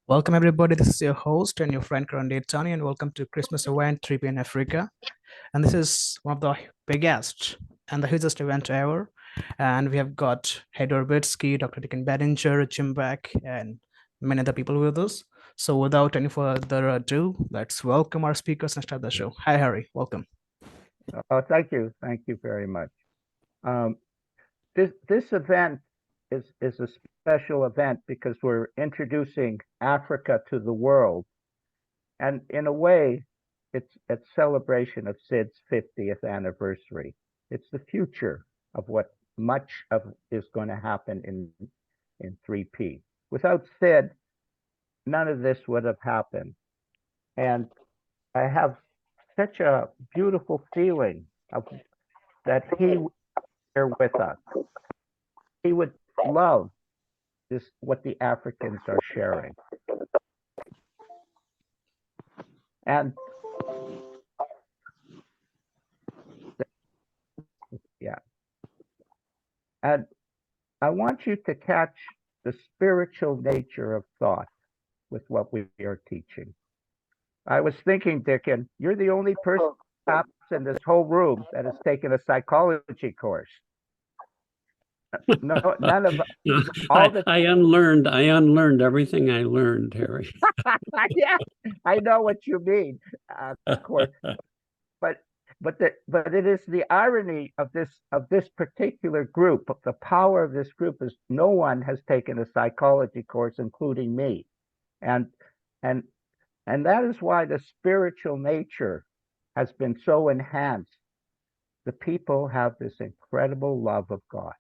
Welcome, everybody. This is your host and your friend Karan Tani, and welcome to Christmas event 3P in Africa. And this is one of the biggest and the hugest event ever. And we have got Heather Bitsky, Dr. Dickon Bettinger, Jim Beck, and many other people with us. So, without any further ado, let's welcome our speakers and start the show. Hi, Harry. Welcome. Oh, thank you. Thank you very much. Um, this event is a special event because we're introducing Africa to the world, and in a way, it's celebration of Sid's 50th anniversary. It's the future of what much of is going to happen in 3P. Without Sid, none of this would have happened, and I have such a beautiful feeling of that he would share with us. He would love this what the Africans are sharing. And yeah, and I want you to catch the spiritual nature of thought with what we are teaching. I was thinking, Dickon, you're the only person perhaps in this whole room that has taken a psychology course. No, none of all the I unlearned everything I learned, Harry. yeah, I know what you mean, of course. But but it is the irony of this particular group. The power of this group is no one has taken a psychology course, including me, and and and that is why the spiritual nature has been so enhanced. The people have this incredible love of God,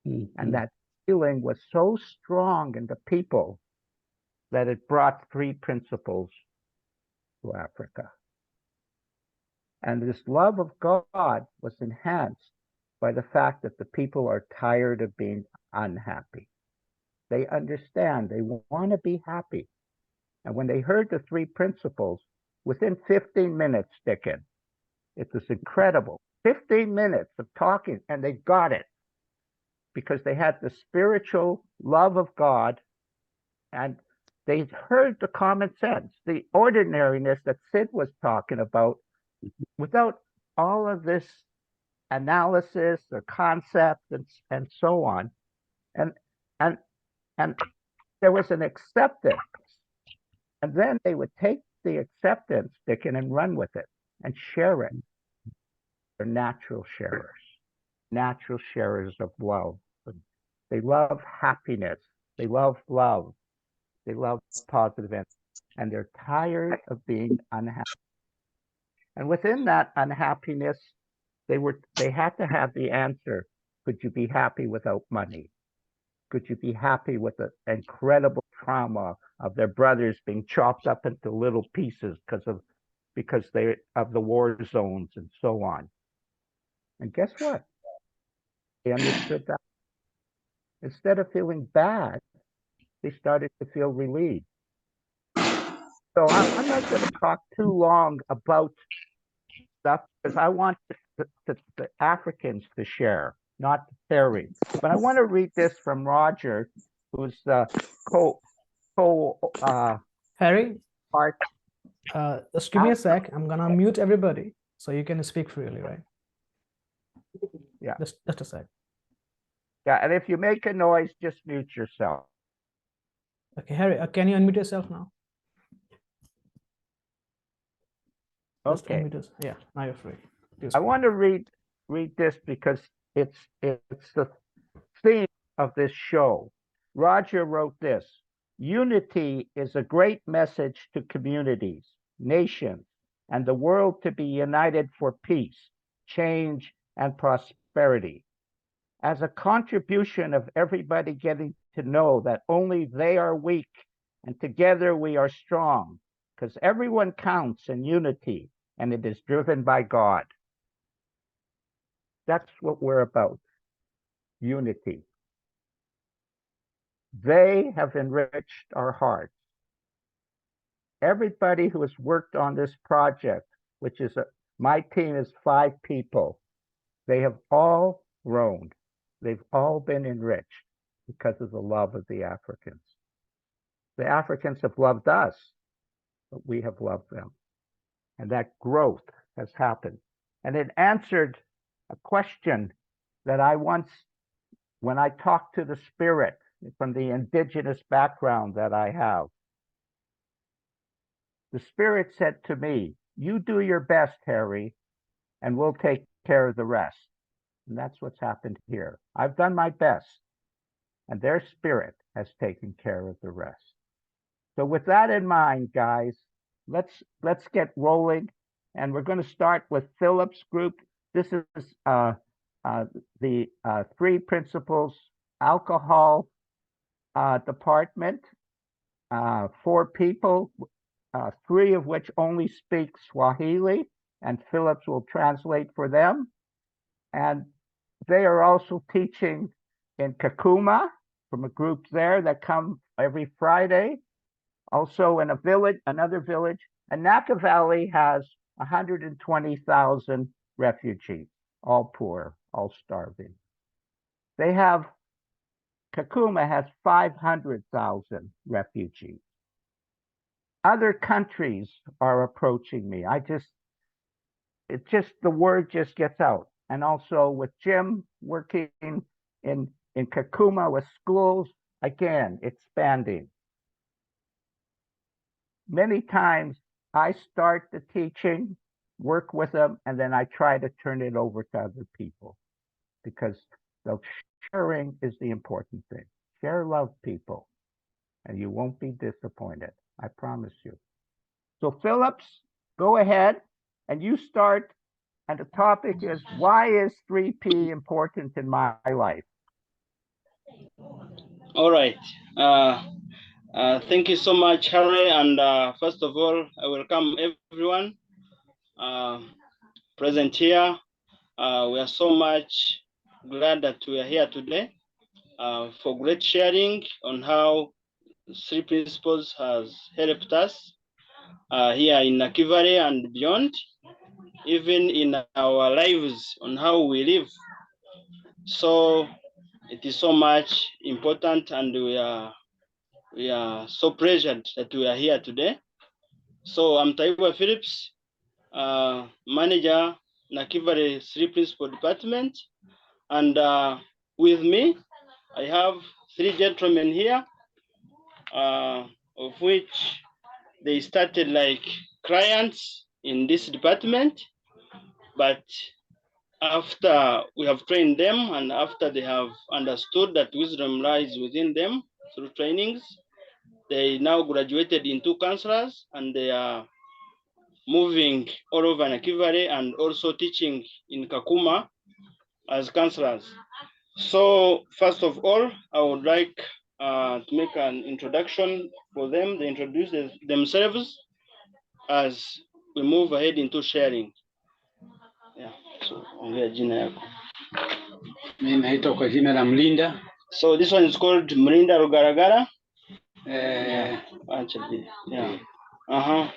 and that feeling was so strong in the people that it brought three principles to Africa. And this love of God was enhanced by the fact that the people are tired of being unhappy. They understand, they want to be happy. And when they heard the three principles, within 15 minutes, Dickon, it was incredible. 15 minutes of talking, and they got it because they had the spiritual love of God, and they heard the common sense, the ordinariness that Sid was talking about, without all of this analysis or concept and so on. And and and there was an acceptance. And then they would take the acceptance, Dickon, and run with it and share it. They're natural sharers of love. They love happiness. They love love. They love positive energy. And they're tired of being unhappy. And within that unhappiness, they had to have the answer. Could you be happy without money? Could you be happy with the incredible trauma of their brothers being chopped up into little pieces because they of the war zones and so on? And guess what? They understood that. Instead of feeling bad, they started to feel relieved. So I'm not going to talk too long about stuff because I want the Africans to share, not Terry. But I want to read this from Roger, who's the co Harry, part. just give me a sec. I'm going to mute everybody so you can speak freely, right? Yeah. Just a sec. Yeah, and if you make a noise, just mute yourself. Okay, Harry, can you unmute yourself now? Okay. Yeah, now you're free. I want to read this because it's the theme of this show. Roger wrote this: unity is a great message to communities, nations, and the world to be united for peace, change, and prosperity. As a contribution of everybody getting to know that only they are weak and together we are strong, because everyone counts in unity and it is driven by God. That's what we're about, unity. They have enriched our hearts. Everybody who has worked on this project, which is my team is 5 people, they have all grown. They've all been enriched because of the love of the Africans. The Africans have loved us, but we have loved them. And that growth has happened. And it answered a question that I once, when I talked to the spirit from the indigenous background that I have, the spirit said to me, "You do your best, Harry, and we'll take care of the rest." And that's what's happened here. I've done my best, and their spirit has taken care of the rest. So with that in mind, guys, let's get rolling. And we're going to start with Philip's group. This is the three principles alcohol department, 4 people, 3 of which only speak Swahili, and Phillips will translate for them. And they are also teaching in Kakuma from a group there that come every Friday. Also in a village, another village, and Naka Valley has 120,000 refugees, all poor, all starving. They have, Kakuma has 500,000 refugees. Other countries are approaching me. The word just gets out. And also with Jim working in Kakuma with schools, again, expanding. Many times I start the teaching, work with them, and then I try to turn it over to other people because the sharing is the important thing. Share love, people, and you won't be disappointed. I promise you. So Phillips, go ahead and you start. And the topic is, why is 3P important in my life? All right. Thank you so much, Harry. And first of all, I welcome everyone present here. We are so much glad that we are here today for great sharing on how 3 principles has helped us here in Nakivale and beyond, even in our lives on how we live. So it is so much important, and we are so pleasured that we are here today. So I'm Taiwa Phillips, manager, Nakivale 3 Principal Department. And with me, I have 3 gentlemen here, of which they started like clients in this department. But after we have trained them and after they have understood that wisdom lies within them through trainings, they now graduated into counselors, and they are moving all over Nakivale and also teaching in Kakuma as counselors. So first of all, I would like to make an introduction for them. They introduce themselves as we move ahead into sharing. Yeah. So ongea jina yako. Mimi naitwa kwa jina la Mlinda. So this one is called Mlinda Rugaragara. Actually, yeah.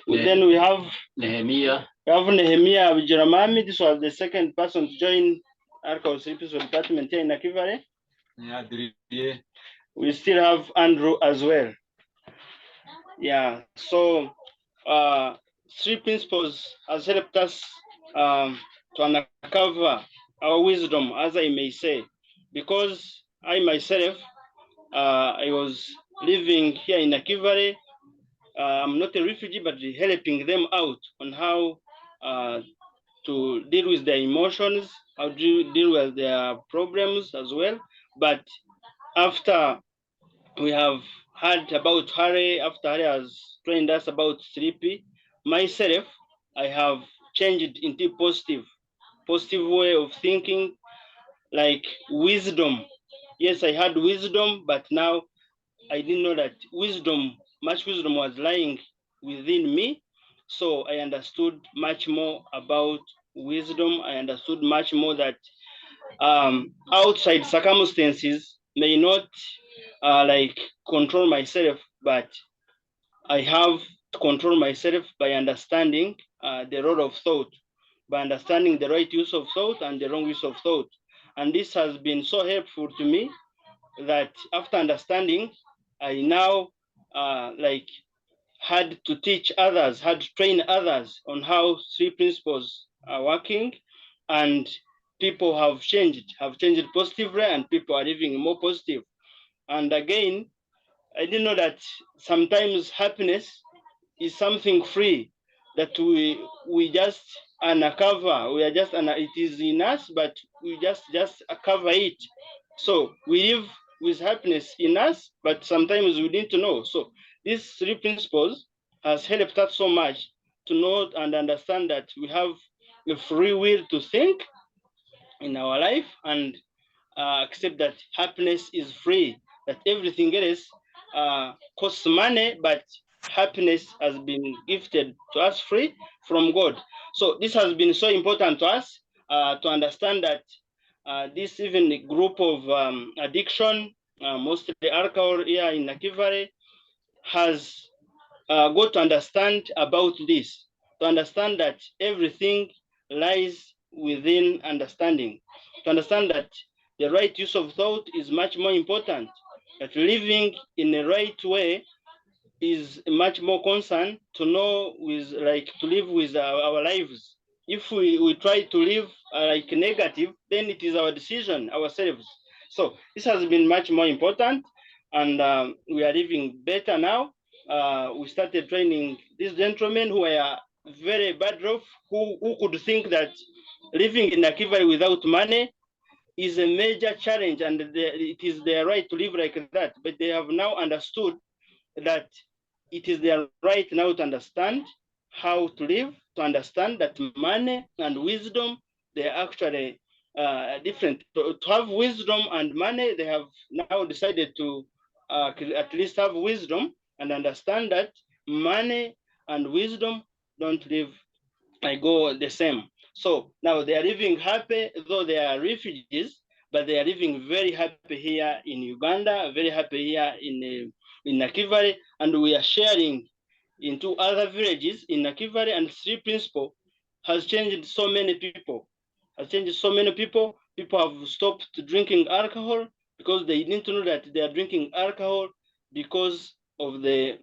Then we have Nehemia. We have Nehemia Vijaramami. This was the second person to join Archives Department here in Nakivale. Yeah. We still have Andrew as well. Yeah. So 3 principles has helped us to uncover our wisdom, as I may say, because I myself, I was living here in Nakivale. I'm not a refugee, but helping them out on how to deal with their emotions, how to deal with their problems as well. But after we have heard about Harry, after Harry has trained us about 3P, myself, I have changed into positive way of thinking, like wisdom. Yes, I had wisdom, but now I didn't know that much wisdom was lying within me. So I understood much more about wisdom. I understood much more that outside circumstances may not like control myself, but I have to control myself by understanding the role of thought, by understanding the right use of thought and the wrong use of thought. And this has been so helpful to me that after understanding, I now like had to teach others, had to train others on how three principles are working, and people have changed positively, and people are living more positive. And again, I didn't know that sometimes happiness is something free that we just uncover. We are just it is in us, but we just cover it. So we live with happiness in us, but sometimes we need to know. So these three principles has helped us so much to know and understand that we have a free will to think in our life, and accept that happiness is free, that everything else costs money, but happiness has been gifted to us free from God. So this has been so important to us to understand that this even group of addiction, mostly alcohol here in Nakivale, has got to understand about this, to understand that everything lies within understanding, to understand that the right use of thought is much more important, that living in the right way is much more concerned to know with, like, to live with our lives. If we try to live like negative, then it is our decision ourselves. So this has been much more important, and we are living better now. We started training these gentlemen who are very bad off, who could think that living in Nakivale without money is a major challenge, and it is their right to live like that. But they have now understood that it is their right now to understand how to live, to understand that money and wisdom, they are actually different. To have wisdom and money, they have now decided to at least have wisdom and understand that money and wisdom don't live, go the same. So now they are living happy, though they are refugees, but they are living very happy here in Uganda, very happy here in Nakivale, and we are sharing into other villages in Nakivale, and three principle has changed so many people. People have stopped drinking alcohol because they need to know that they are drinking alcohol because of the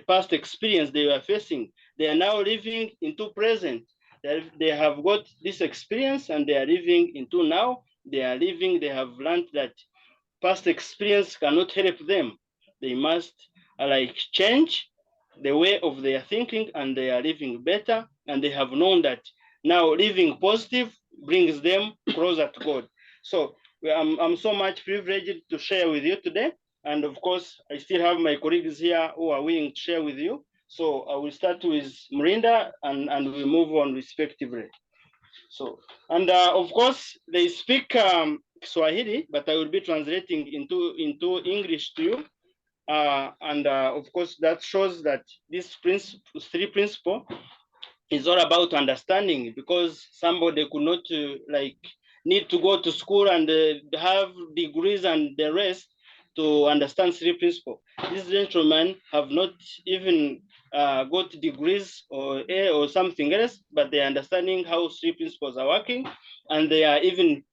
past experience they were facing. They are now living into present. They have got this experience and they are living into now. They have learned that past experience cannot help them. They must like change the way of their thinking, and they are living better, and they have known that now living positive brings them closer to God. So I'm so much privileged to share with you today. And of course, I still have my colleagues here who are willing to share with you. So I will start with Mrinda, and we move on respectively. So, and of course, they speak Swahili, but I will be translating into English to you. And of course, that shows that this three principle is all about understanding, because somebody could not like need to go to school and have degrees and the rest to understand three principle. These gentlemen have not even got degrees or something else, but they are understanding how three principles are working, and they are even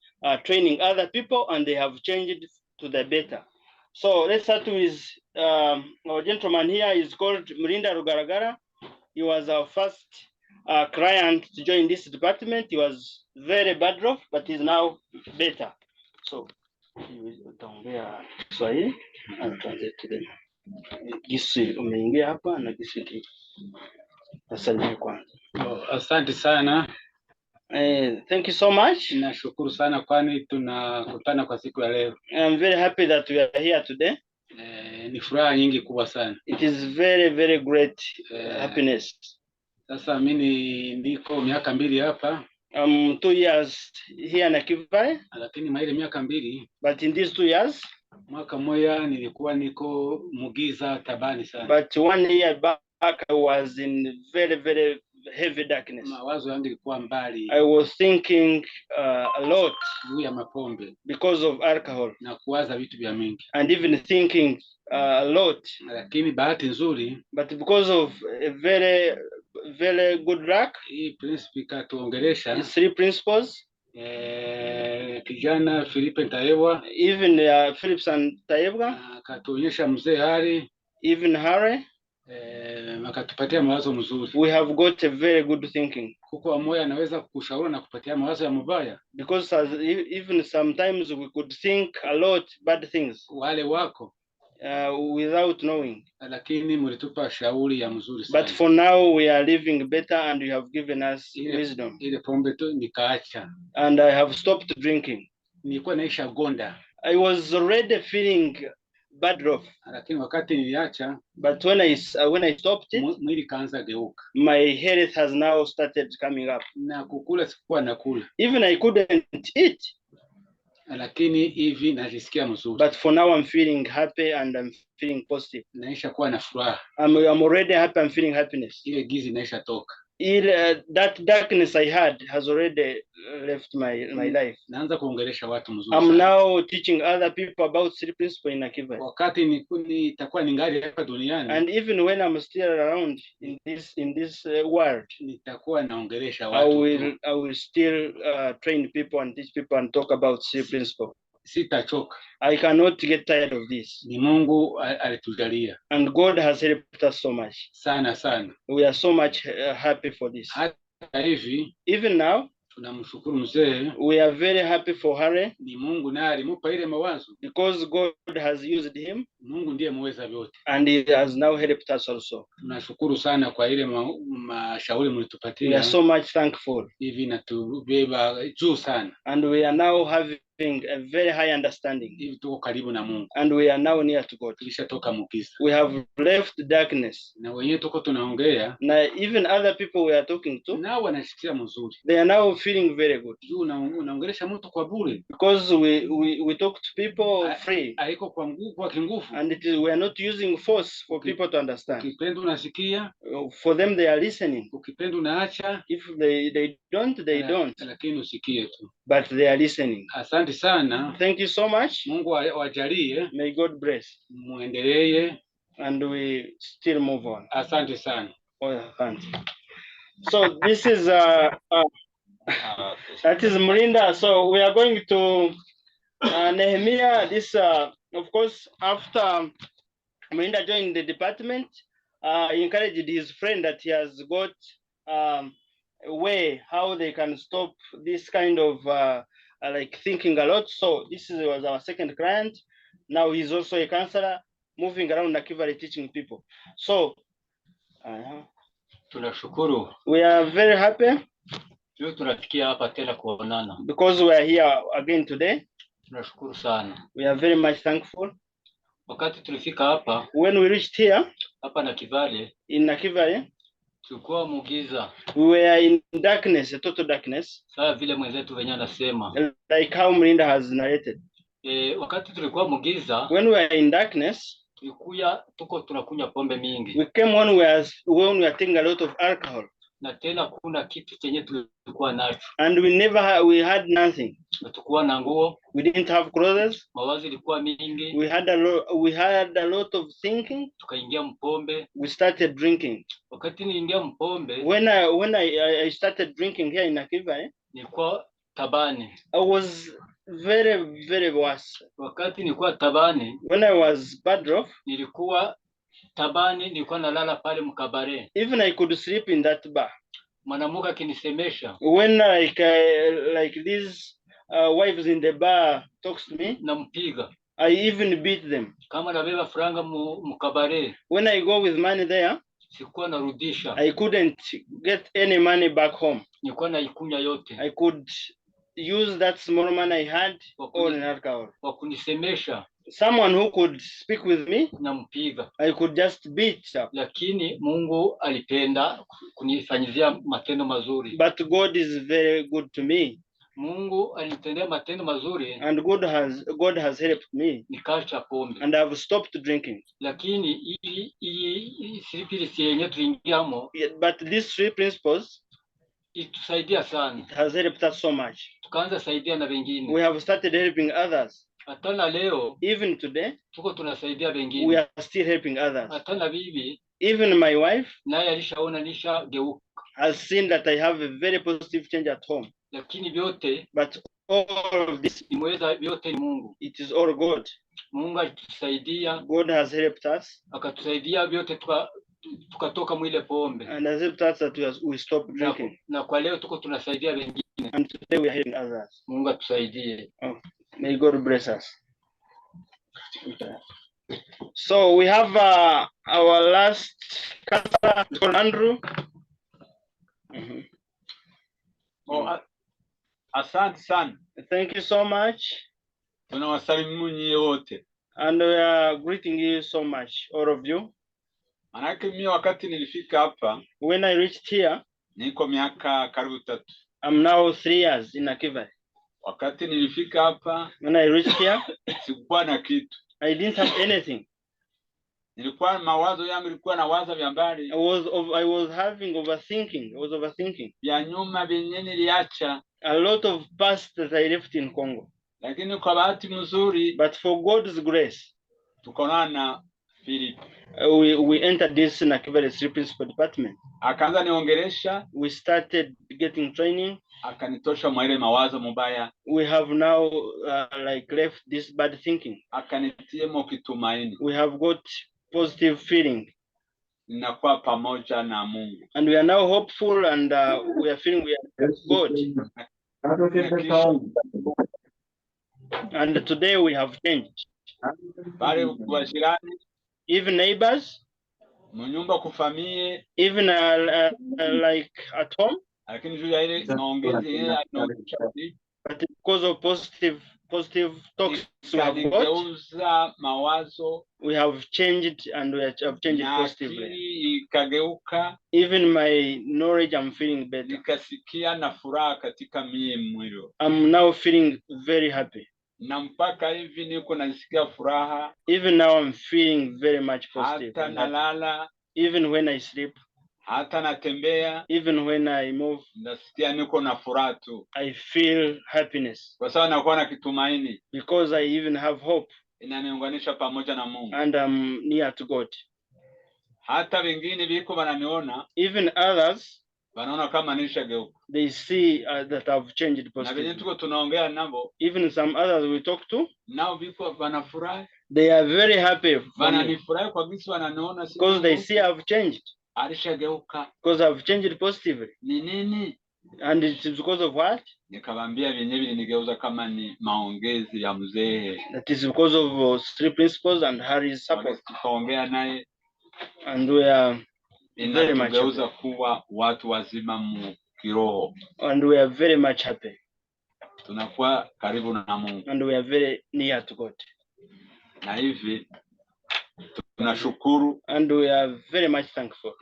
training other people, and they have changed to the better. So let's start with our gentleman here. Is called Mrinda Rugaragara. He was our first client to join this department. He was very bad off, but he's now better. So utaongea Kiswahili na translate to them. Gisi umeingia hapa na gisi asalimie kwanza. Asante sana. Thank you so much. Nashukuru sana kwani tunakutana kwa siku ya leo. I'm very happy that we are here today. Ni furaha nyingi kubwa sana. It is very, very great happiness. Sasa mimi ndiko miaka 2 hapa. 2 years here Nakivale. Lakini maile miaka 2. But in these 2 years, mwaka mmoja nilikuwa niko Mugiza tabani sana. But 1 year back I was in very, very heavy darkness. Mawazo yangu ilikuwa mbali. I was thinking a lot juu ya mapombe, because of alcohol, na kuwaza vitu vya mingi, and even thinking a lot. Lakini bahati nzuri, but because of a very, very good luck, hii principle ikatuongelesha three principles. Kijana Philippe Ntaebwa, even Philips and Ntaebwa, akatuonyesha mzee Hari, even Harry, akatupatia mawazo mzuri. we have got a very good thinking. Kuko wamoja anaweza kukushauri na kupatia mawazo ya mubaya. Because even sometimes we could think a lot bad things Wale wako without knowing. Lakini mlitupa shauri ya mzuri sana. But for now we are living better and you have given us wisdom. Ile pombe tu nikaacha. And I have stopped drinking. Nilikuwa naisha gonda. I was already feeling bad off. Lakini wakati niliacha, but when I stopped it, mwili kaanza geuka. My health has now started coming up. Na kukula sikuwa nakula. Even I couldn't eat. Lakini hivi najisikia mzuri. But for now I'm feeling happy and I'm feeling positive. Naisha kuwa na furaha. I'm already happy, I'm feeling happiness. Ile gizi naisha toka. That darkness I had has already left my life. Naanza kuongelesha watu mzuri. I'm now teaching other people about sleep principle in Nakivale. Wakati nitakuwa ningali hapa duniani. And even when I'm still around in this world, nitakuwa naongelesha watu. I will still train people and teach people and talk about sleep principle. Sitachoka. I cannot get tired of this. Ni Mungu alitujalia. And God has helped us so much. Sana sana. We are so much happy for this. Hata hivi. Even now. Tunamshukuru mzee. We are very happy for Harry. Ni Mungu naye alimupa ile mawazo. Because God has used him. Mungu ndiye muweza vyote. And he has now helped us also. Tunashukuru sana kwa ile mashauri mlitupatia. We are so much thankful. Hivi natubeba juu sana. And we are now having a very high understanding. Hivi tuko karibu na Mungu. And we are now near to God. Tulishatoka mkiza. We have left darkness. Na wenyewe tuko tunaongea. Na even other people we are talking to. Nao wanasikia mzuri. They are now feeling very good. Juu unaongelesha mtu kwa bure. Because we talk to people free. Haiko kwa nguvu, kwa kinguvu. And we are not using force for people to understand. Ukipenda unasikia. For them they are listening. Ukipenda unaacha. If they don't, they don't. Lakini usikie tu. But they are listening. Asante sana. Thank you so much. Mungu awajalie. May God bless. Muendelee. And we still move on. Asante sana. Oh, thanks. So this is that is Mlinda. So we are going to Nehemiah. This of course after Mlinda joined the department, he encouraged his friend that he has got a way how they can stop this kind of like thinking a lot. So this was our second client. Now he's also a counselor moving around Nakivale teaching people. So tunashukuru. We are very happy. Tunafikia hapa tena kuonana. Because we are here again today. Tunashukuru sana. We are very much thankful. Wakati tulifika hapa. When we reached here. Hapa Nakivale. In Nakivale. Tulikuwa mugiza. We were in darkness, a total darkness. Sawa vile mwenzetu wenyewe anasema. Like how Mlinda has narrated. Wakati tulikuwa mugiza. When we were in darkness. Tulikuwa tunakunywa pombe mingi. We came when we are taking a lot of alcohol. Na tena kuna kitu chenye tulikuwa nacho. And we had nothing. Hatukuwa na nguo. We didn't have clothes. Mawazo ilikuwa mingi. We had a lot of thinking. Tukaingia mpombe. We started drinking. Wakati niingia mpombe. When I started drinking here in Nakivale. Nilikuwa tabani. I was very, very worse. Wakati nilikuwa tabani. When I was bad off. Nilikuwa tabani, nilikuwa nalala pale mkabare. Even I could sleep in that bar. Mwanamuka akinisemesha. When like these wives in the bar talks to me. Nampiga. I even beat them. Kama nabeba franga mkabare. When I go with money there. Sikuwa narudisha. I couldn't get any money back home. Nilikuwa naikunya yote. I could use that small money I had all in alcohol. Wakunisemesha. Someone who could speak with me. Nampiga. I could just beat up. Lakini Mungu alipenda kunifanyizia matendo mazuri. But God is very good to me. Mungu alinitendea matendo mazuri. And God has helped me. Nikaacha pombe. And I've stopped drinking. Lakini hii spiriti yenye tuingiamo. But these three principles. Itusaidia sana. It has helped us so much. Tukaanza saidia na wengine. We have started helping others. Hata na leo. Even today. Tuko tunasaidia wengine. We are still helping others. Hata na bibi. Even my wife. Naye alishaona nishageuka. Has seen that I have a very positive change at home. Lakini vyote. But all of this, imeweza vyote ni Mungu. it is all God. Mungu alitusaidia, God has helped us akatusaidia vyote tukatoka mwile pombe. and has helped us that we stop drinking. Na kwa leo tuko tunasaidia wengine. And today we are helping others. Mungu atusaidie. Oh, may God bless us. So we have our last counselor, called Andrew. Asante sana. Thank you so much. Tunawasalimu nyie wote. And we are greeting you so much, all of you. Manake mimi wakati nilifika hapa, When I reached here, niko miaka karibu 3. I'm now 3 years in Akiva. Wakati nilifika hapa, When I reached here, sikuwa na kitu. I didn't have anything. Nilikuwa mawazo yangu ilikuwa na waza vya mbali. I was having overthinking. I was overthinking. Vya nyuma vyenye niliacha. A lot of past that I left in Congo. Lakini kwa bahati mzuri, but for God's grace, tukonana Philip. We entered this Nakivale Street Principal Department. Akaanza niongelesha. We started getting training. Akanitosha mwa ile mawazo mubaya. We have now like left this bad thinking. Akanitiemo kitumaini. We have got positive feeling. Ninakuwa pamoja na Mungu. And we are now hopeful and we are feeling we are God. And today we have changed. Even neighbors, even like at home, but because of positive talks we have got, we have changed and we have changed positively. Even my knowledge, I'm feeling better. I'm now feeling very happy. Even now I'm feeling very much positive. Even when I sleep, even when I move, I feel happiness because I even have hope and I'm near to God. Even others, they see that I've changed positively. Even some others we talk to, they are very happy because they see I've changed. Because I've changed positively. And it's because of what? That is because of Street Principals and Harry's support. And we are very much happy. And we are very much happy. And we are very near to God. And we are very much thankful.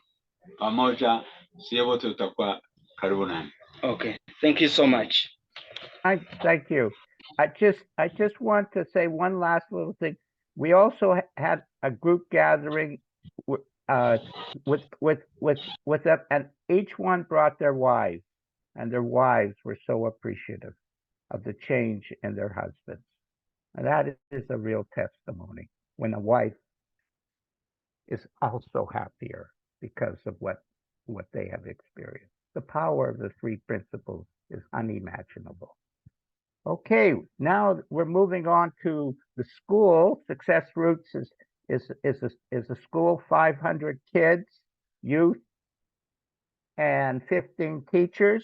Okay, thank you so much. Thank you. I just want to say one last little thing. We also had a group gathering with them, and each one brought their wives, and their wives were so appreciative of the change in their husbands. And that is a real testimony when a wife is also happier because of what they have experienced. The power of the 3 principles is unimaginable. Okay, now we're moving on to the school. Success Roots is a school, 500 kids, youth, and 15 teachers.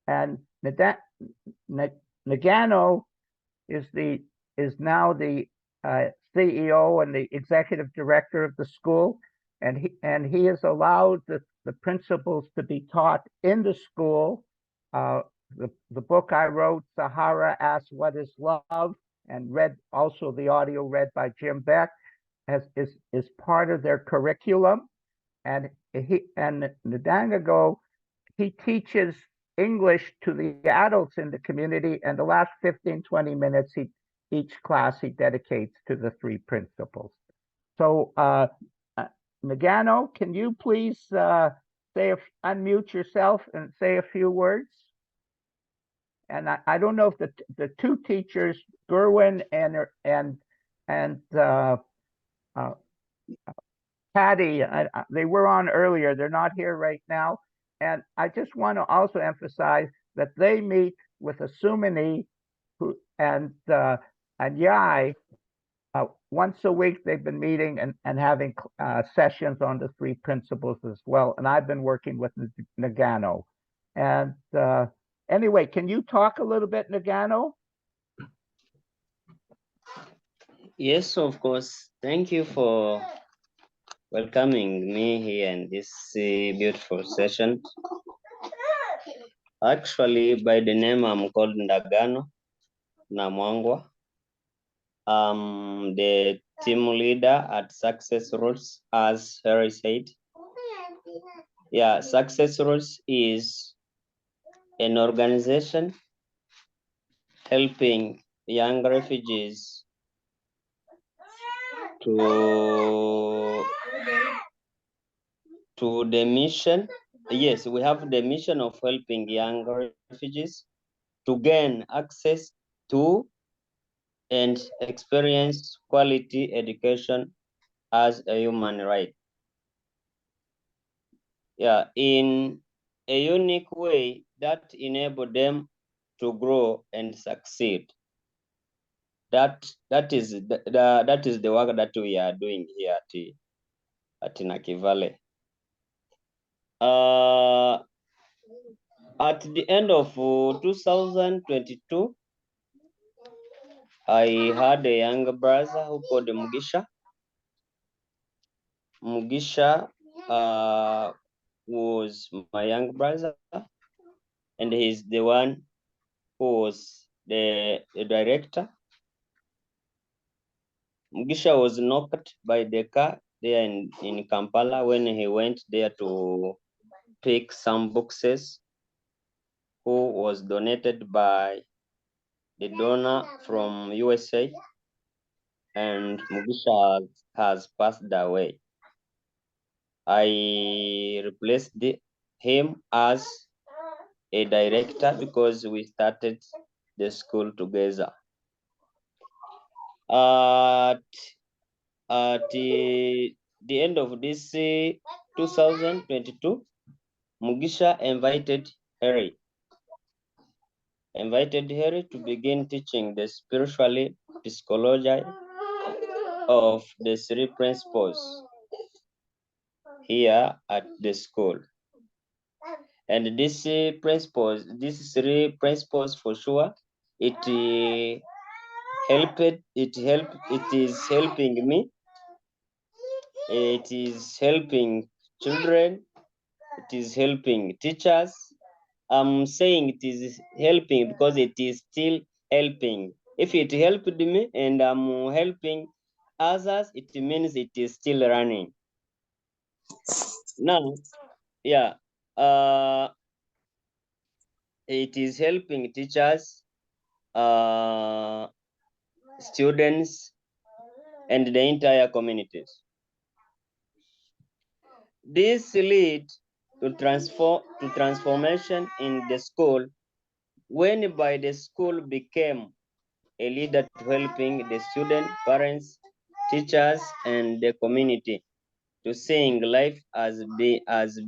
And Nagano is now the CEO and the executive director of the school, and he has allowed the principals to be taught in the school. The book I wrote, Sahara Asks What is Love, and read also the audio read by Jim Beck, is part of their curriculum. And Ndangago, he teaches English to the adults in the community, and the last 15-20 minutes each class he dedicates to the 3 principles. So Nagano, can you please unmute yourself and say a few words? And I don't know if the 2 teachers, Gerwin and Patty, they were on earlier. They're not here right now. And I just want to also emphasize that they meet with Asumani and Yai, once a week they've been meeting and having sessions on the three principles as well. And I've been working with Nagano. And anyway, can you talk a little bit, Nagano? Yes, of course. Thank you for welcoming me here in this beautiful session. Actually, by the name, I'm called Ndagano Namwangwa. I'm the team leader at Success Roots, as Harry said. Yeah, Success Roots is an organization helping young refugees to the mission. Yes, we have the mission of helping young refugees to gain access to and experience quality education as a human right. Yeah, in a unique way that enable them to grow and succeed. That is the work that we are doing here at Nakivale. At the end of 2022, I had a younger brother who called Mugisha. Mugisha was my young brother, and he's the one who was the director. Mugisha was knocked by the car there in Kampala when he went there to pick some boxes who was donated by the donor from USA, and Mugisha has passed away. I replaced him as a director because we started the school together. At the end of this 2022, Mugisha invited Harry to begin teaching the spiritually psychology of the three principles here at the school. And these three principles for sure, it is helping me. It is helping children. It is helping teachers. I'm saying it is helping because it is still helping. If it helped me and I'm helping others, it means it is still running. Now, yeah, it is helping teachers, students, and the entire communities. This lead to transformation in the school, when by the school became a leader to helping the student, parents, teachers, and the community to seeing life as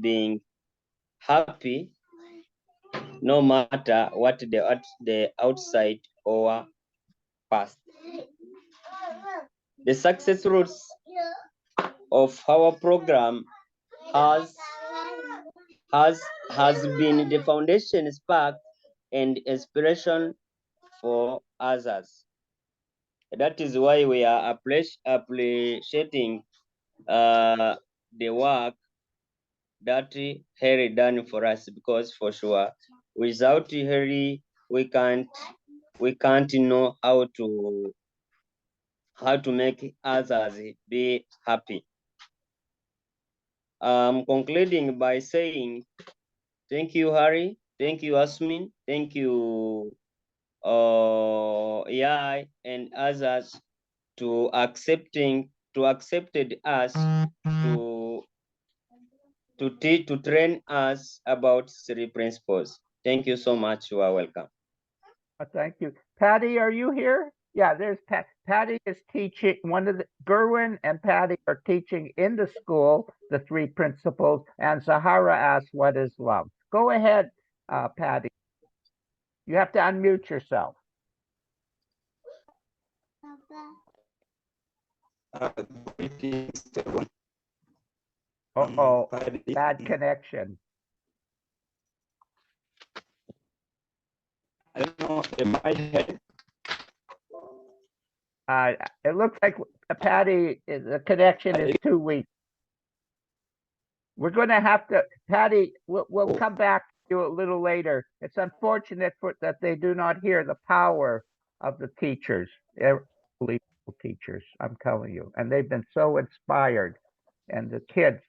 being happy, no matter what the outside or past. The success roots of our program has been the foundation, spark, and inspiration for others. That is why we are appreciating the work that Harry done for us, because for sure, without Harry, we can't know how to make others be happy. Concluding by saying thank you, Harry. Thank you, Asmin. Thank you, Yai and others to accepted us to train us about three principles. Thank you so much. You are welcome. Thank you. Patty, are you here? Yeah, there's Pat. Patty is teaching. Gerwin and Patty are teaching in the school the three principles, and Zahara asks, what is love? Go ahead, Patty. You have to unmute yourself. Greetings, everyone. Uh-oh, Paddy. bad connection. I don't know, am I heard? It looks like Patty, the connection is too weak. We're going to have to, Patty, we'll come back to you a little later. It's unfortunate that they do not hear the power of the teachers. They're unbelievable teachers, I'm telling you. And they've been so inspired. And the kids,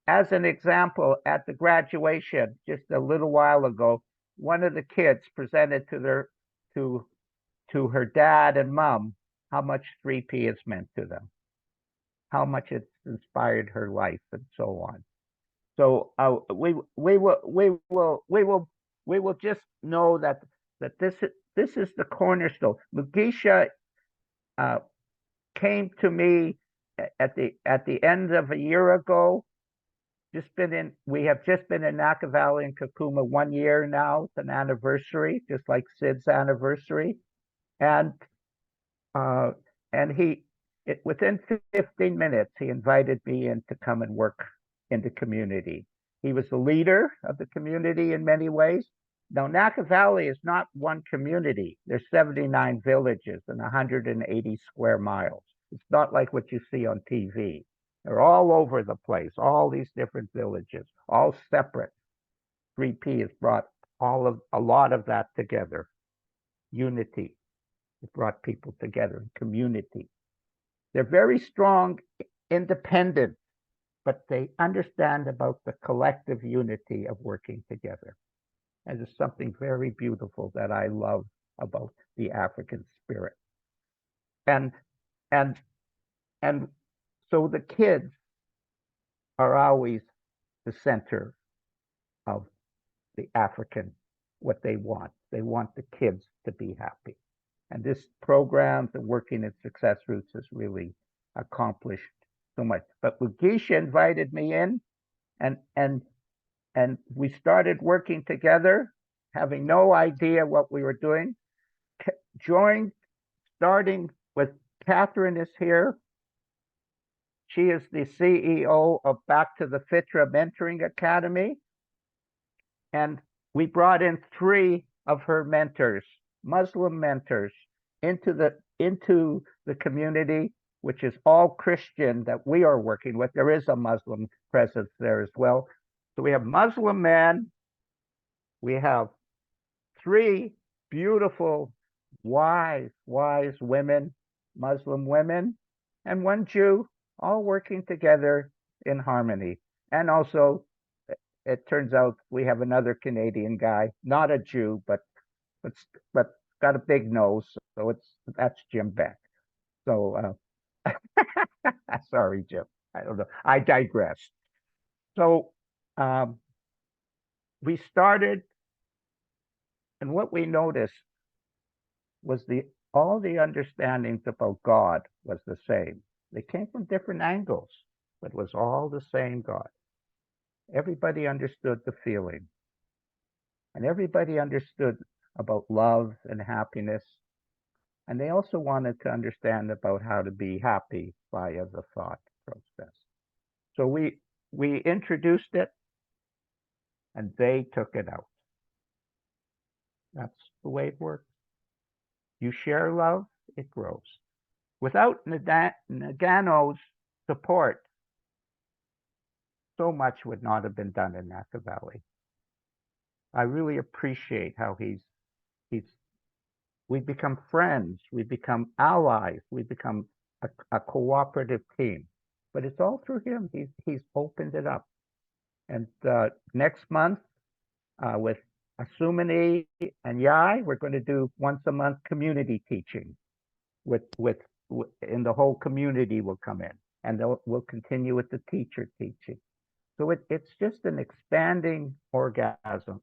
as an example, at the graduation just a little while ago, one of the kids presented to her dad and mom how much 3P has meant to them, how much it's inspired her life, and so on. So we will just know that this is the cornerstone. Mugisha came to me at the end of a year ago. We have just been in Naka Valley and Kakuma 1 year now. It's an anniversary, just like Sid's anniversary. And within 15 minutes, he invited me in to come and work in the community. He was the leader of the community in many ways. Now, Naka Valley is not one community. There's 79 villages and 180 square miles. It's not like what you see on TV. They're all over the place, all these different villages, all separate. 3P has brought a lot of that together. Unity. It brought people together, community. They're very strong, independent, but they understand about the collective unity of working together. And there's something very beautiful that I love about the African spirit. And so the kids are always the center of the African, what they want. They want the kids to be happy. And this program, the Working in Success Roots, has really accomplished so much. But Mugisha invited me in, and we started working together, having no idea what we were doing. Starting with Catherine is here. She is the CEO of Back to the Fitra Mentoring Academy. And we brought in 3 of her mentors, Muslim mentors, into the community, which is all Christian that we are working with. There is a Muslim presence there as well. So we have Muslim men, we have 3 beautiful, wise women, Muslim women, and 1 Jew, all working together in harmony. And also, it turns out we have another Canadian guy, not a Jew, but got a big nose, so that's Jim Beck. So sorry, Jim. I don't know. I digress. So we started, and what we noticed was all the understandings about God was the same. They came from different angles, but it was all the same God. Everybody understood the feeling, and everybody understood about love and happiness. And they also wanted to understand about how to be happy via the thought process. So we introduced it, and they took it out. That's the way it works. You share love, it grows. Without Nagano's support, so much would not have been done in Naka Valley. I really appreciate how we've become friends, we've become allies, we've become a cooperative team. But it's all through him. He's opened it up. And next month, with Asumani and Yai, we're going to do once a month community teaching. And the whole community will come in, and we'll continue with the teacher teaching. So it's just an expanding organism,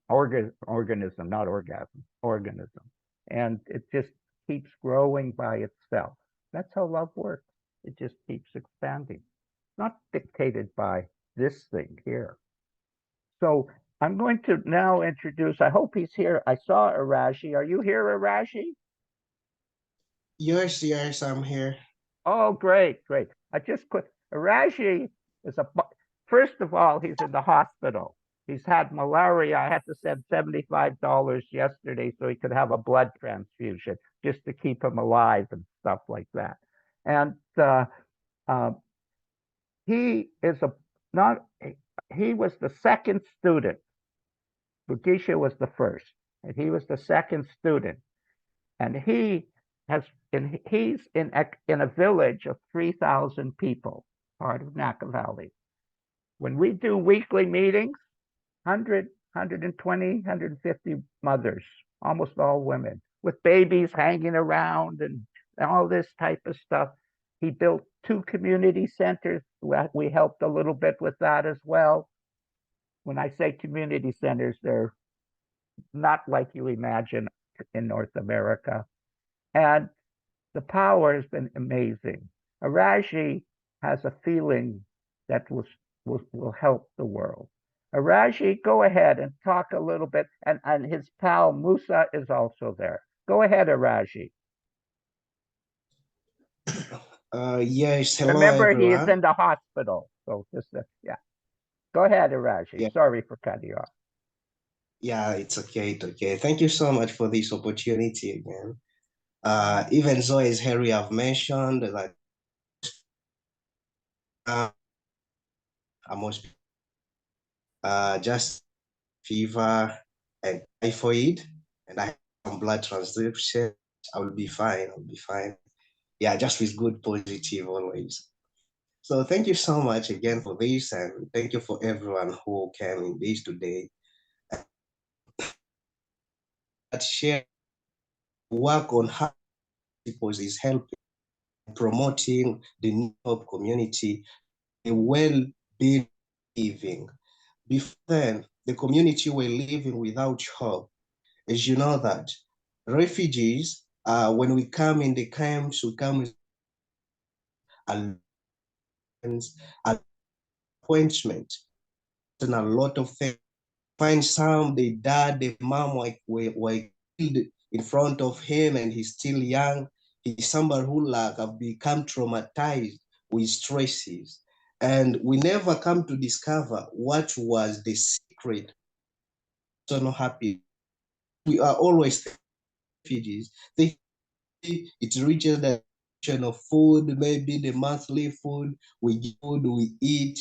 and it just keeps growing by itself. That's how love works. It just keeps expanding, not dictated by this thing here. So I'm going to now introduce, I hope he's here. I saw Araji. Are you here, Araji? Yes, I'm here. Oh, great, great. I just quit. Raji is first of all, he's in the hospital. He's had malaria. I had to send $75 yesterday so he could have a blood transfusion just to keep him alive and stuff like that. And he is not, he was the second student. Bugisha was the first, and he was the second student. And he's in a village of 3,000 people, part of Naka Valley. When we do weekly meetings, 100, 120, 150 mothers, almost all women, with babies hanging around and all this type of stuff. He built 2 community centers. We helped a little bit with that as well. When I say community centers, they're not like you imagine in North America. And the power has been amazing. Araji has a feeling that will help the world. Araji, go ahead and talk a little bit. And his pal Musa is also there. Go ahead, Araji. Yes, hello Remember, he everyone. is in the hospital. So just, yeah. Go ahead, Araji. Yeah. Sorry for cutting you off. Yeah, it's okay, it's okay. Thank you so much for this opportunity again. Even though, as Harry have mentioned, that most just fever and typhoid, and I have some blood transfusion. I will be fine. I'll be fine. Yeah, just with good positive always. So thank you so much again for this, and thank you for everyone who came in this today. That share work on how people is helping promoting the New Hope community, a well-being living. Before then, the community were living without hope. As you know that refugees, when we come in the camps, we come with appointment and a lot of things. Find some, the dad, the mom were killed in front of him and he's still young. He's somebody who have become traumatized with stresses. And we never come to discover what was the secret. So not happy. We are always refugees. It reaches the of food, maybe the monthly food, we eat.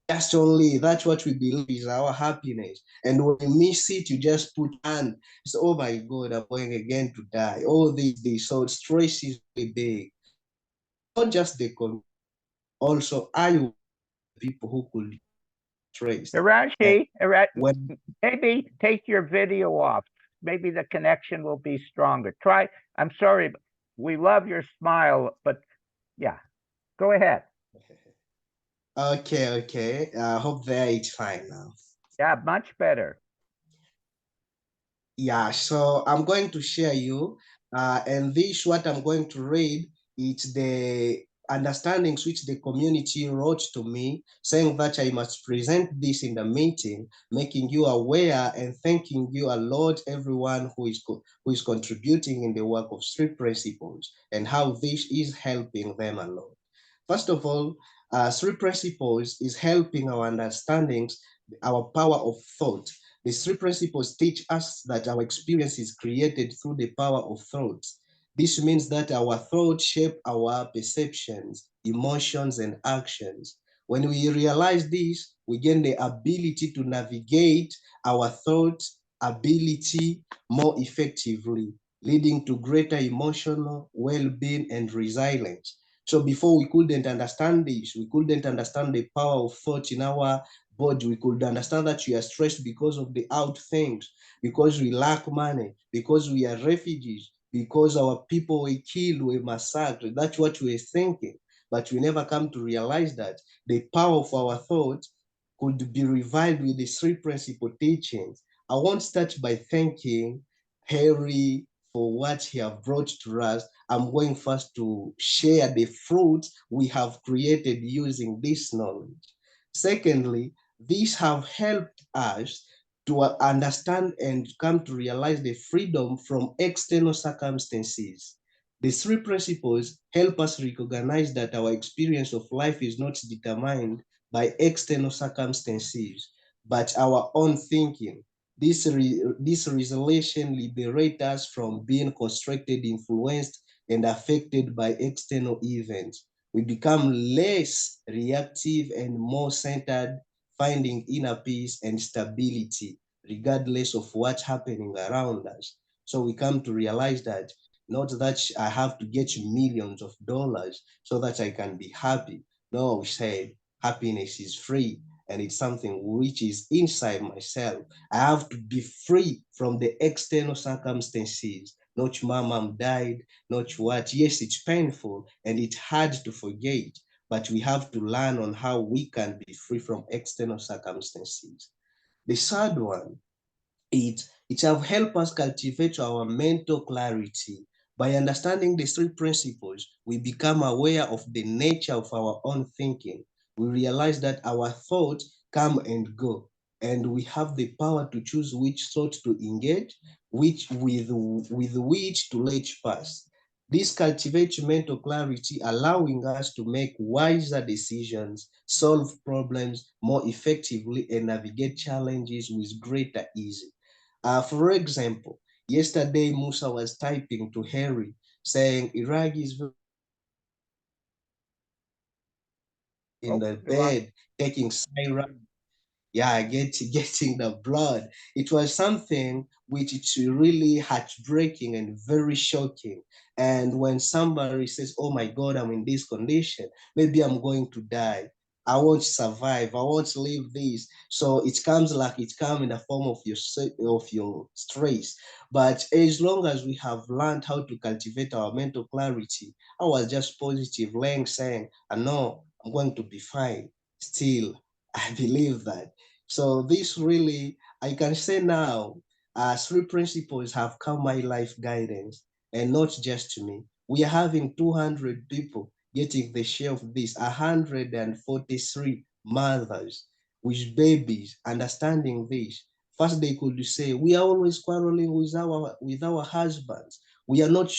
That's what we believe is our happiness. And when you miss it, you just put on, it's, oh my God, I'm going again to die. All these. So stress is really big. Not just the community, also people who could trace. Araji, When maybe take your video off. Maybe the connection will be stronger. Try, I'm sorry, but we love your smile, but yeah, go ahead. Okay. I hope there it's fine now. Yeah, much better. Yeah, so I'm going to share you, and this what I'm going to read. It's the understandings which the community wrote to me, saying that I must present this in the meeting, making you aware and thanking you a lot, everyone who is contributing in the work of Street Principles and how this is helping them a lot. First of all, Street Principles is helping our understandings, our power of thought. The 3 principles teach us that our experience is created through the power of thoughts. This means that our thoughts shape our perceptions, emotions, and actions. When we realize this, we gain the ability to navigate our thought ability more effectively, leading to greater emotional well-being and resilience. So before we couldn't understand this, we couldn't understand the power of thought in our body. We could understand that we are stressed because of the out things, because we lack money, because we are refugees, because our people were killed, were massacred. That's what we were thinking. But we never come to realize that the power of our thoughts could be revived with the 3 principle teachings. I want to start by thanking Harry for what he have brought to us. I'm going first to share the fruits we have created using this knowledge. Secondly, these have helped us to understand and come to realize the freedom from external circumstances. The three principles help us recognize that our experience of life is not determined by external circumstances, but our own thinking. This resolution liberates us from being constricted, influenced, and affected by external events. We become less reactive and more centered, finding inner peace and stability, regardless of what's happening around us. So we come to realize that not that I have to get millions of dollars so that I can be happy. No, we said happiness is free and it's something which is inside myself. I have to be free from the external circumstances. Not my mom died, not what. Yes, it's painful and it's hard to forget, but we have to learn on how we can be free from external circumstances. The third one, it have helped us cultivate our mental clarity. By understanding the three principles, we become aware of the nature of our own thinking. We realize that our thoughts come and go, and we have the power to choose which thought to engage, with which to let pass. This cultivates mental clarity, allowing us to make wiser decisions, solve problems more effectively, and navigate challenges with greater ease. For example, yesterday Musa was typing to Harry saying Iraq is in the bed taking syrup, yeah, getting the blood. It was something which it's really heartbreaking and very shocking. And when somebody says, oh my God, I'm in this condition, maybe I'm going to die. I won't survive. I won't live this. So it comes like it comes in the form of your stress. But as long as we have learned how to cultivate our mental clarity, I was just positive, laying saying, I know I'm going to be fine. Still, I believe that. So this really, I can say now, three principles have come my life guidance, and not just to me. We are having 200 people getting the share of this, 143 mothers with babies understanding this. First, they could say, we are always quarreling with our husbands. We are not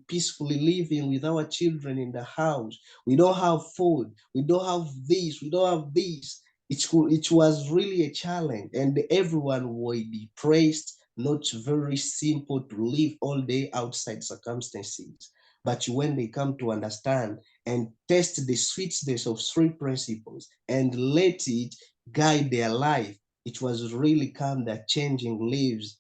peacefully living with our children in the house. We don't have food. We don't have this. We don't have this. It was really a challenge, and everyone was depressed, not very simple to live all day outside circumstances. But when they come to understand and test the sweetness of three principles and let it guide their life, it was really come that changing lives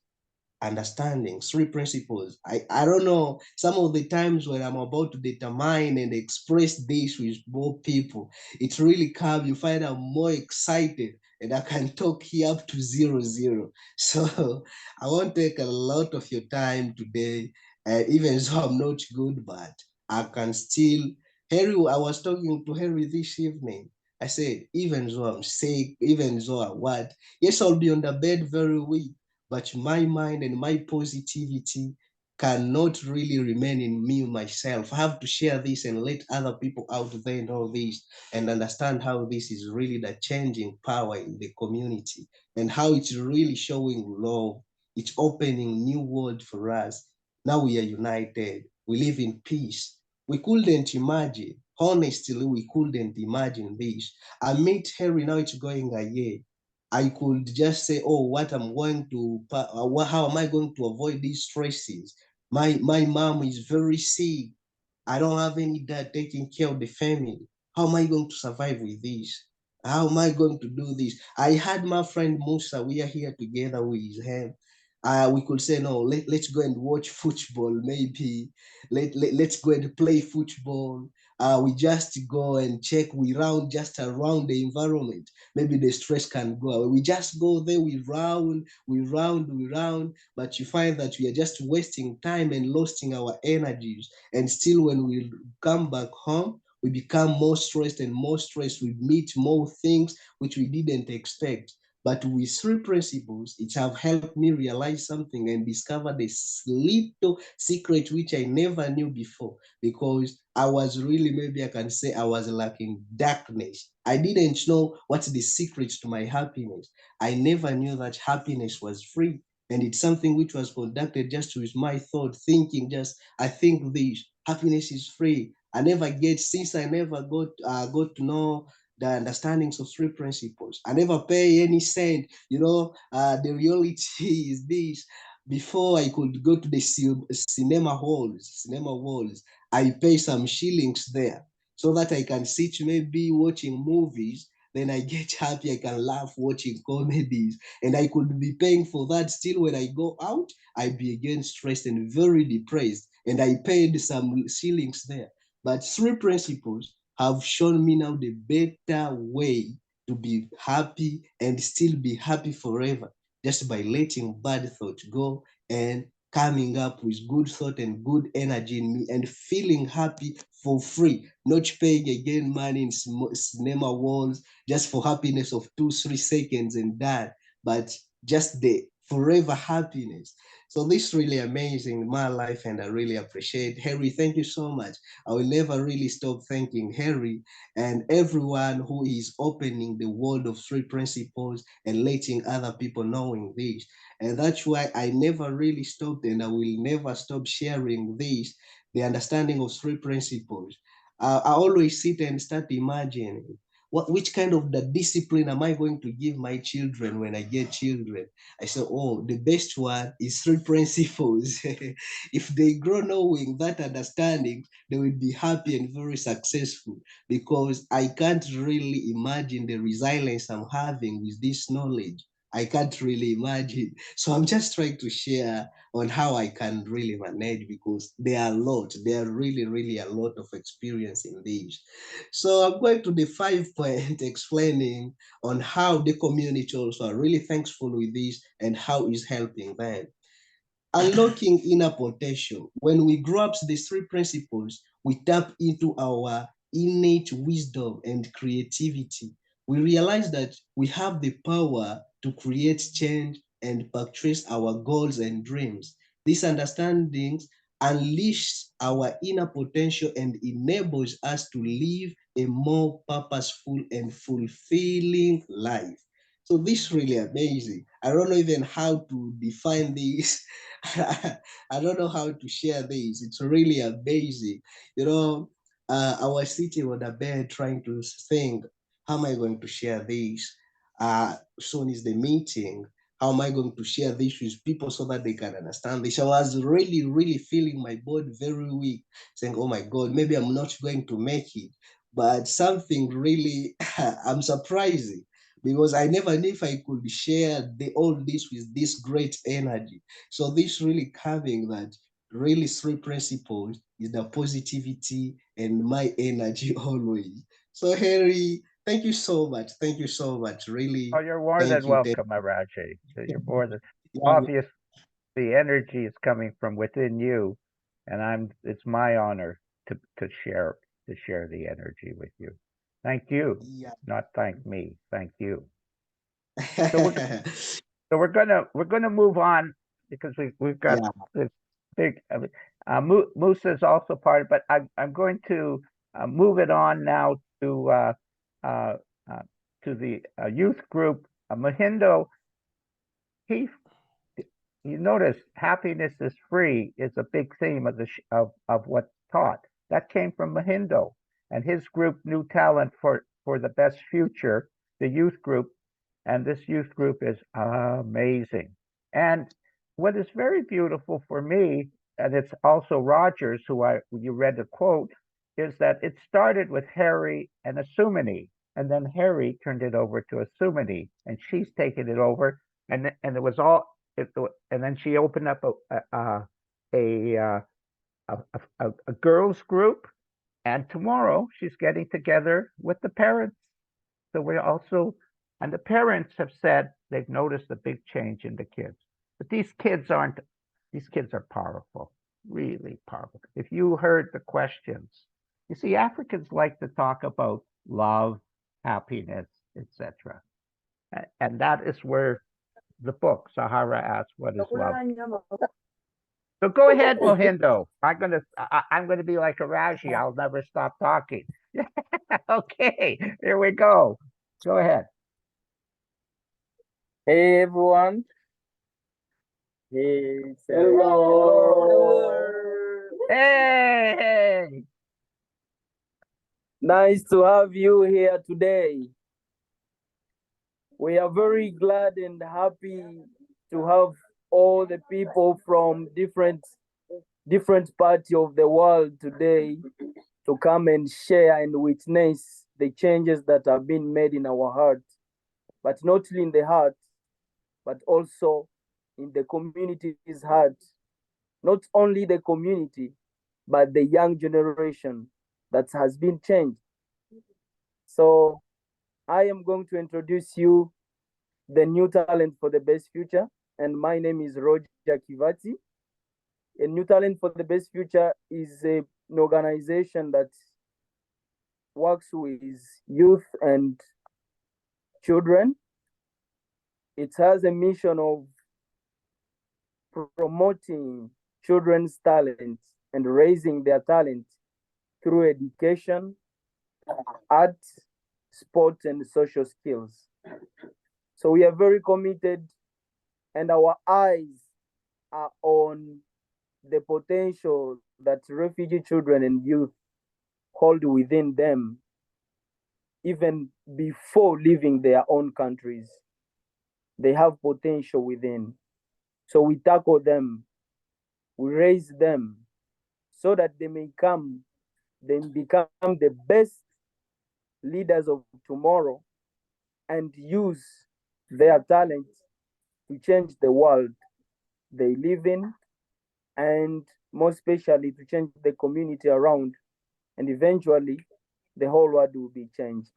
understanding three principles. I don't know, some of the times when I'm about to determine and express this with more people, it really comes, you find I'm more excited and I can talk here up to 00. So I won't take a lot of your time today, even though I'm not good, but I can still. Harry, I was talking to Harry this evening. I said, even though I'm sick, even though I what, yes, I'll be on the bed very weak, but my mind and my positivity cannot really remain in me myself. I have to share this and let other people out there know this and understand how this is really the changing power in the community and how it's really showing love. It's opening new world for us. Now we are united. We live in peace. We couldn't imagine. Honestly, we couldn't imagine this. I met Harry, now it's going a year. I could just say, oh, what I'm going to, how am I going to avoid these stresses? My mom is very sick. I don't have any dad taking care of the family. How am I going to survive with this? How am I going to do this? I had my friend Musa, we are here together with him. We could say, no, let's go and watch football, maybe. Let's go and play football. We just go and check, we round just around the environment. Maybe the stress can go away. We just go there, we round, but you find that we are just wasting time and losing our energies. And still, when we come back home, we become more stressed and more stressed. We meet more things which we didn't expect. But with three principles, it have helped me realize something and discover this little secret which I never knew before, because I was really, maybe I can say I was lacking darkness. I didn't know what's the secret to my happiness. I never knew that happiness was free. And it's something which was conducted just with my thought, thinking just, I think this, happiness is free. Since I never got to know the understandings of three principles. I never pay any cent. The reality is this. Before I could go to the cinema halls, I pay some shillings there so that I can sit maybe watching movies. Then I get happy, I can laugh watching comedies, and I could be paying for that. Still, when I go out, I be again stressed and very depressed, and I paid some shillings there. But three principles have shown me now the better way to be happy and still be happy forever, just by letting bad thoughts go and coming up with good thought and good energy in me and feeling happy for free, not paying again money in cinema walls just for happiness of 2-3 seconds and that, but just the forever happiness. So this is really amazing in my life, and I really appreciate Harry. Thank you so much. I will never really stop thanking Harry and everyone who is opening the world of three principles and letting other people knowing this. And that's why I never really stopped, and I will never stop sharing this, the understanding of three principles. I always sit and start imagining which kind of the discipline am I going to give my children when I get children? I said, oh, the best one is three principles. If they grow knowing that understanding, they will be happy and very successful, because I can't really imagine the resilience I'm having with this knowledge. I can't really imagine. So I'm just trying to share on how I can really manage, because there are a lot. There are really, really a lot of experience in this. So I'm going to the 5 point explaining on how the community also are really thankful with this and how it's helping them. Unlocking inner potential. When we grasp these three principles, we tap into our innate wisdom and creativity. We realize that we have the power to create change and purchase our goals and dreams. These understandings unleash our inner potential and enables us to live a more purposeful and fulfilling life. So this is really amazing. I don't know even how to define this. I don't know how to share this. It's really amazing. I was sitting on the bed trying to think, how am I going to share this? Soon is the meeting. How am I going to share this with people so that they can understand this? I was really, really feeling my body very weak, saying, oh my God, maybe I'm not going to make it. But something really, I'm surprising, because I never knew if I could share all this with this great energy. So this really coming that really three principles is the positivity and my energy always. So Harry, thank you so much. Thank you so much. Really. Oh, you're more thank than you. welcome, Araji. You're more than Yeah, obvious. The energy is coming from within you, and it's my honor to share the energy with you. Thank you. yeah. Not thank me. Thank you. So we're gonna move on, because we've got Yeah. this big. Musa is also part, but I'm going to move it on now to the youth group. Mahindo, you notice happiness is free is a big theme of what's taught. That came from Mahindo and his group, New Talent for the Best Future, the youth group. And this youth group is amazing. And what is very beautiful for me, and it's also Rogers, you read the quote, is that it started with Harry and Asumani, and then Harry turned it over to Asumani, and she's taken it over, and it was all, and then she opened up a girls group, and tomorrow she's getting together with the parents. So we're also, and the parents have said they've noticed a big change in the kids. But these kids are powerful, really powerful. If you heard the questions, you see, Africans like to talk about love, happiness, etc. And that is where the book, Sahara asks, what is love? So go ahead, Mohindo. I'm gonna be like Araji. I'll never stop talking. Okay, here we go. Go ahead. Hey everyone. Hey, hello. Hey! Nice to have you here today. We are very glad and happy to have all the people from different parts of the world today to come and share and witness the changes that have been made in our heart, but not only in the heart, but also in the community's heart. Not only the community, but the young generation that has been changed. So I am going to introduce you the new talent for the best future. And my name is Roger Kivati. A New Talent for the Best Future is an organization that works with youth and children. It has a mission of promoting children's talent and raising their talent through education, art, sport, and social skills. So we are very committed, and our eyes are on the potential that refugee children and youth hold within them, even before leaving their own countries. They have potential within. So we tackle them, we raise them so that they may become the best leaders of tomorrow and use their talent to change the world they live in, and more especially to change the community around, and eventually the whole world will be changed.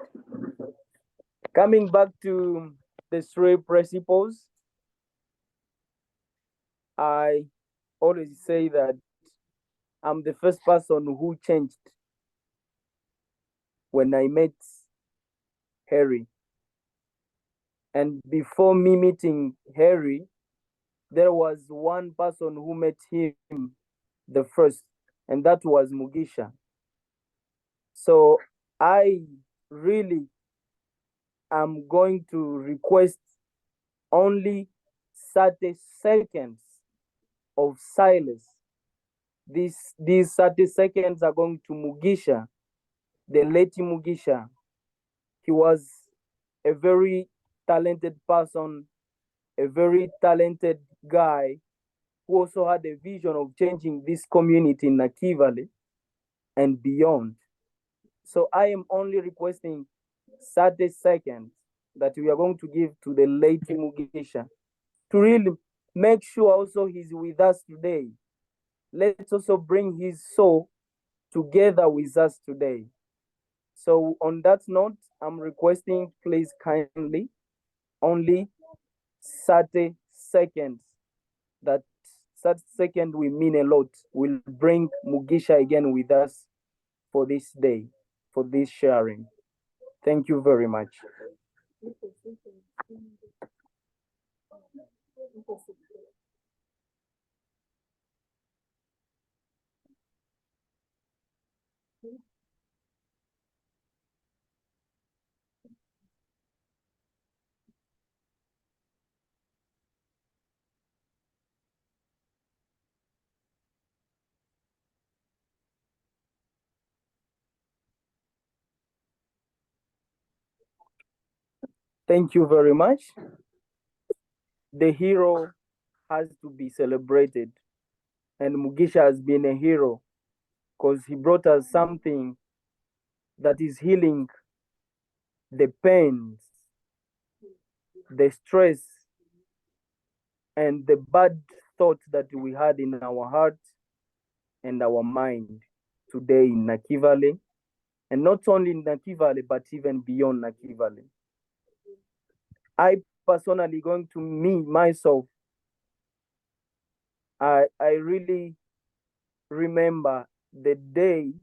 Coming back to the three principles, I always say that I'm the first person who changed when I met Harry. And before me meeting Harry, there was one person who met him the first, and that was Mugisha. So I really am going to request only 30 seconds of silence. These 30 seconds are going to Mugisha, the late Mugisha. He was a very talented person, a very talented guy who also had a vision of changing this community in Nakivale and beyond. So I am only requesting 30 seconds that we are going to give to the late Mugisha to really make sure also he's with us today. Let's also bring his soul together with us today. So on that note, I'm requesting, please kindly, only 30 seconds. That 30 seconds will mean a lot. We'll bring Mugisha again with us for this day, for this sharing. Thank you very much. Thank you very much. The hero has to be celebrated, and Mugisha has been a hero because he brought us something that is healing the pains, the stress, and the bad thoughts that we had in our heart and our mind today in Nakivale, and not only in Nakivale, but even beyond Nakivale. I personally going to me, myself, I really remember the day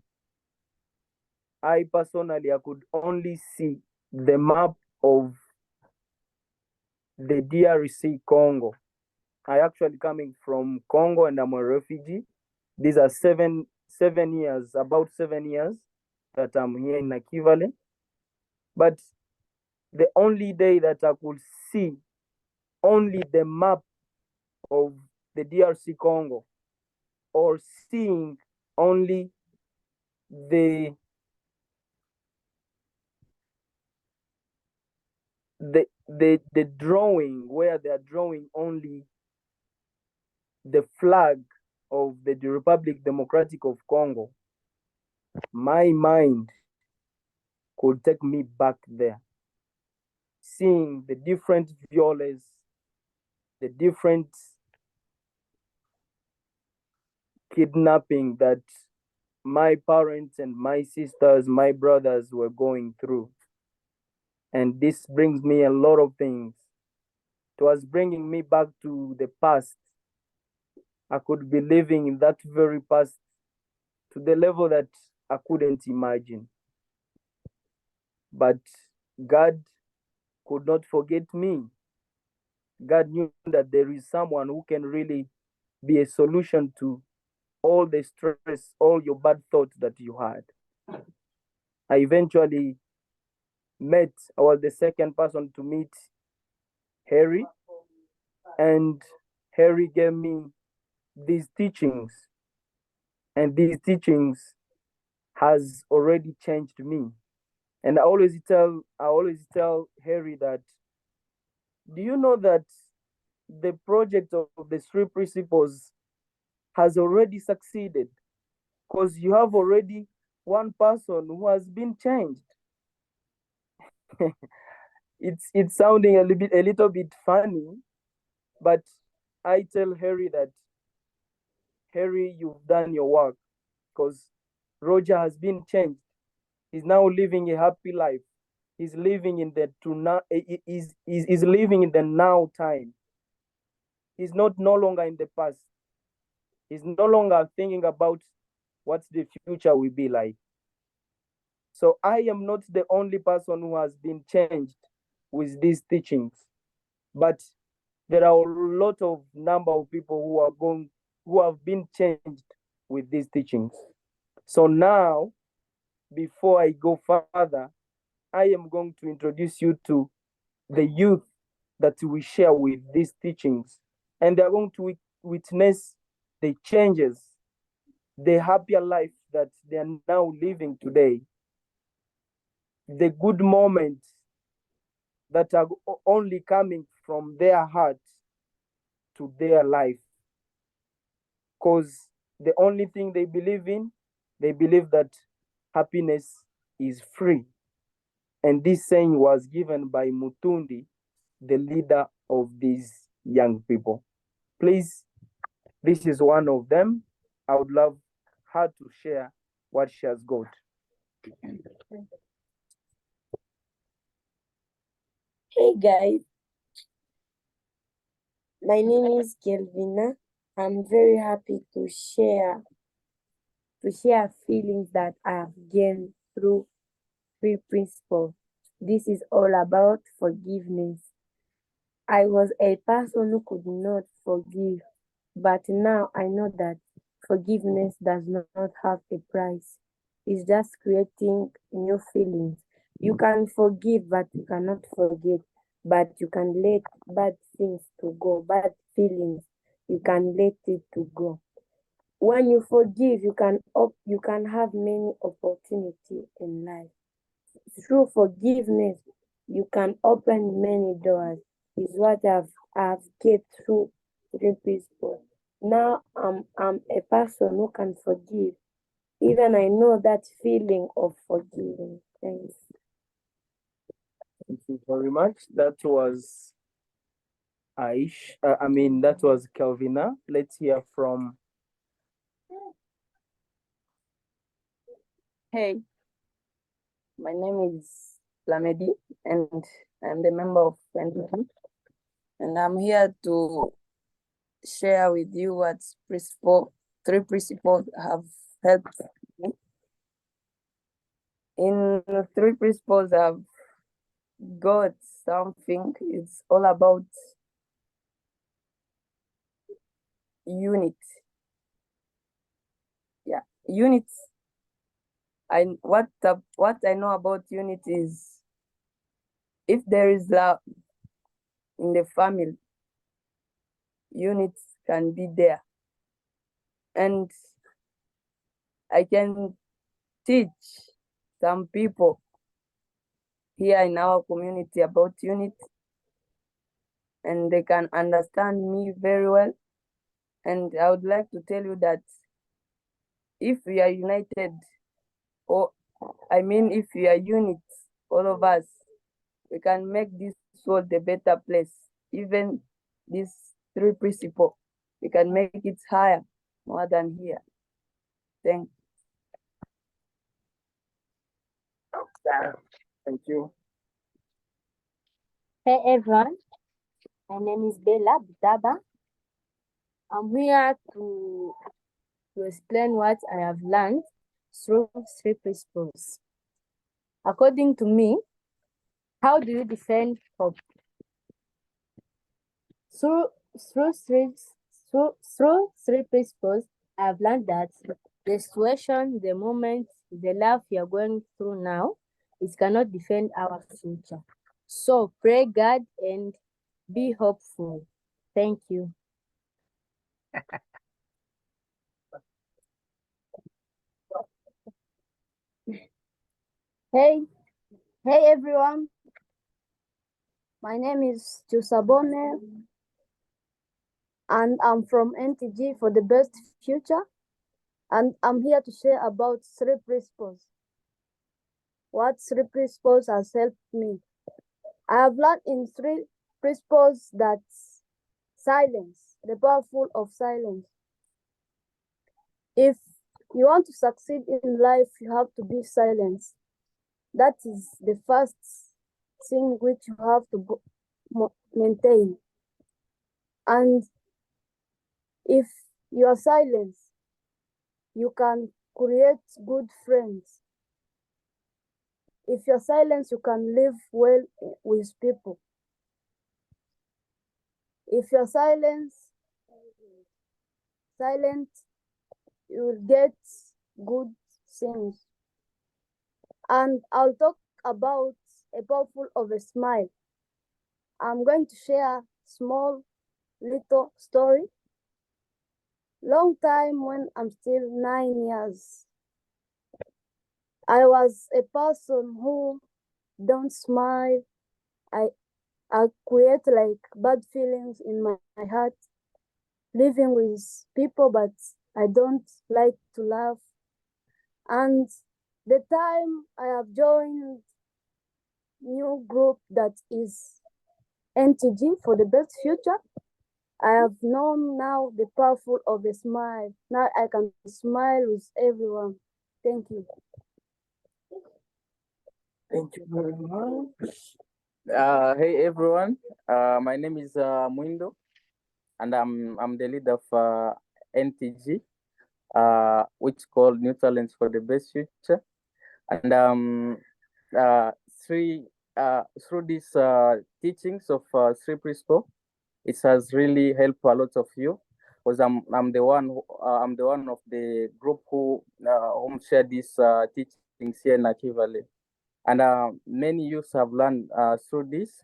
I could only see the map of the DRC Congo. I actually coming from Congo and I'm a refugee. These are about 7 years that I'm here in Nakivale. But the only day that I could see only the map of the DRC Congo, or seeing only the drawing, where they are drawing only the flag of the Republic Democratic of Congo, my mind could take me back there, seeing the different violas, the different kidnapping that my parents and my sisters, my brothers were going through. And this brings me a lot of things. It was bringing me back to the past. I could be living in that very past to the level that I couldn't imagine. But God could not forget me. God knew that there is someone who can really be a solution to all the stress, all your bad thoughts that you had. I eventually I was the second person to meet Harry, and Harry gave me these teachings, and these teachings has already changed me. And I always tell Harry that, do you know that the project of the 3 principles has already succeeded? Because you have already one person who has been changed. It's sounding a little bit funny, but I tell Harry that, Harry, you've done your work, because Roger has been changed. He's now living a happy life. He's living in the he's living in the now time. He's no longer in the past. He's no longer thinking about what the future will be like. So I am not the only person who has been changed with these teachings, but there are a lot of number of people who have been changed with these teachings. So now, before I go further, I am going to introduce you to the youth that we share with these teachings, and they're going to witness the changes, the happier life that they are now living today, the good moments that are only coming from their heart to their life. Because the only thing they believe in, they believe that happiness is free. And this saying was given by Mutundi, the leader of these young people. Please, this is one of them. I would love her to share what she has got. Hey guys, my name is Kelvina. I'm very happy to share feelings that I have gained through 3 principles. This is all about forgiveness. I was a person who could not forgive, but now I know that forgiveness does not have a price. It's just creating new feelings. You can forgive, but you cannot forget. But you can let bad things to go, bad feelings, you can let it to go. When you forgive, you can have many opportunities in life. Through forgiveness, you can open many doors. Is what I've get through 3 principles. Now I'm a person who can forgive. Even I know that feeling of forgiving. Thanks. Thank you very much. That was that was Kelvina. Let's hear from. Hey, my name is Lamedi, and I'm the member of NDP, and I'm here to share with you what 3 principles have helped me. In 3 principles, I've got something. It's all about unit. Yeah, unit. What I know about unit is, if there is love in the family, units can be there. And I can teach some people here in our community about unity, and they can understand me very well. And I would like to tell you that if we are united, or I mean, if we are unit, all of us, we can make this world a better place. Even these 3 principles, we can make it higher, more than here. Thank you. Hey everyone, my name is Bella Butaba. I'm here to explain what I have learned through 3 principles. According to me, how do you defend hope? Through 3 principles, I have learned that the situation, the moment, the life we are going through now, it cannot defend our future. So pray God and be hopeful. Thank you. Hey everyone. My name is Jusabone, and I'm from NTG for the best future. And I'm here to share about 3 principles. What 3 principles has helped me? I have learned in 3 principles that silence, the powerful of silence. If you want to succeed in life, you have to be silent. That is the first thing which you have to maintain. And if you are silent, you can create good friends. If you're silent, you can live well with people. If you're silent, you will get good things. And I'll talk about a powerful of a smile. I'm going to share small little story. Long time when I'm still 9 years, I was a person who don't smile. I create like bad feelings in my heart, living with people, but I don't like to laugh. And the time I have joined new group that is NTG for the best future, I have known now the powerful of a smile. Now I can smile with everyone. Thank you. Thank you very much. Hey everyone, my name is Muindo, and I'm the leader of NTG, which called New Talents for the Best Future. And through these teachings of 3 principles, it has really helped a lot of you, because I'm the one of the group who shared these teachings here in Akiva. And many youths have learned through this,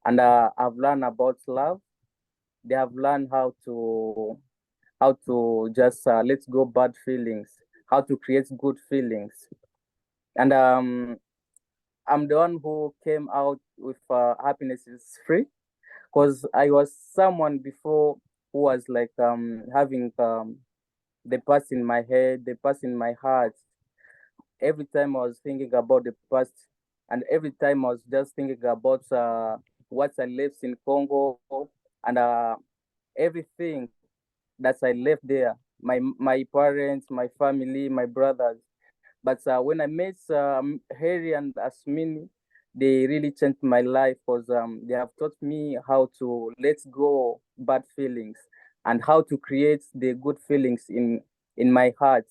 and have learned about love. They have learned how to just let go bad feelings, how to create good feelings. And I'm the one who came out with happiness is free, because I was someone before who was like having the past in my head, the past in my heart. Every time I was thinking about the past, and every time I was just thinking about what I left in Congo, and everything that I left there, my parents, my family, my brothers. But when I met Harry and Asmini, they really changed my life, because they have taught me how to let go bad feelings and how to create the good feelings in my heart.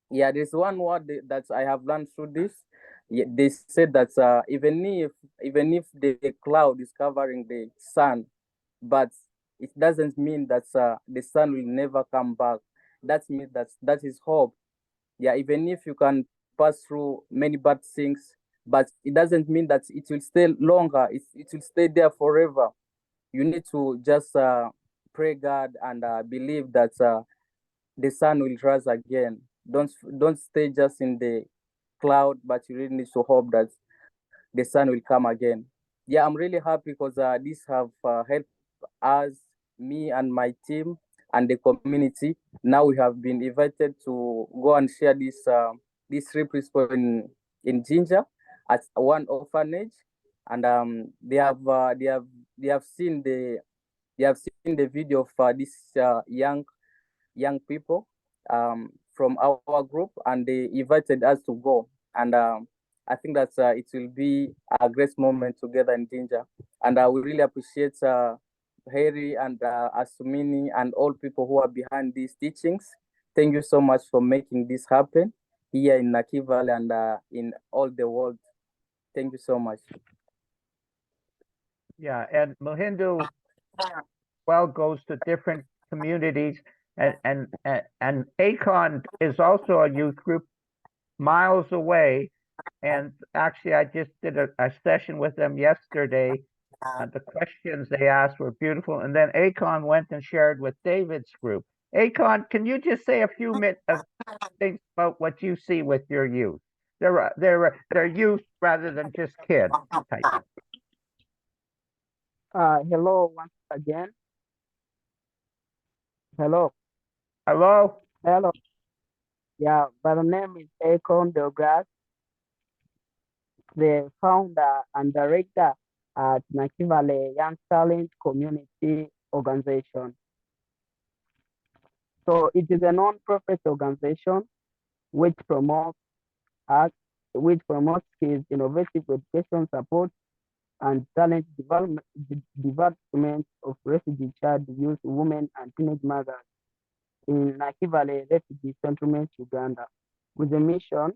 Yeah, there's one word that I have learned through this. Yeah, they said that even if the cloud is covering the sun, but it doesn't mean that the sun will never come back. That means that is hope. Yeah, even if you can pass through many bad things, but it doesn't mean that it will stay longer. It will stay there forever. You need to just pray God and believe that the sun will rise again. don't stay just in the cloud, but you really need to hope that the sun will come again. Yeah, I'm really happy because this have helped us, me and my team and the community. Now we have been invited to go and share this three principles in Ginger at one orphanage, and they have seen the video of these young people from our group, and they invited us to go. And I think that it will be a great moment together in Ginger. And we really appreciate Harry and Asumini and all people who are behind these teachings. Thank you so much for making this happen here in Nakivale and in all the world. Thank you so much. Yeah, and Mohindo goes to different communities, and Akon is also a youth group miles away. And actually, I just did a session with them yesterday. The questions they asked were beautiful. And then Akon went and shared with David's group. Akon, can you just say a few minutes of things about what you see with your youth? They're youth rather than just kids. Type. Hello once again. Hello. Hello. Hello. Yeah, but the name is Akon Douglas, the founder and director at Nakivale Young Talent Community Organization. So it is a non-profit organization which promotes skills, innovative education support, and talent development of refugee child, youth, women, and teenage mothers in Nakivale Refugee Settlement, Uganda, with a mission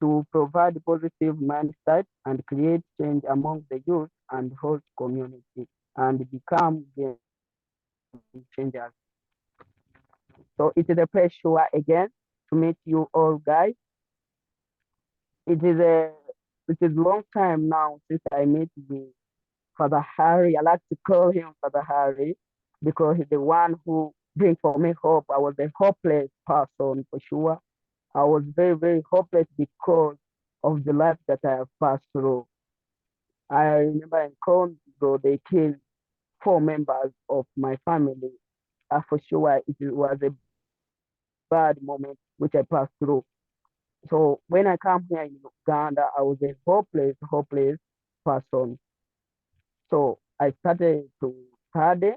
to provide positive mindset and create change among the youth and host community and become game changers. So it is a pleasure again to meet you all guys. It is a long time now since I met with Father Harry. I like to call him Father Harry because he's the one who brings for me hope. I was a hopeless person for sure. I was very, very hopeless because of the life that I have passed through. I remember in Congo, they killed 4 members of my family. For sure, it was a bad moment which I passed through. So when I come here in Uganda, I was a hopeless person. So I started to study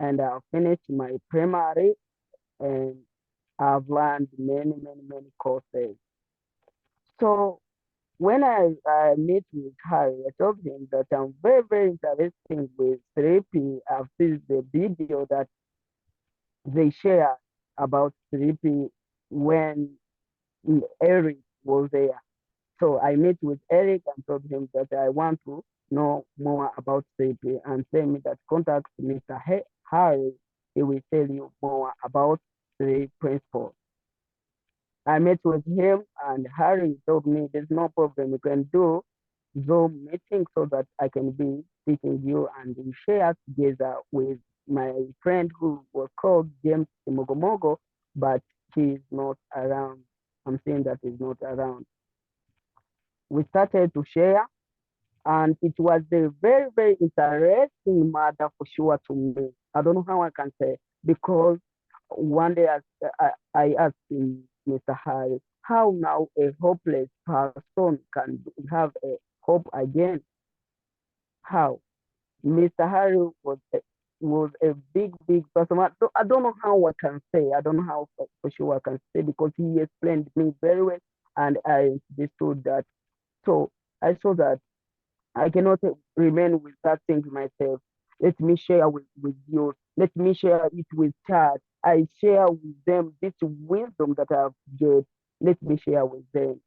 and I finished my primary, and I've learned many courses. So when I met with Harry, I told him that I'm very, very interested with therapy. I've seen the video that they share about therapy when Eric was there. So I met with Eric and told him that I want to know more about therapy, and tell me that contact Mr. Harry. He will tell you more about the principles. I met with him, and Harry told me there's no problem. You can do Zoom meeting so that I can be teaching you, and we share together with my friend who was called James Mogomogo, but he's not around. I'm saying that he's not around. We started to share, and it was a very, very interesting matter for sure to me. I don't know how I can say, because one day I asked him, Mr. Harry, how now a hopeless person can have a hope again? How? Mr. Harry was a big person. I don't know how I can say. I don't know how for sure I can say, because he explained me very well, and I understood that. So I saw that I cannot remain with that thing myself. Let me share with you. Let me share it with Chad. I share with them this wisdom that I've gained. Let me share with them.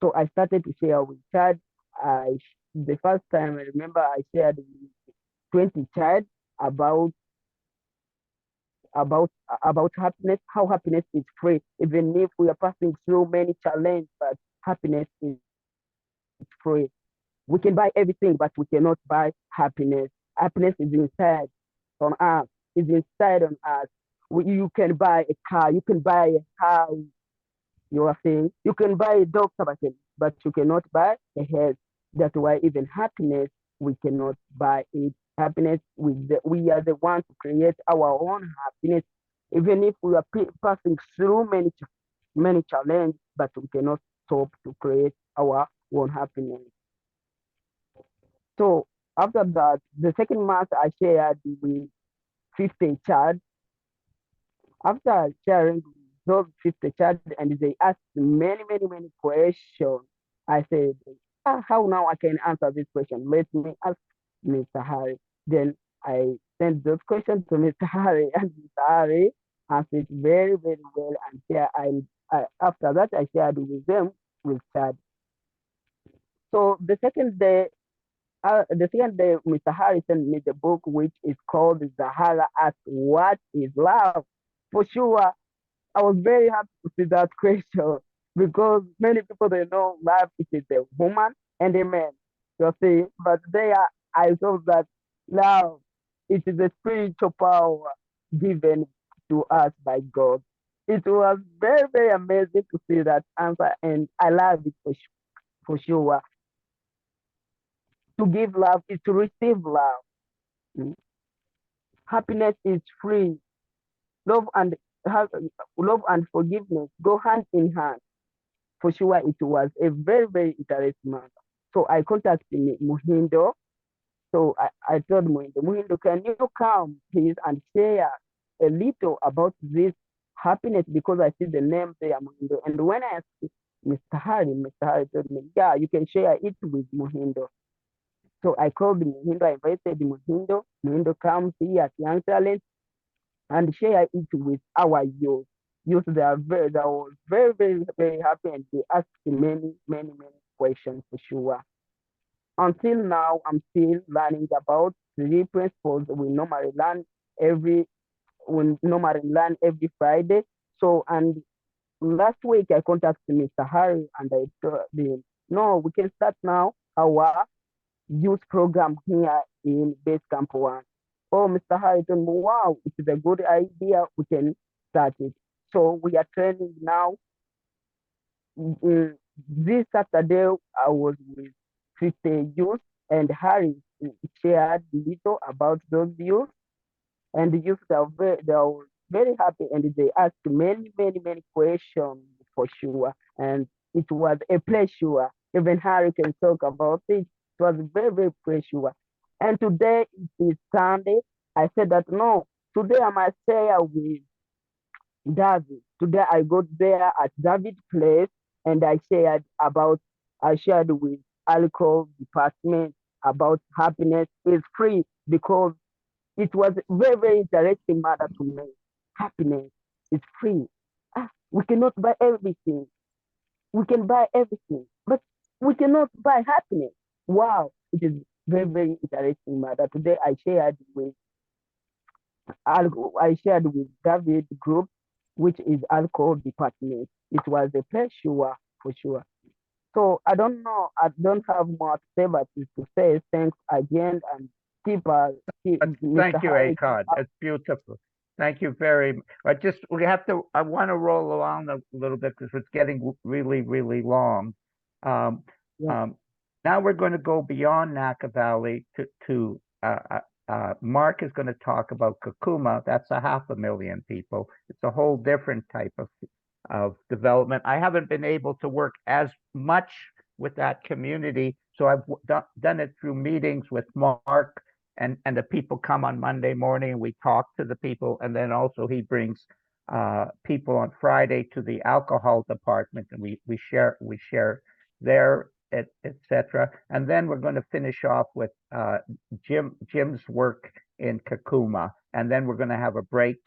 So I started to share with Chad. The first time I remember I shared with 20 Chad about happiness, how happiness is free, even if we are passing through many challenges, but happiness is free. We can buy everything, but we cannot buy happiness. Happiness is inside on us, is inside on us. You can buy a car, you can buy a house, you are saying, you can buy a doctor, but you cannot buy a health. That's why even happiness, we cannot buy it. Happiness, we are the ones to create our own happiness, even if we are passing through many challenges, but we cannot stop to create our own happiness. So after that, the second month I shared with 50 child. After sharing those 50 child, and they asked many questions, I said, how now I can answer this question? Let me ask Mr. Harry. Then I sent those questions to Mr. Harry, and Mr. Harry answered very well. And here after that, I shared with them with Chad. So the second day, Mr. Harry sent me the book, which is called Zahara Asks What is Love? For sure, I was very happy to see that question, because many people, they know love is a woman and a man. You see, but I thought that love, it is a spiritual power given to us by God. It was very amazing to see that answer, and I love it for sure. To give love is to receive love. Happiness is free. Love and forgiveness go hand in hand. For sure, it was a very interesting matter. So I contacted Muhindo. So I told Muhindo, can you come please and share a little about this happiness, because I see the name there, Muhindo. And when I asked Mr. Harry told me, yeah, you can share it with Muhindo. So I called Muhindo, I invited Muhindo. Muhindo comes here at Young Talent and share it with our youth. Youth, they were very happy, and they asked many questions for sure. Until now, I'm still learning about 3 principles we normally learn every Friday. So, and last week I contacted Mr. Harry, and I told him, no, we can start now our youth program here in Base Camp 1. Oh, Mr. Harry told me, wow, it is a good idea, we can start it. So we are training now. This Saturday, I was with 50 youth, and Harry shared little about those youth. And the youth, they are very happy, and they asked many questions for sure. And it was a pleasure. Even Harry can talk about it. It was very pleasure. And today is Sunday. I said that no, today I must share with David. Today I got there at David's place, and I shared with alcohol department about happiness is free, because it was very interesting matter to me. Happiness is free. We cannot buy everything. We can buy everything, but we cannot buy happiness. Wow, it is very interesting matter. Today I shared with David group, which is alcohol department. It was a pleasure for sure. So I don't know. I don't have more to say, but to say thanks again, and keep. Thank you, Akon. It's beautiful. Thank you very much. I want to roll along a little bit, because it's getting really long. Now we're going to go beyond Naka Valley to Mark is going to talk about Kakuma. That's 500,000 people. It's a whole different type of development. I haven't been able to work as much with that community, so I've done it through meetings with Mark, and the people come on Monday morning, and we talk to the people, and then also he brings people on Friday to the alcohol department, and we share there, etc. And then we're going to finish off with Jim's work in Kakuma, and then we're going to have a break,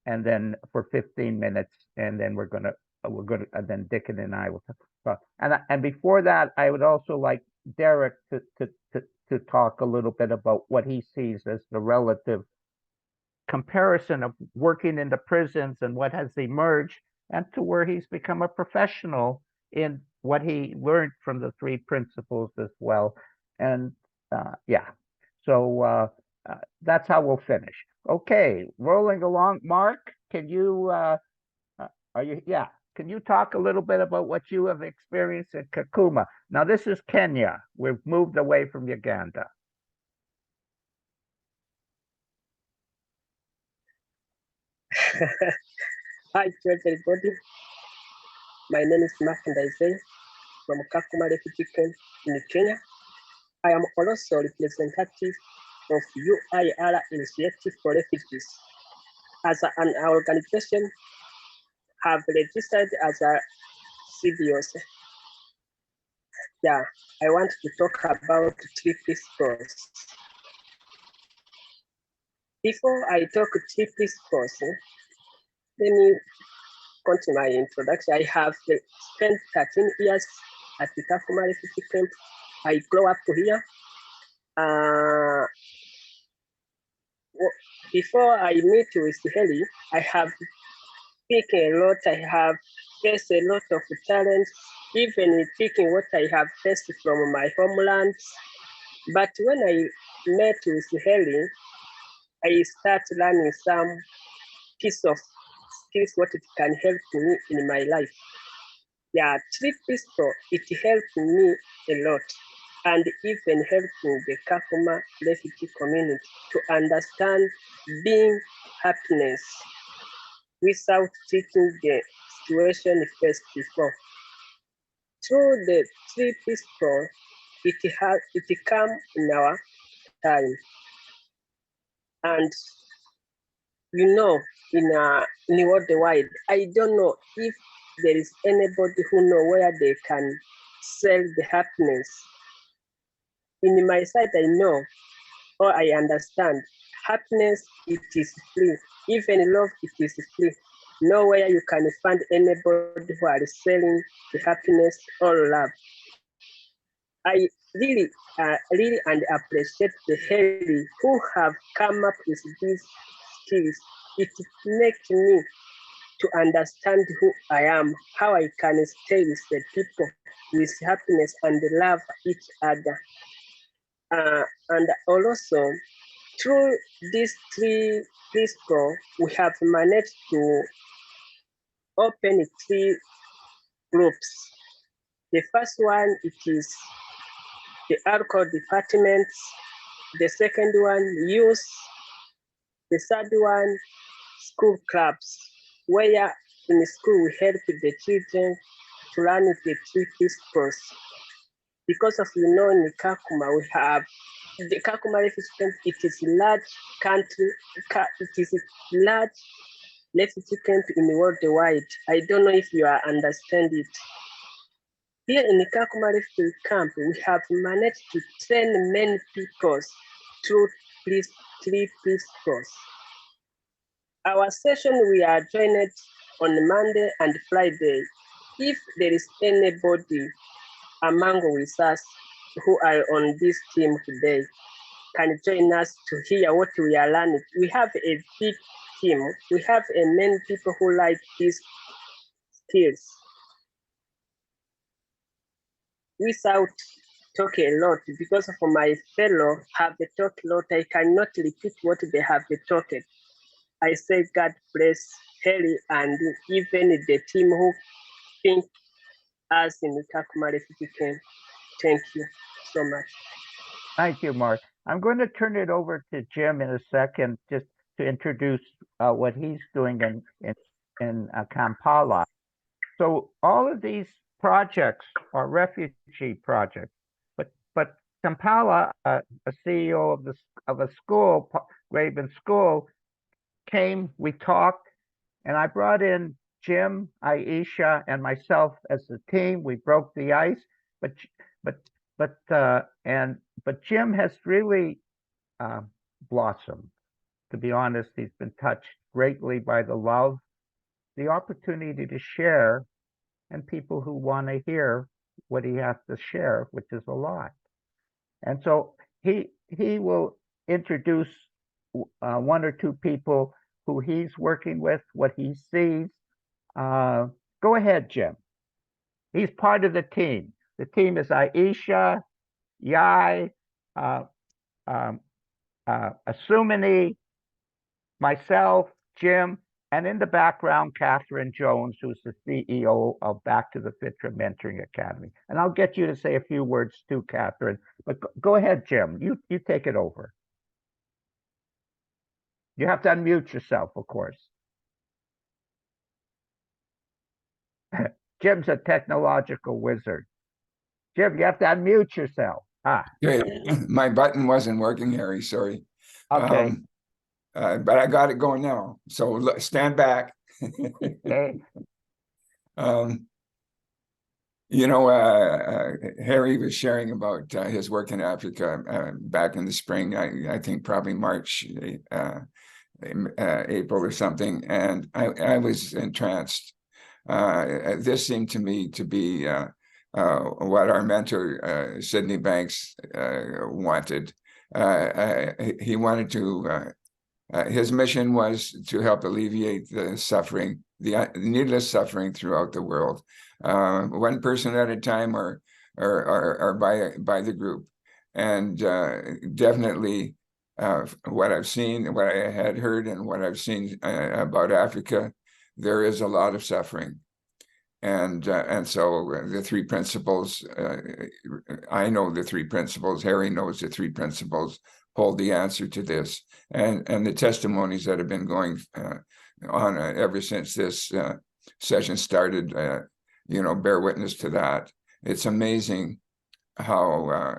and then for 15 minutes, and then and then Dickon and I will talk. And before that, I would also like Derek to talk a little bit about what he sees as the relative comparison of working in the prisons and what has emerged, and to where he's become a professional in what he learned from the 3 principles as well. And so that's how we'll finish. Okay, rolling along. Mark, can you are you yeah? Can you talk a little bit about what you have experienced in Kakuma? Now this is Kenya. We've moved away from Uganda. Hi to everybody. My name is Mark Ndaizei from Kakuma Refugee Camp in Kenya. I am also representative of UIR Initiative for Refugees. As an organization, have registered as a CBOs. Yeah, I want to talk about 3 principles. Before I talk 3 principles, let me continue my introduction. I have spent 13 years at the Kakuma Refugee Camp. I grew up here. Before I meet with Heli, I have speak a lot. I have faced a lot of challenges, even speaking what I have faced from my homeland. But when I met with Heli, I start learning some piece of skills what it can help me in my life. Yeah, 3 principles, it helped me a lot, and even helping the Kakuma refugee community to understand being happiness without taking the situation first before. Through the 3 principles, it come in our time. And you know, in the worldwide, I don't know if there is anybody who know where they can sell the happiness. In my side, I know or I understand happiness, it is free. Even love, it is free. Nowhere you can find anybody who are selling the happiness or love. I really and appreciate the Harry who have come up with these skills. It makes me to understand who I am, how I can stay with the people with happiness and love each other. And also, through these 3 principles, we have managed to open 3 groups. The first one, it is the alcohol department. The second one, youth. The third one, school clubs, where in school we help the children to learn the 3 principles. Because of, you know, in Kakuma, we have the Kakuma refugee camp. It is a large country, it is a large refugee camp in the worldwide. I don't know if you understand it. Here in the Kakuma refugee camp, we have managed to train many people through 3 principles. Our session, we are joined on Monday and Friday. If there is anybody among with us who are on this team today, can join us to hear what we are learning. We have a big team. We have many people who like these skills. Without talking a lot, because of my fellow have talked a lot, I cannot repeat what they have talked. I say God bless Harry and even the team who think us in the Kakuma refugee camp. Thank you so much. Thank you, Mark. I'm going to turn it over to Jim in a second, just to introduce what he's doing in Kampala. So all of these projects are refugee projects, but Kampala, a CEO of a school, Graven School, came. We talked, and I brought in Jim, Aisha, and myself as the team. We broke the ice, but Jim has really blossomed. To be honest, he's been touched greatly by the love, the opportunity to share, and people who want to hear what he has to share, which is a lot. And so he will introduce 1 or 2 people who he's working with, what he sees. Go ahead, Jim. He's part of the team. The team is Aisha, Yai, Asumani, myself, Jim, And in the background, Catherine Jones, who's the CEO of Back to the Fitra Mentoring Academy. And I'll get you to say a few words too, Catherine. But go ahead, Jim. You take it over. You have to unmute yourself, of course. Jim's a technological wizard. Jim, you have to unmute yourself. Okay, my button wasn't working, Harry, sorry. Okay. But I got it going now. So stand back. Okay. Harry was sharing about his work in Africa back in the spring, I think probably March, April or something. And I was entranced. This seemed to me to be what our mentor, Sydney Banks, wanted. He wanted to, his mission was to help alleviate the suffering, the needless suffering throughout the world, one person at a time or by the group. And definitely what I've seen, what I had heard and what I've seen about Africa, there is a lot of suffering. And so the three principles, I know the three principles, Harry knows the three principles, hold the answer to this. And the testimonies that have been going on ever since this session started, bear witness to that. It's amazing how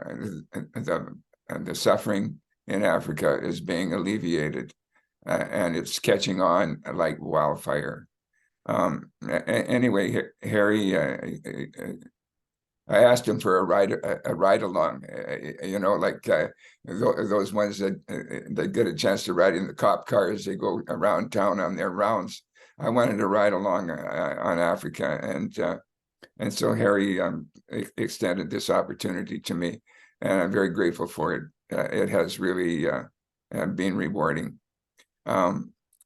the suffering in Africa is being alleviated, and it's catching on like wildfire. Anyway, Harry, I asked him for a ride along, those ones that get a chance to ride in the cop car as they go around town on their rounds. I wanted to ride along on Africa, and so Harry extended this opportunity to me, and I'm very grateful for it. It has really been rewarding.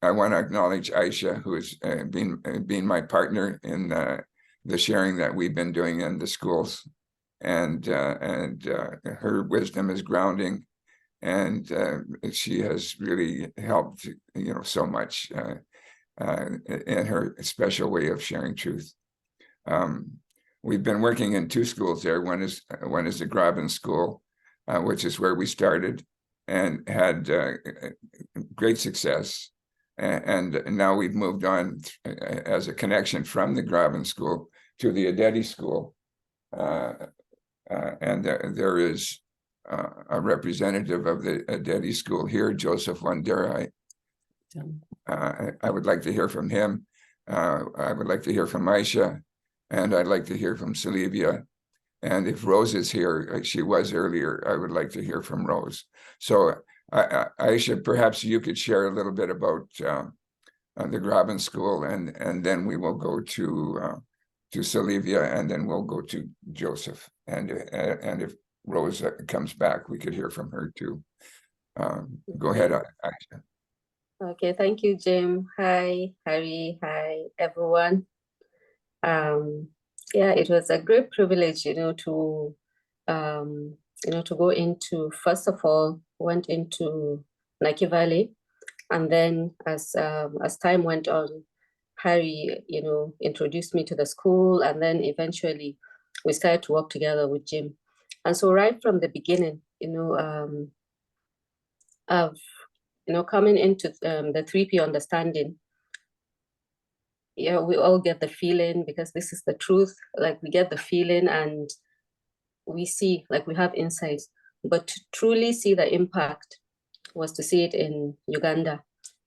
I want to acknowledge Aisha, who has been my partner in the sharing that we've been doing in the schools, and her wisdom is grounding, and she has really helped, so much in her special way of sharing truth. We've been working in two schools there. One is the Graben School, which is where we started and had great success. And now we've moved on as a connection from the Graben School to the Adeti School. And there is a representative of the Adeti School here, Joseph Wanderai. I would like to hear from him. I would like to hear from Aisha, and I'd like to hear from Silvia. And if Rose is here, like she was earlier, I would like to hear from Rose. So Aisha, perhaps you could share a little bit about the Graben School, and then we will go to Silvia, and then we'll go to Joseph. And if Rose comes back, we could hear from her too. Go ahead, Aisha. Okay, thank you, Jim. Hi, Harry. Hi, everyone. Yeah, it was a great privilege, to go into, first of all, went into Nike Valley, and then as time went on, Harry, introduced me to the school, and then eventually we started to work together with Jim. And so right from the beginning, of coming into the 3P understanding, yeah, we all get the feeling, because this is the truth, like we get the feeling and we see, like we have insights, but to truly see the impact was to see it in Uganda,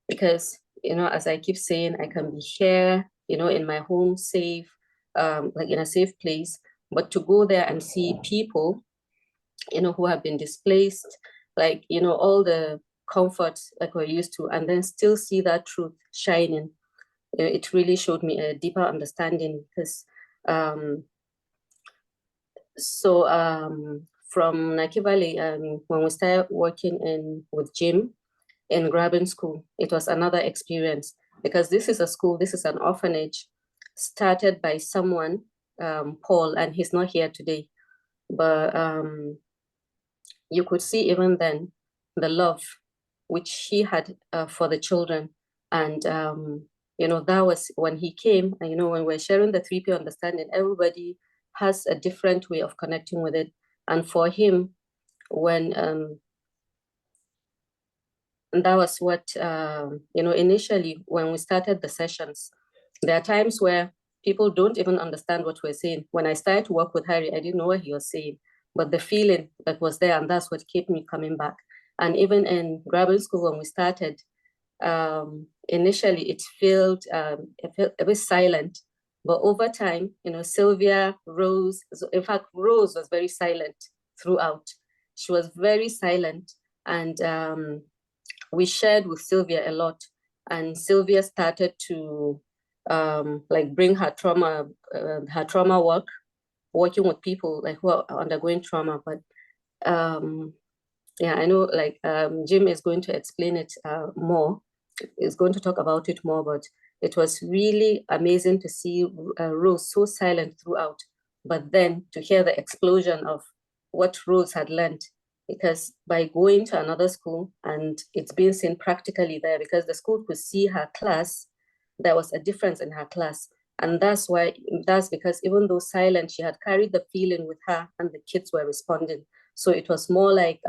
because, as I keep saying, I can be here, in my home safe, like in a safe place, but to go there and see people, who have been displaced, like, all the comforts like we're used to, and then still see that truth shining. It really showed me a deeper understanding, because from Nike Valley, when we started working with Jim in Graben School, it was another experience, because this is a school, this is an orphanage started by someone, Paul, and he's not here today, but you could see even then the love which he had for the children, and that was when he came, and, when we're sharing the 3P understanding, everybody has a different way of connecting with it. And for him, when, and that was what, initially when we started the sessions, there are times where people don't even understand what we're saying. When I started to work with Harry, I didn't know what he was saying, but the feeling that was there, and that's what kept me coming back. And even in grammar school, when we started, initially it felt a bit silent, but over time, Sylvia, Rose, in fact, Rose was very silent throughout. She was very silent, and we shared with Sylvia a lot, and Sylvia started to bring her trauma work, working with people who are undergoing trauma. But yeah, I know Jim is going to explain it more, is going to talk about it more, but it was really amazing to see Rose so silent throughout, but then to hear the explosion of what Rose had learned, because by going to another school, and it's been seen practically there, because the school could see her class, there was a difference in her class. And that's because even though silent, she had carried the feeling with her, and the kids were responding. So it was more like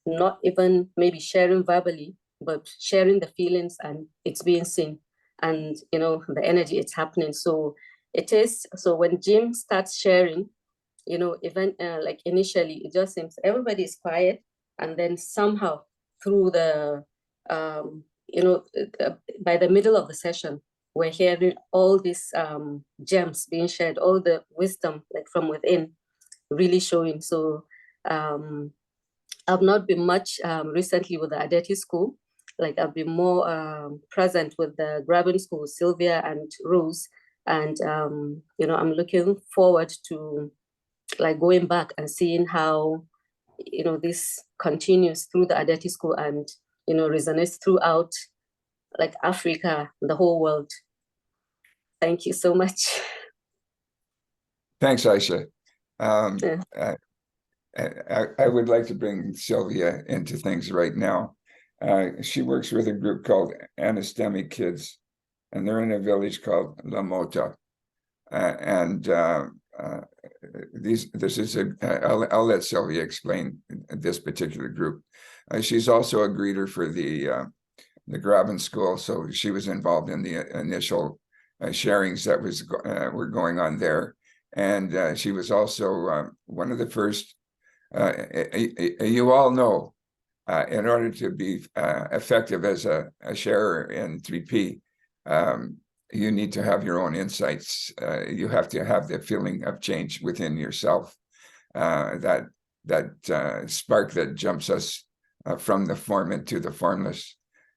not even maybe sharing verbally, but sharing the feelings, and it's being seen, and the energy, it's happening. So it is. So when Jim starts sharing, even like initially, it just seems everybody is quiet, and then somehow through the by the middle of the session, we're hearing all these gems being shared, all the wisdom from within really showing. So I've not been much recently with the Adeti school. I've been more present with the Graben school, Sylvia and Rose. And, I'm looking forward to going back and seeing how, this continues through the Adeti school and, resonates throughout Africa, the whole world. Thank you so much. Thanks, Aisha. I would like to bring Sylvia into things right now. She works with a group called Anastemic Kids, and they're in a village called La Mota. I'll let Sylvia explain this particular group. She's also a greeter for the Graben school, so she was involved in the initial sharings that were going on there. And she was also one of the first. You all know, in order to be effective as a sharer in 3P, you need to have your own insights. You have to have the feeling of change within yourself, that spark that jumps us from the form into the formless,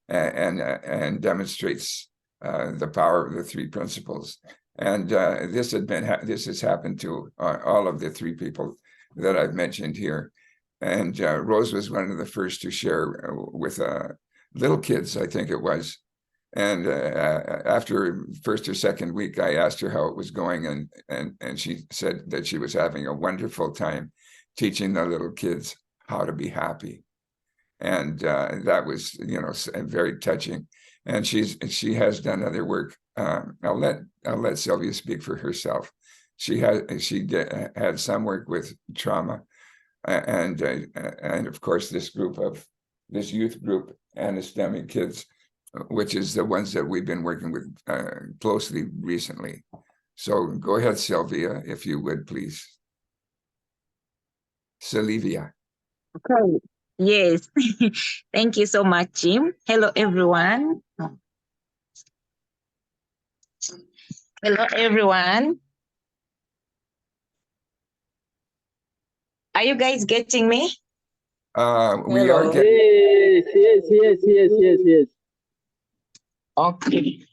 and demonstrates the power of the 3 principles. And this has happened to all of the 3 people that I've mentioned here. And Rose was one of the first to share with little kids, I think it was. And after first or second week, I asked her how it was going, and she said that she was having a wonderful time teaching the little kids how to be happy. And that was, very touching. And she has done other work. I'll let Sylvia speak for herself. She had some work with trauma, and of course this youth group, Anastemic Kids, which is the ones that we've been working with closely recently. So go ahead, Sylvia, if you would, please. Sylvia. Okay. Yes. Thank you so much, Jim. Hello, everyone. Hello, everyone. Are you guys getting me? We are getting. Yes. Okay.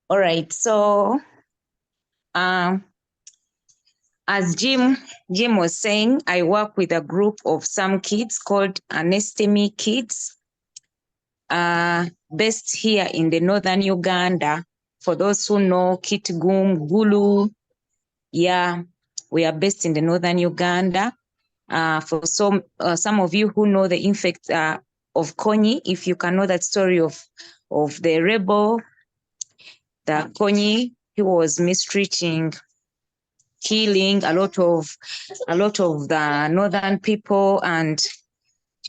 All right. So, as Jim was saying, I work with a group of some kids called Anastemic Kids, based here in the northern Uganda. For those who know Kitgum, Gulu, yeah, we are based in the northern Uganda. For some of you who know the Konyi, if you can know that story of the rebel, the Konyi, he was mistreating, killing a lot of the northern people. And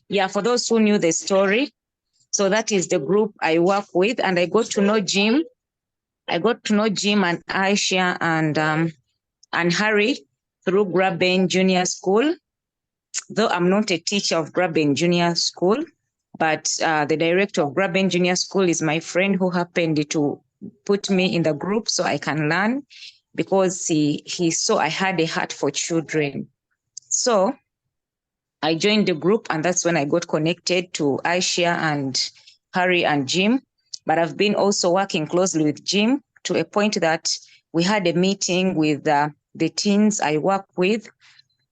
yeah, for those who knew the story, so that is the group I work with. And I got to know Jim. I got to know Jim and Aisha and Harry through Graben Junior School. Though I'm not a teacher of Graben Junior School, but the director of Graben Junior School is my friend who happened to put me in the group so I can learn, because he saw I had a heart for children. So I joined the group, and that's when I got connected to Aisha and Harry and Jim. But I've been also working closely with Jim to a point that we had a meeting with the teens I work with.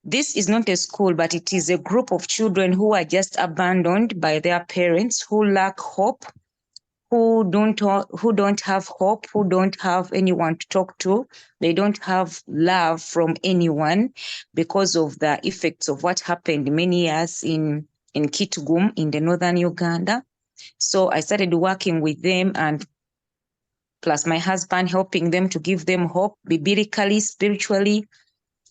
This is not a school, but it is a group of children who are just abandoned by their parents, who lack hope, who don't have hope, who don't have anyone to talk to. They don't have love from anyone because of the effects of what happened many years in Kitgum in the northern Uganda. So I started working with them, and plus my husband, helping them to give them hope biblically, spiritually.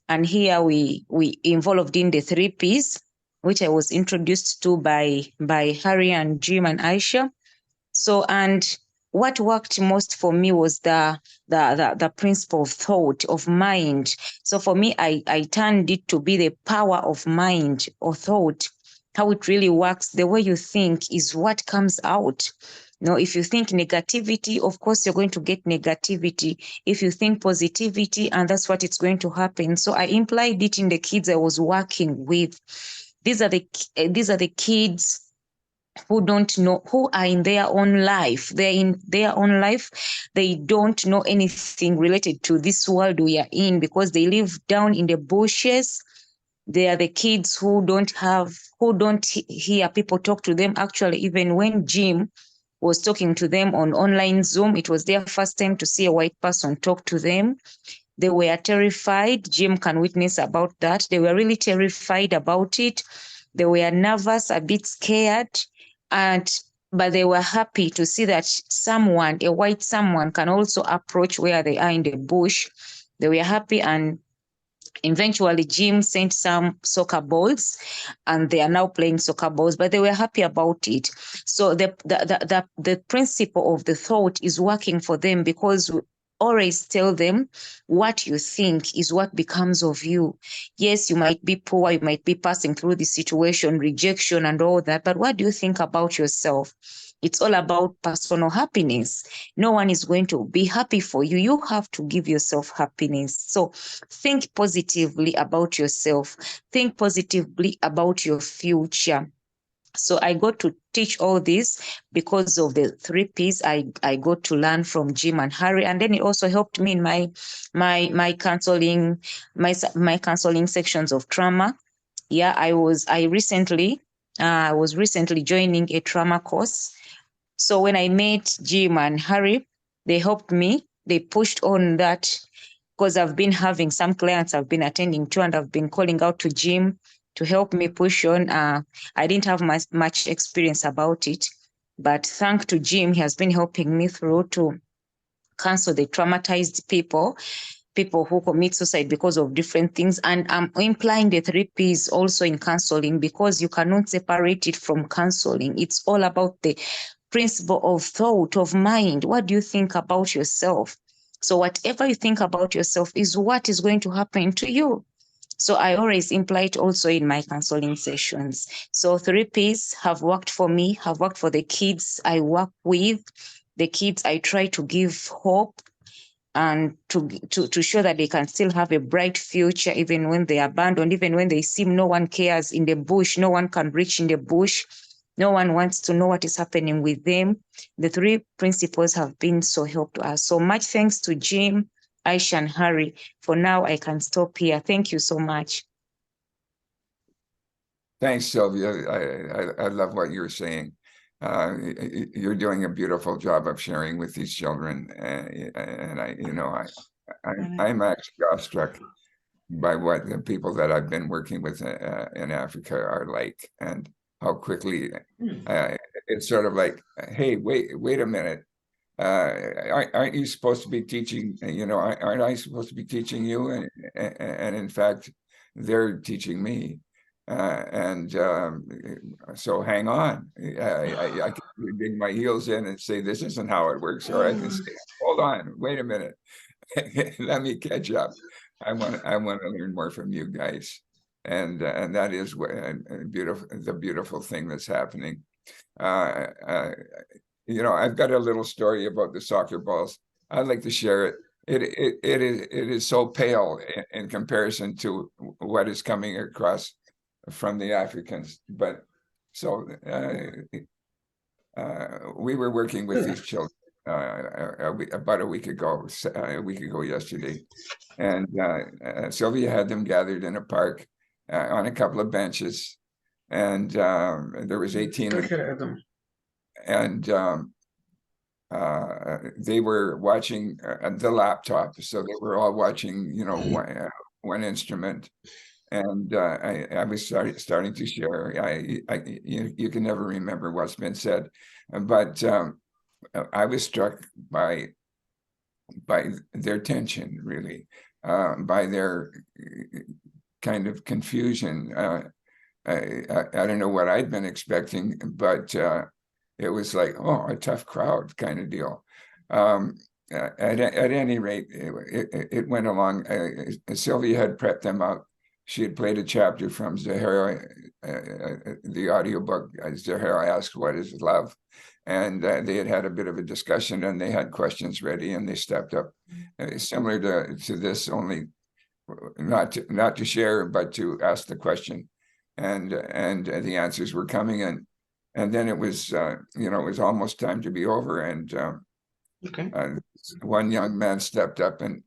And here we involved in the 3 Ps, which I was introduced to by Harry and Jim and Aisha. So, and what worked most for me was the principle of thought, of mind. So for me, I turned it to be the power of mind or thought, how it really works. The way you think is what comes out. If you think negativity, of course, you're going to get negativity. If you think positivity, and that's what it's going to happen. So I implied it in the kids I was working with. These are the kids who don't know, who are in their own life. They're in their own life. They don't know anything related to this world we are in, because they live down in the bushes. They are the kids who don't hear people talk to them. Actually, even when Jim was talking to them on online Zoom, it was their first time to see a white person talk to them. They were terrified. Jim can witness about that. They were really terrified about it. They were nervous, a bit scared, but they were happy to see that someone, a white someone, can also approach where they are in the bush. They were happy, and eventually Jim sent some soccer balls, and they are now playing soccer balls, but they were happy about it. So the principle of the thought is working for them, because we always tell them what you think is what becomes of you. Yes, you might be poor, you might be passing through the situation, rejection and all that, but what do you think about yourself? It's all about personal happiness. No one is going to be happy for you. You have to give yourself happiness. So think positively about yourself. Think positively about your future. So I got to teach all this because of the 3 Ps I got to learn from Jim and Harry. And then it also helped me in my counseling, my counseling sections of trauma. Yeah, I was recently joining a trauma course. So when I met Jim and Harry, they helped me. They pushed on that, because I've been having some clients I've been attending to, and I've been calling out to Jim to help me push on. I didn't have much experience about it, but thanks to Jim, he has been helping me through to counsel the traumatized people who commit suicide because of different things. And I'm implying the 3 Ps also in counseling, because you cannot separate it from counseling. It's all about the principle of thought, of mind. What do you think about yourself? So whatever you think about yourself is what is going to happen to you. So I always imply it also in my counseling sessions. So 3 Ps have worked for me, have worked for the kids I work with, the kids I try to give hope, and to show that they can still have a bright future even when they are abandoned, even when they seem no one cares in the bush, no one can reach in the bush, no one wants to know what is happening with them. The 3 principles have been so helpful to us. So much thanks to Jim, Aisha and Harry. For now, I can stop here. Thank you so much. Thanks, Sylvia. I love what you're saying. You're doing a beautiful job of sharing with these children, and I'm actually awestruck by what the people that I've been working with in Africa are like, and how quickly it's sort of like, hey, wait a minute. Aren't you supposed to be teaching, aren't I supposed to be teaching you? And in fact, they're teaching me. So hang on. I can dig my heels in and say, this isn't how it works. Or I can say, hold on, wait a minute. Let me catch up. I want to learn more from you guys. And that is what the beautiful thing that's happening. I've got a little story about the soccer balls. I'd like to share it. It is so pale in comparison to what is coming across from the Africans. But so we were working with these children about a week ago yesterday, and Sylvia had them gathered in a park on a couple of benches, and there was 18 of them. And they were watching the laptop, so they were all watching, one instrument. And I was starting to share. You can never remember what's been said, but I was struck by their tension, really, by their kind of confusion. I don't know what I'd been expecting, but it was like, oh, a tough crowd kind of deal. At any rate, it went along. Sylvia had prepped them up. She had played a chapter from Zahara, the audiobook, Zahara Asks What Is Love? And they had a bit of a discussion, and they had questions ready, and they stepped up. Similar to this, only not to share, but to ask the question. And the answers were coming in. And then it was, it was almost time to be over. And one young man stepped up, and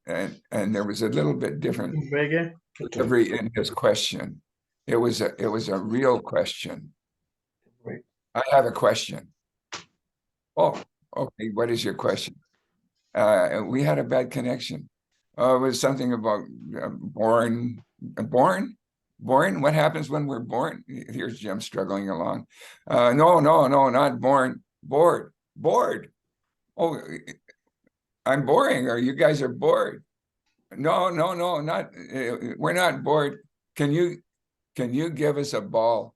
there was a little bit different delivery in his question. It was a real question. I have a question. Oh, okay. What is your question? We had a bad connection. It was something about born. What happens when we're born? Here's Jim struggling along. No, not born. Bored. Oh, I'm boring, or you guys are bored. No, not. We're not bored. Can you give us a ball?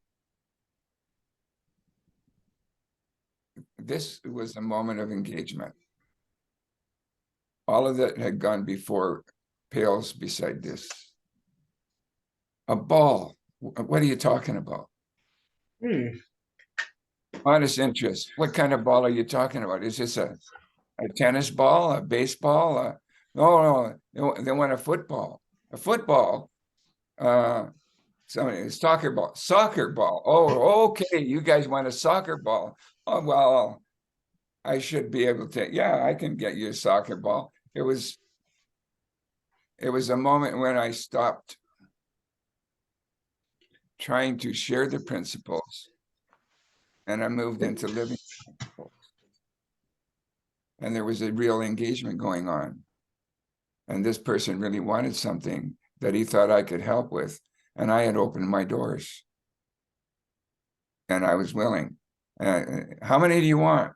This was a moment of engagement. All of that had gone before pales beside this. A ball. What are you talking about? Honest interest. What kind of ball are you talking about? Is this a tennis ball, a baseball? No, they want a football. A football? Soccer ball. Soccer ball. Oh, okay. You guys want a soccer ball. Oh, well, I should be able to. Yeah, I can get you a soccer ball. It was a moment when I stopped trying to share the principles, and I moved into living principles. And there was a real engagement going on. And this person really wanted something that he thought I could help with. And I had opened my doors. And I was willing. How many do you want?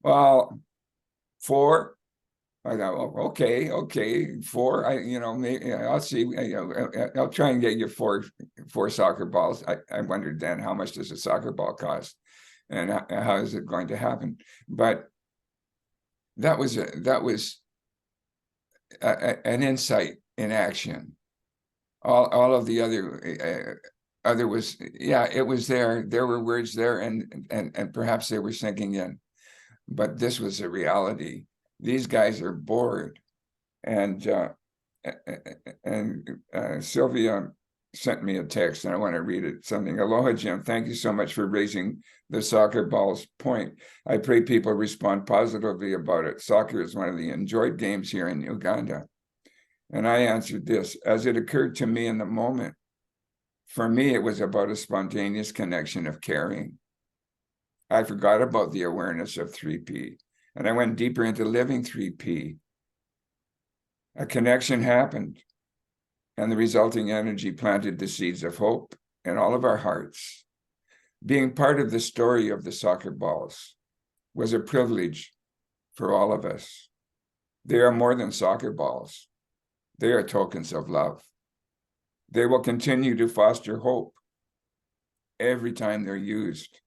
Well, 4. I thought, oh, okay, 4. Maybe I'll see. I'll try and get you four soccer balls. I wondered then, how much does a soccer ball cost, and how is it going to happen? But that was an insight in action. All of the other was, yeah, it was there. There were words there, and perhaps they were sinking in, but this was a reality. These guys are bored, and Sylvia sent me a text, and I want to read it. Something. Aloha, Jim. Thank you so much for raising the soccer balls point. I pray people respond positively about it. Soccer is one of the enjoyed games here in Uganda. And I answered this, as it occurred to me in the moment. For me, it was about a spontaneous connection of caring. I forgot about the awareness of 3P. And I went deeper into living 3P. A connection happened, and the resulting energy planted the seeds of hope in all of our hearts. Being part of the story of the soccer balls was a privilege for all of us. They are more than soccer balls. They are tokens of love. They will continue to foster hope every time they're used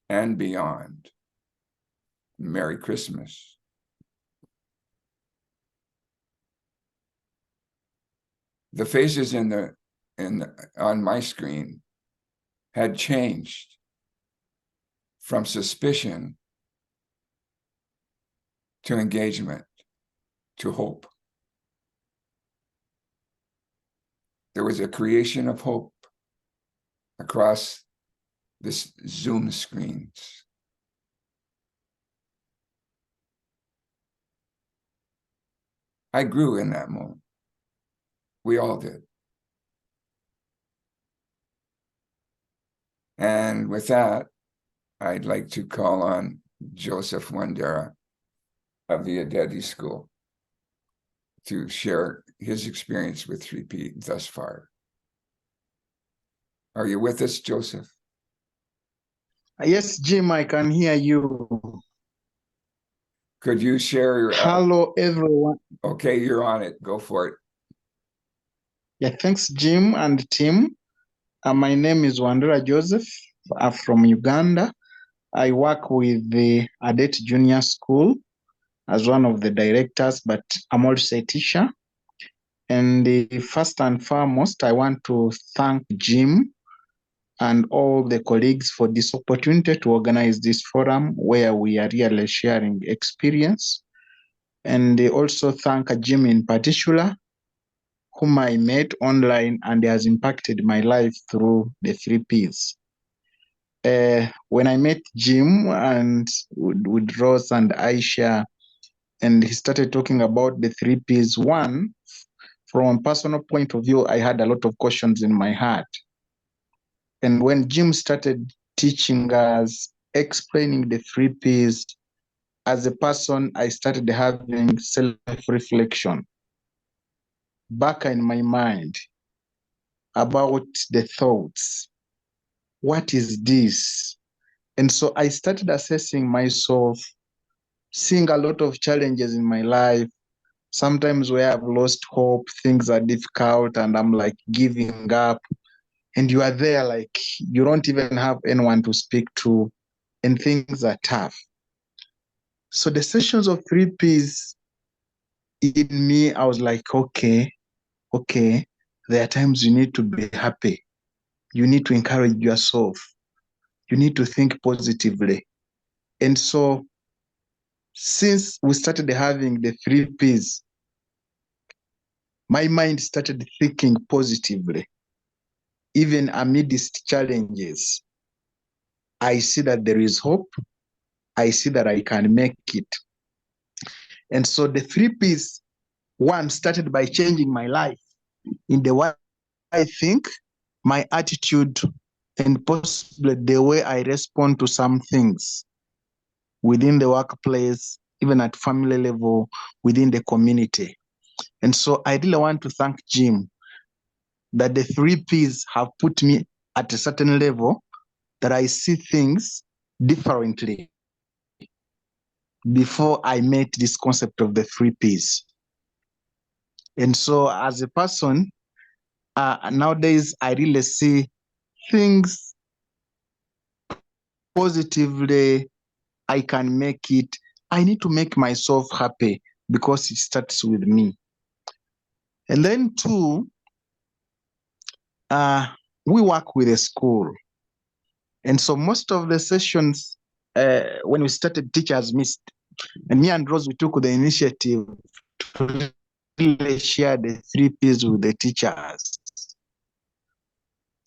and beyond. Merry Christmas. The faces on my screen had changed from suspicion to engagement to hope. There was a creation of hope across this Zoom screens. I grew in that moment. We all did. And with that, I'd like to call on Joseph Wandera of the Adedi School to share his experience with 3P thus far. Are you with us, Joseph? Yes, Jim, I can hear you. Could you share your... Hello, everyone. Okay, you're on it. Go for it. Yeah, thanks, Jim and team. My name is Wandera Joseph. I'm from Uganda. I work with the Adeti Junior School as one of the directors, but I'm also a teacher. And first and foremost, I want to thank Jim and all the colleagues for this opportunity to organize this forum where we are really sharing experience. And also thank Jim in particular, whom I met online and has impacted my life through the 3Ps. When I met Jim and with Rose and Aisha, and he started talking about the 3Ps, one, from a personal point of view, I had a lot of questions in my heart. And when Jim started teaching us, explaining the 3Ps, as a person, I started having self-reflection back in my mind about the thoughts. What is this? And so I started assessing myself, seeing a lot of challenges in my life, sometimes where I've lost hope, things are difficult, and I'm like giving up. And you are there like you don't even have anyone to speak to, and things are tough. So the sessions of 3Ps in me, I was like, okay, there are times you need to be happy. You need to encourage yourself. You need to think positively. And so since we started having the 3Ps, my mind started thinking positively. Even amidst challenges, I see that there is hope. I see that I can make it. And so the 3Ps, one, started by changing my life in the way I think, my attitude, and possibly the way I respond to some things within the workplace, even at family level, within the community. And so I really want to thank Jim that the 3Ps have put me at a certain level that I see things differently before I met this concept of the 3Ps. And so as a person, nowadays I really see things positively. I can make it. I need to make myself happy because it starts with me. And then two, we work with a school. And so most of the sessions, when we started, teachers missed. And me and Rose, we took the initiative to really share the 3Ps with the teachers.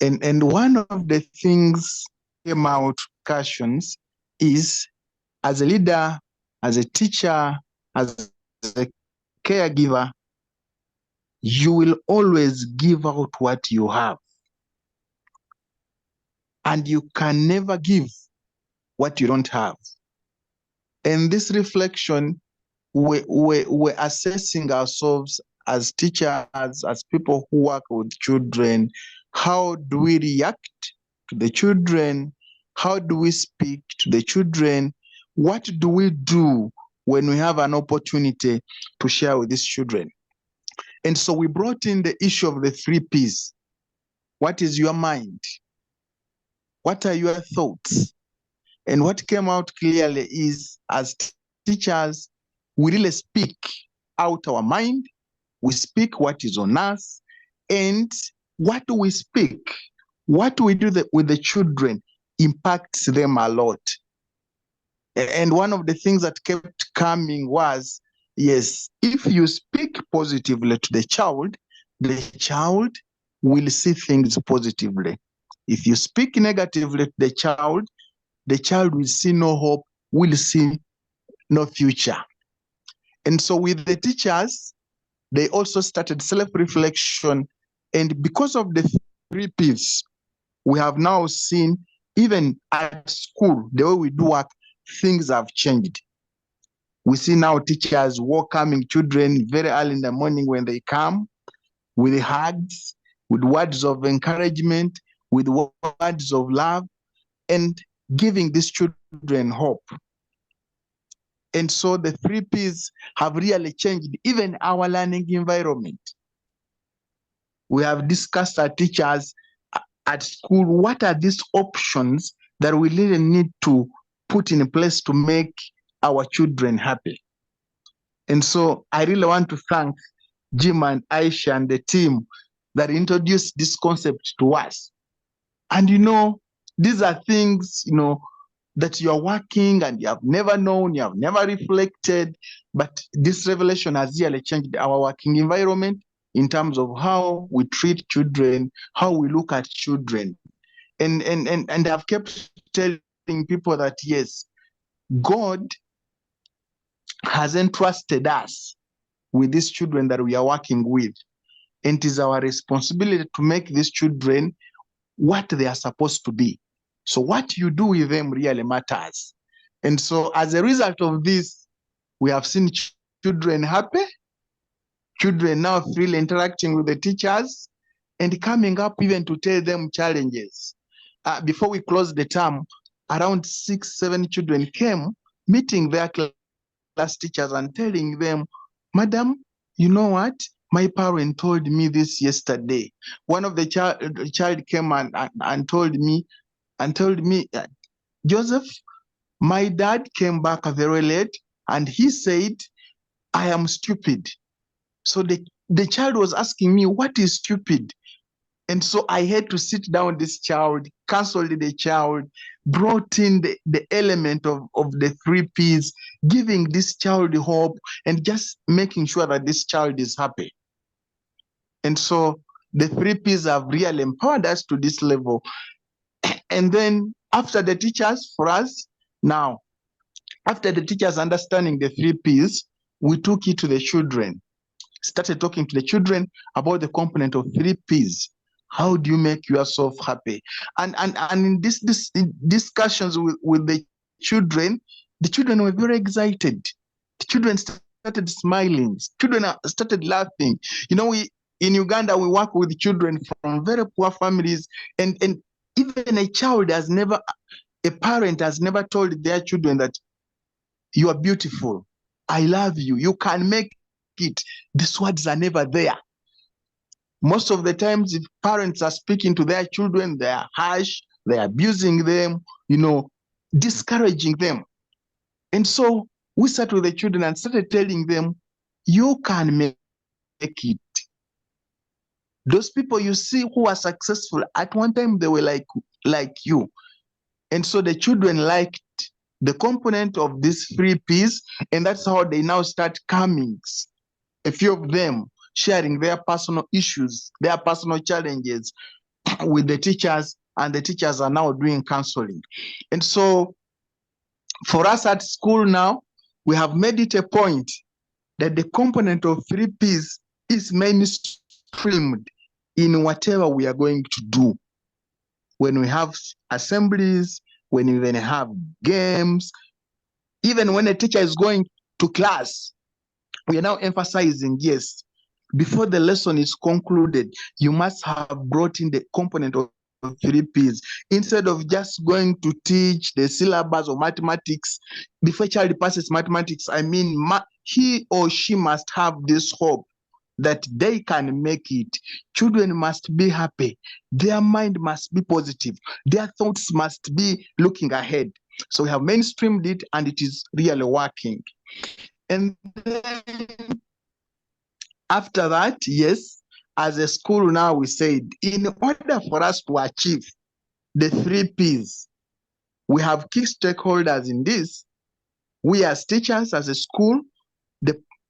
And one of the things came out questions is, as a leader, as a teacher, as a caregiver, you will always give out what you have. And you can never give what you don't have. And this reflection, we're assessing ourselves as teachers, as people who work with children. How do we react to the children? How do we speak to the children? What do we do when we have an opportunity to share with these children? And so we brought in the issue of the 3 Ps. What is your mind? What are your thoughts? And what came out clearly is, as teachers, we really speak out our mind. We speak what is on us. And what do we speak? What we do with the children impacts them a lot. And one of the things that kept coming was, yes, if you speak positively to the child will see things positively. If you speak negatively to the child will see no hope, will see no future. And so with the teachers, they also started self-reflection. And because of the 3 Ps, we have now seen, even at school, the way we do work, things have changed. We see now teachers welcoming children very early in the morning when they come, with hugs, with words of encouragement, with words of love, and giving these children hope. And so the 3 Ps have really changed even our learning environment. We have discussed our teachers at school, what are these options that we really need to put in place to make our children happy? And so I really want to thank Jim and Aisha and the team that introduced this concept to us. And these are things, that you are working and you have never known, you have never reflected, but this revelation has really changed our working environment in terms of how we treat children, how we look at children. And I've kept telling people that, yes, God has entrusted us with these children that we are working with. And it is our responsibility to make these children what they are supposed to be. So what you do with them really matters. And so as a result of this, we have seen children happy, children now freely interacting with the teachers and coming up even to tell them challenges. Before we closed the term, around 6-7 children came, meeting their class teachers and telling them, "Madam, you know what? My parent told me this yesterday." One of the child came and told me, "Joseph, my dad came back very late and he said, I am stupid." So the child was asking me, "What is stupid?" And so I had to sit down this child, counseled the child, brought in the element of the 3 Ps, giving this child hope and just making sure that this child is happy. And so the 3 Ps have really empowered us to this level. And then after the teachers, for us, now, after the teachers understanding the 3 Ps, we took it to the children, started talking to the children about the component of 3 Ps. How do you make yourself happy? And in this discussions with the children were very excited. The children started smiling. Children started laughing. In Uganda, we work with children from very poor families, and even a parent has never told their children that you are beautiful, I love you, you can make it. These words are never there. Most of the times, if parents are speaking to their children, they are harsh, they are abusing them, discouraging them. And so we sat with the children and started telling them, you can make it. Those people you see who are successful, at one time they were like you. And so the children liked the component of these 3 Ps, and that's how they now start coming. A few of them sharing their personal issues, their personal challenges with the teachers, and the teachers are now doing counseling. And so for us at school now, we have made it a point that the component of 3 Ps is mainstreamed in whatever we are going to do. When we have assemblies, when we even have games, even when a teacher is going to class, we are now emphasizing, yes, before the lesson is concluded, you must have brought in the component of three P's. Instead of just going to teach the syllabus of mathematics, before a child passes mathematics, I mean, he or she must have this hope that they can make it. Children must be happy. Their mind must be positive. Their thoughts must be looking ahead. So we have mainstreamed it and it is really working. And then after that, yes, as a school now, we said, in order for us to achieve the three P's, we have key stakeholders in this. We as teachers, as a school,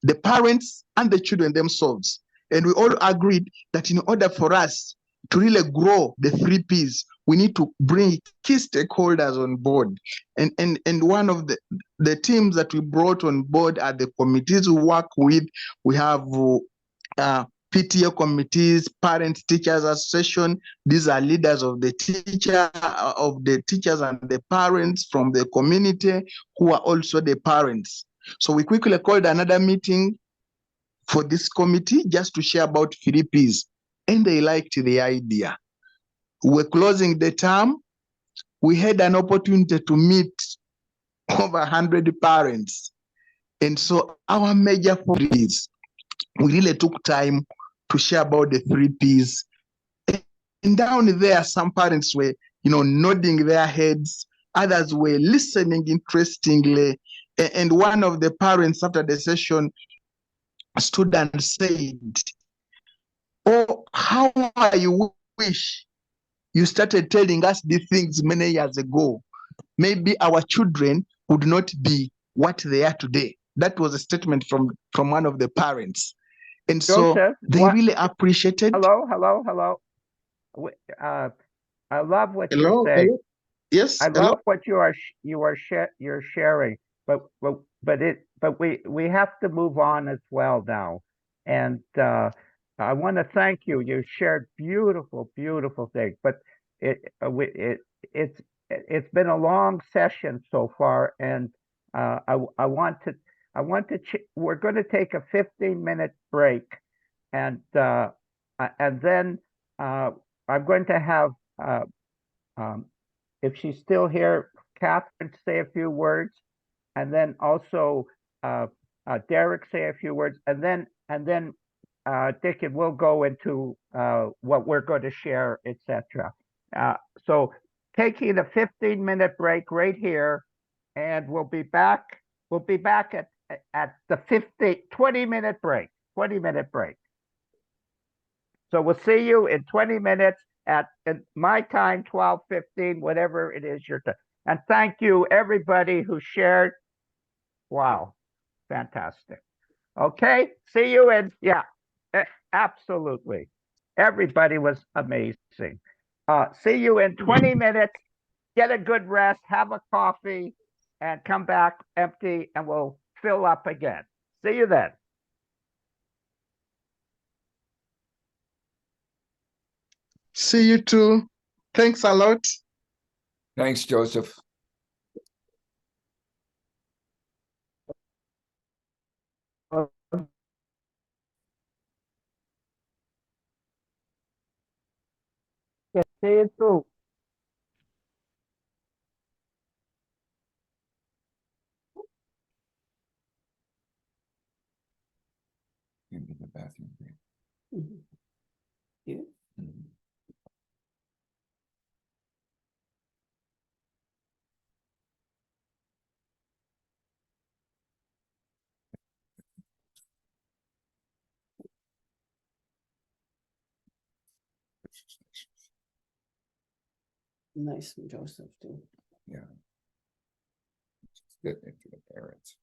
the parents and the children themselves. And we all agreed that in order for us to really grow the three P's, we need to bring key stakeholders on board. And one of the teams that we brought on board are the committees we work with. We have PTA committees, parent teachers association. These are leaders of the teachers and the parents from the community who are also the parents. So we quickly called another meeting for this committee just to share about three P's, and they liked the idea. We're closing the term. We had an opportunity to meet over 100 parents. And so our major focus is we really took time to share about the three P's. And down there, some parents were, nodding their heads. Others were listening interestingly. And one of the parents after the session stood and said, "Oh, how I wish you started telling us these things many years ago. Maybe our children would not be what they are today." That was a statement from one of the parents. And so Joseph, they really appreciated. Hello. I love what you Hello, say. hello. Yes, I hello. love what you're sharing, but we have to move on as well now. And I want to thank you. You shared beautiful things, but it's been a long session so far, and we're going to take a 15-minute break, and then I'm going to have if she's still here, Catherine say a few words, and then also Derek say a few words, and then Dick, and we'll go into what we're going to share, etc. So taking a 15-minute break right here, and we'll be back. We'll be back at the 20-minute break. 20-minute break. So we'll see you in 20 minutes at my time, 12:15, whatever it is your time. And thank you, everybody who shared. Wow, fantastic. Okay, see you in, absolutely. Everybody was amazing. See you in 20 minutes. Get a good rest, have a coffee, and come back empty, and we'll fill up again. See you then. See you too. Thanks a lot. Thanks, Joseph. See you too. Into the bathroom break. Yeah. Nice from Joseph too. Yeah. Get into the parents.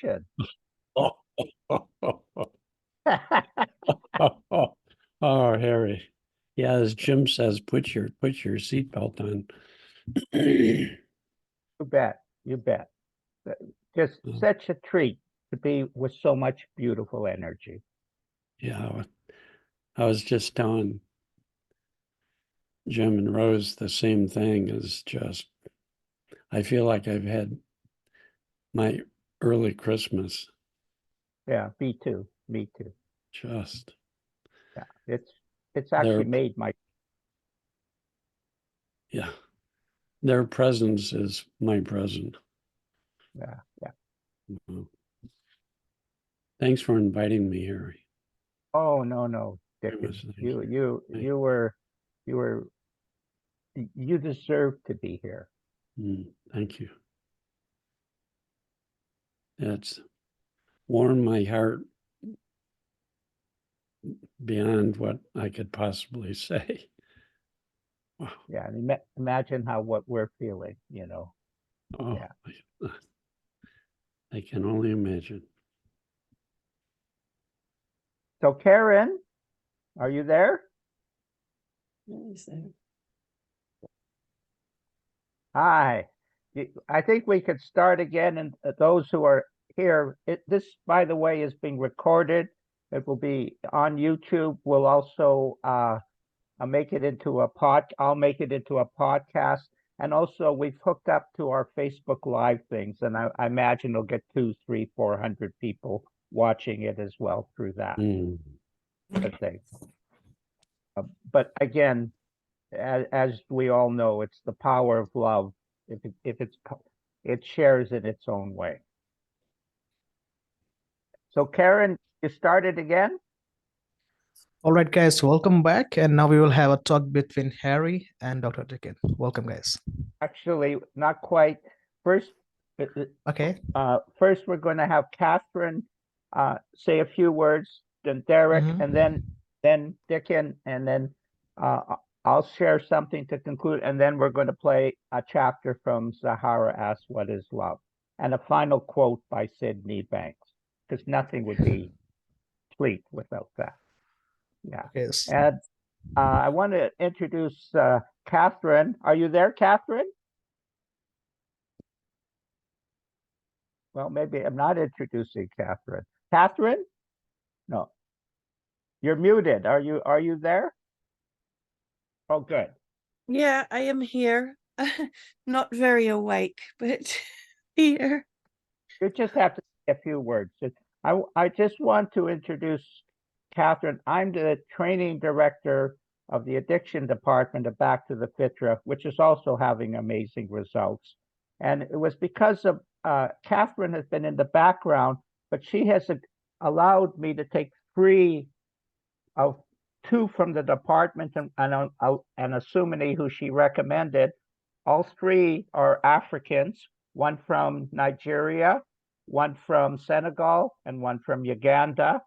introduction. Oh, Harry. Yeah, as Jim says, put your seatbelt on. You bet. You bet. Just such a treat to be with so much beautiful energy. Yeah, I was just telling Jim and Rose the same thing. Is just, I feel like I've had my early Christmas. Yeah, me too. Me too. Just. Yeah, it's actually Their- made my. Yeah, their presence is my present. Yeah, yeah. Mhm. Thanks for inviting me, Harry. Oh no, Dickens. much, thank You deserve to be here. Thank you. It's warmed my heart beyond what I could possibly say. Wow. Yeah, and imagine what we're feeling, you know. Oh, Yeah. I can only imagine. So Karen, are you there? Hi. I think we could start again, and those who are here, this, by the way, is being recorded. It will be on YouTube. We'll also I'll make it into a podcast. And also we've hooked up to our Facebook Live things, and I imagine it'll get 200, 300, 400 people watching it as well through that. But again, as we all know, it's the power of love. It shares in its own way. So Karen, you started again? All right, guys, welcome back. And now we will have a talk between Harry and Dr. Dickens. Welcome, guys. Actually, not quite. First, okay. First, we're going to have Catherine say a few words, then Derek, and then Dickens, and then I'll share something to conclude, and then we're going to play a chapter from Zahara Asks What Is Love, and a final quote by Sydney Banks, because nothing would be complete without that. Yeah. Yes. And I want to introduce Catherine. Are you there, Catherine? Well, maybe I'm not introducing Catherine. Catherine? No. You're muted. Are you there? Oh, good. Yeah, I am here. Not very awake, but here. You just have to say a few words. I just want to introduce Catherine. I'm the training director of the addiction department of Back to the Fitra, which is also having amazing results. And it was because of Catherine has been in the background, but she has allowed me to take 3 of 2 from the department and Asumani, who she recommended. All 3 are Africans, one from Nigeria, one from Senegal, and one from Uganda.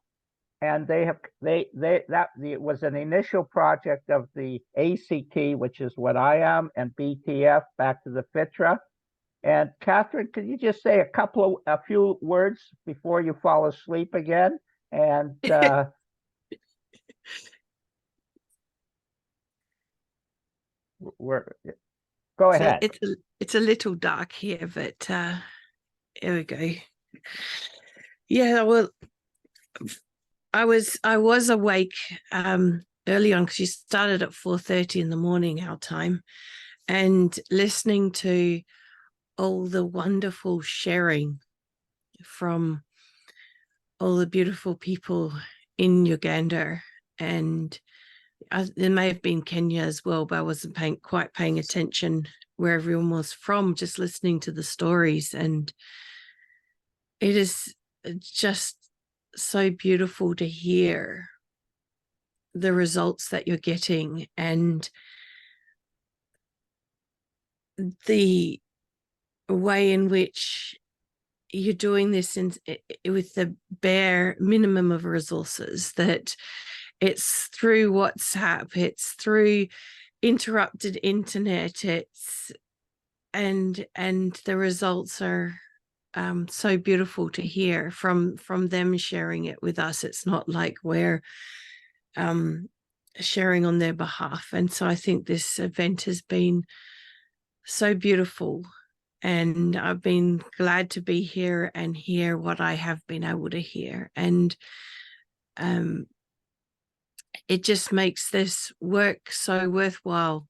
And it was an initial project of the ACT, which is what I am, and BTF, Back to the Fitra. And Catherine, could you just say a few words before you fall asleep again? And go ahead. It's a little dark here, but here we go. Yeah, well, I was awake early on because you started at 4:30 in the morning our time, and listening to all the wonderful sharing from all the beautiful people in Uganda, and there may have been Kenya as well, but I wasn't quite paying attention where everyone was from, just listening to the stories. And it is just so beautiful to hear the results that you're getting, and the way in which you're doing this with the bare minimum of resources, that it's through WhatsApp, it's through interrupted internet, and the results are so beautiful to hear from them sharing it with us. It's not like we're sharing on their behalf. And so I think this event has been so beautiful, and I've been glad to be here and hear what I have been able to hear. And it just makes this work so worthwhile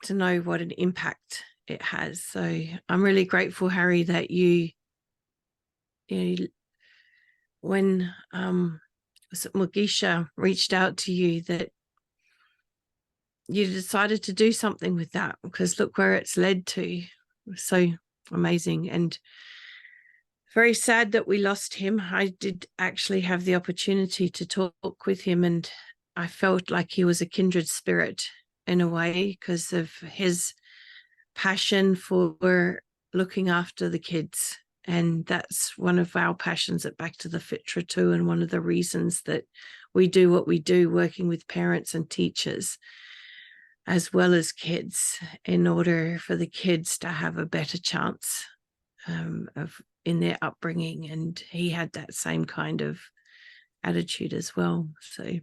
to know what an impact it has. So I'm really grateful, Harry, that you know, when was it Mugisha reached out to you, that you decided to do something with that, because look where it's led to. So amazing. And very sad that we lost him. I did actually have the opportunity to talk with him, and I felt like he was a kindred spirit in a way, because of his passion for looking after the kids. And that's one of our passions at Back to the Fitra too, and one of the reasons that we do what we do, working with parents and teachers as well as kids, in order for the kids to have a better chance of in their upbringing. And he had that same kind of attitude as well. So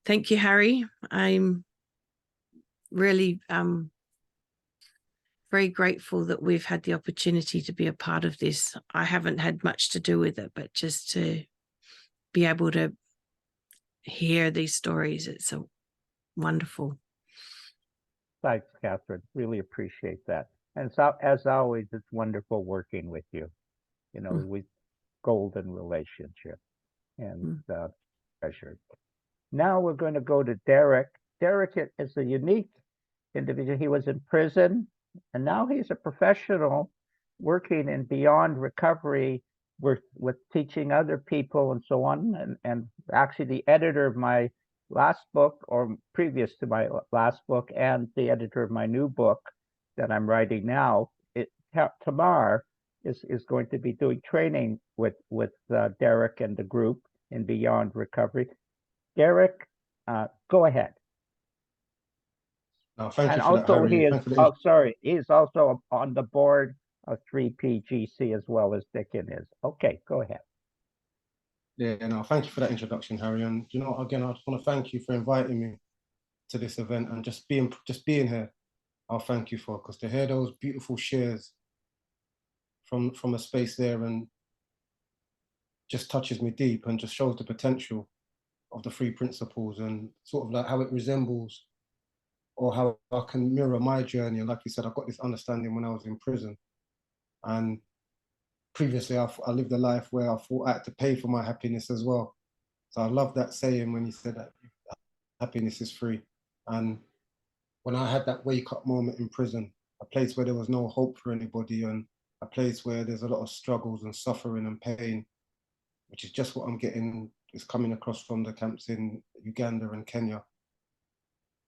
thank you, Harry. I'm really very grateful that we've had the opportunity to be a part of this. I haven't had much to do with it, but just to be able to hear these stories, it's so wonderful. Thanks, Catherine. Really appreciate that. And so, as always, it's wonderful working with you. You know, with golden relationship, and treasured. Now we're going to go to Derek. Derek is a unique individual. He was in prison, and now he's a professional working in Beyond Recovery with teaching other people and so on. And actually the editor of my last book, or previous to my last book, and the editor of my new book that I'm writing now, Tamar is going to be doing training with Derek and the group in Beyond Recovery. Derek, go ahead. No, thank And you for also that, he Harry. is, he's also on the board of 3PGC as well as Dickin is. Okay, go ahead. Yeah, no, thank you for that introduction, Harry. And you know, again, I just want to thank you for inviting me to this event, and just being here. I'll thank you for, because to hear those beautiful shares from a space there, and just touches me deep, and just shows the potential of the three principles, and sort of like how it resembles, or how I can mirror my journey. And like you said, I got this understanding when I was in prison, and previously I lived a life where I thought I had to pay for my happiness as well. So I love that saying when you said that happiness is free. And when I had that wake up moment in prison, a place where there was no hope for anybody, and a place where there's a lot of struggles and suffering and pain, which is just what I'm getting, is coming across from the camps in Uganda and Kenya.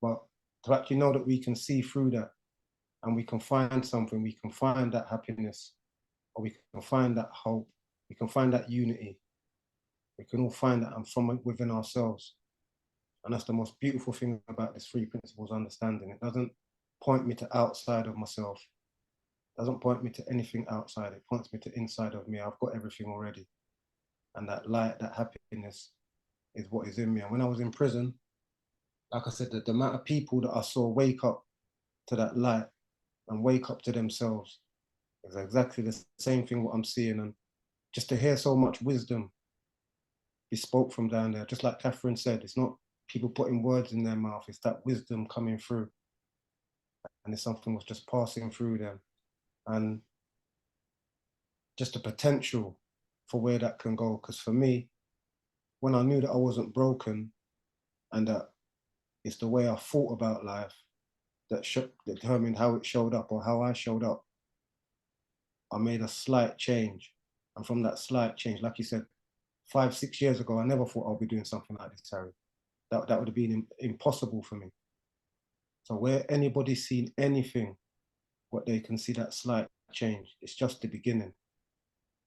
But to actually know that we can see through that, and we can find something, we can find that happiness, or we can find that hope, we can find that unity. We can all find that from within ourselves. And that's the most beautiful thing about this three principles understanding. It doesn't point me to outside of myself. It doesn't point me to anything outside. It points me to inside of me. I've got everything already. And that light, that happiness is what is in me. And when I was in prison, like I said, the amount of people that I saw wake up to that light and wake up to themselves is exactly the same thing what I'm seeing. And just to hear so much wisdom be spoke from down there, just like Catherine said, it's not people putting words in their mouth, it's that wisdom coming through. And it's something was just passing through them. And just the potential for where that can go. Because for me, when I knew that I wasn't broken, and that it's the way I thought about life that determined how it showed up, or how I showed up, I made a slight change. And from that slight change, like you said, 5-6 years ago, I never thought I'll be doing something like this, Harry. That would have been impossible for me. So where anybody's seen anything, what they can see that slight change, it's just the beginning.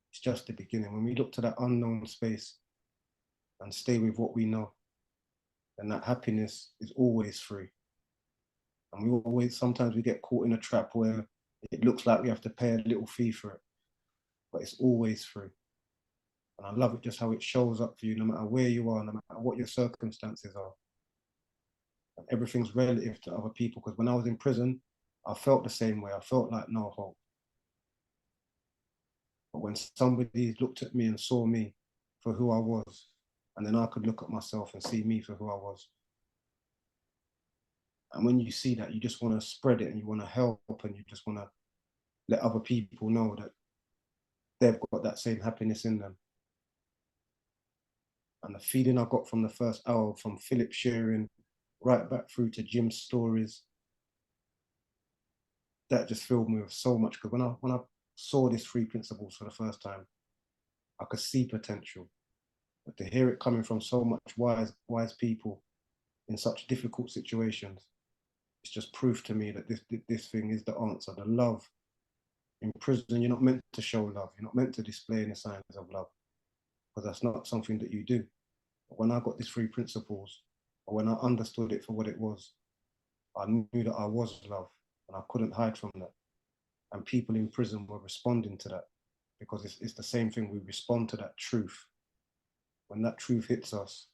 It's just the beginning. When we look to that unknown space and stay with what we know, then that happiness is always free. And sometimes we get caught in a trap where it looks like we have to pay a little fee for it. but it's always free. And I love it just how it shows up for you, no matter where you are, no matter what your circumstances are. And everything's relative to other people, because when I was in prison, I felt the same way. I felt like no hope. But when somebody looked at me and saw me for who I was, and then I could look at myself and see me for who I was. And when you see that, you just want to spread it and you want to help and you just want to let other people know that they've got that same happiness in them. And the feeling I got from the first hour, from Philip sharing right back through to Jim's stories, that just filled me with so much. Because when I saw these 3 principles for the first time, I could see potential. But to hear it coming from so much wise people in such difficult situations, it's just proof to me that this thing is the answer. The love in prison, you're not meant to show love. You're not meant to display any signs of love, because that's not something that you do. But when I got these 3 principles, or when I understood it for what it was, I knew that I was love, and I couldn't hide from that. And people in prison were responding to that, because it's the same thing. We respond to that truth. When that truth hits us,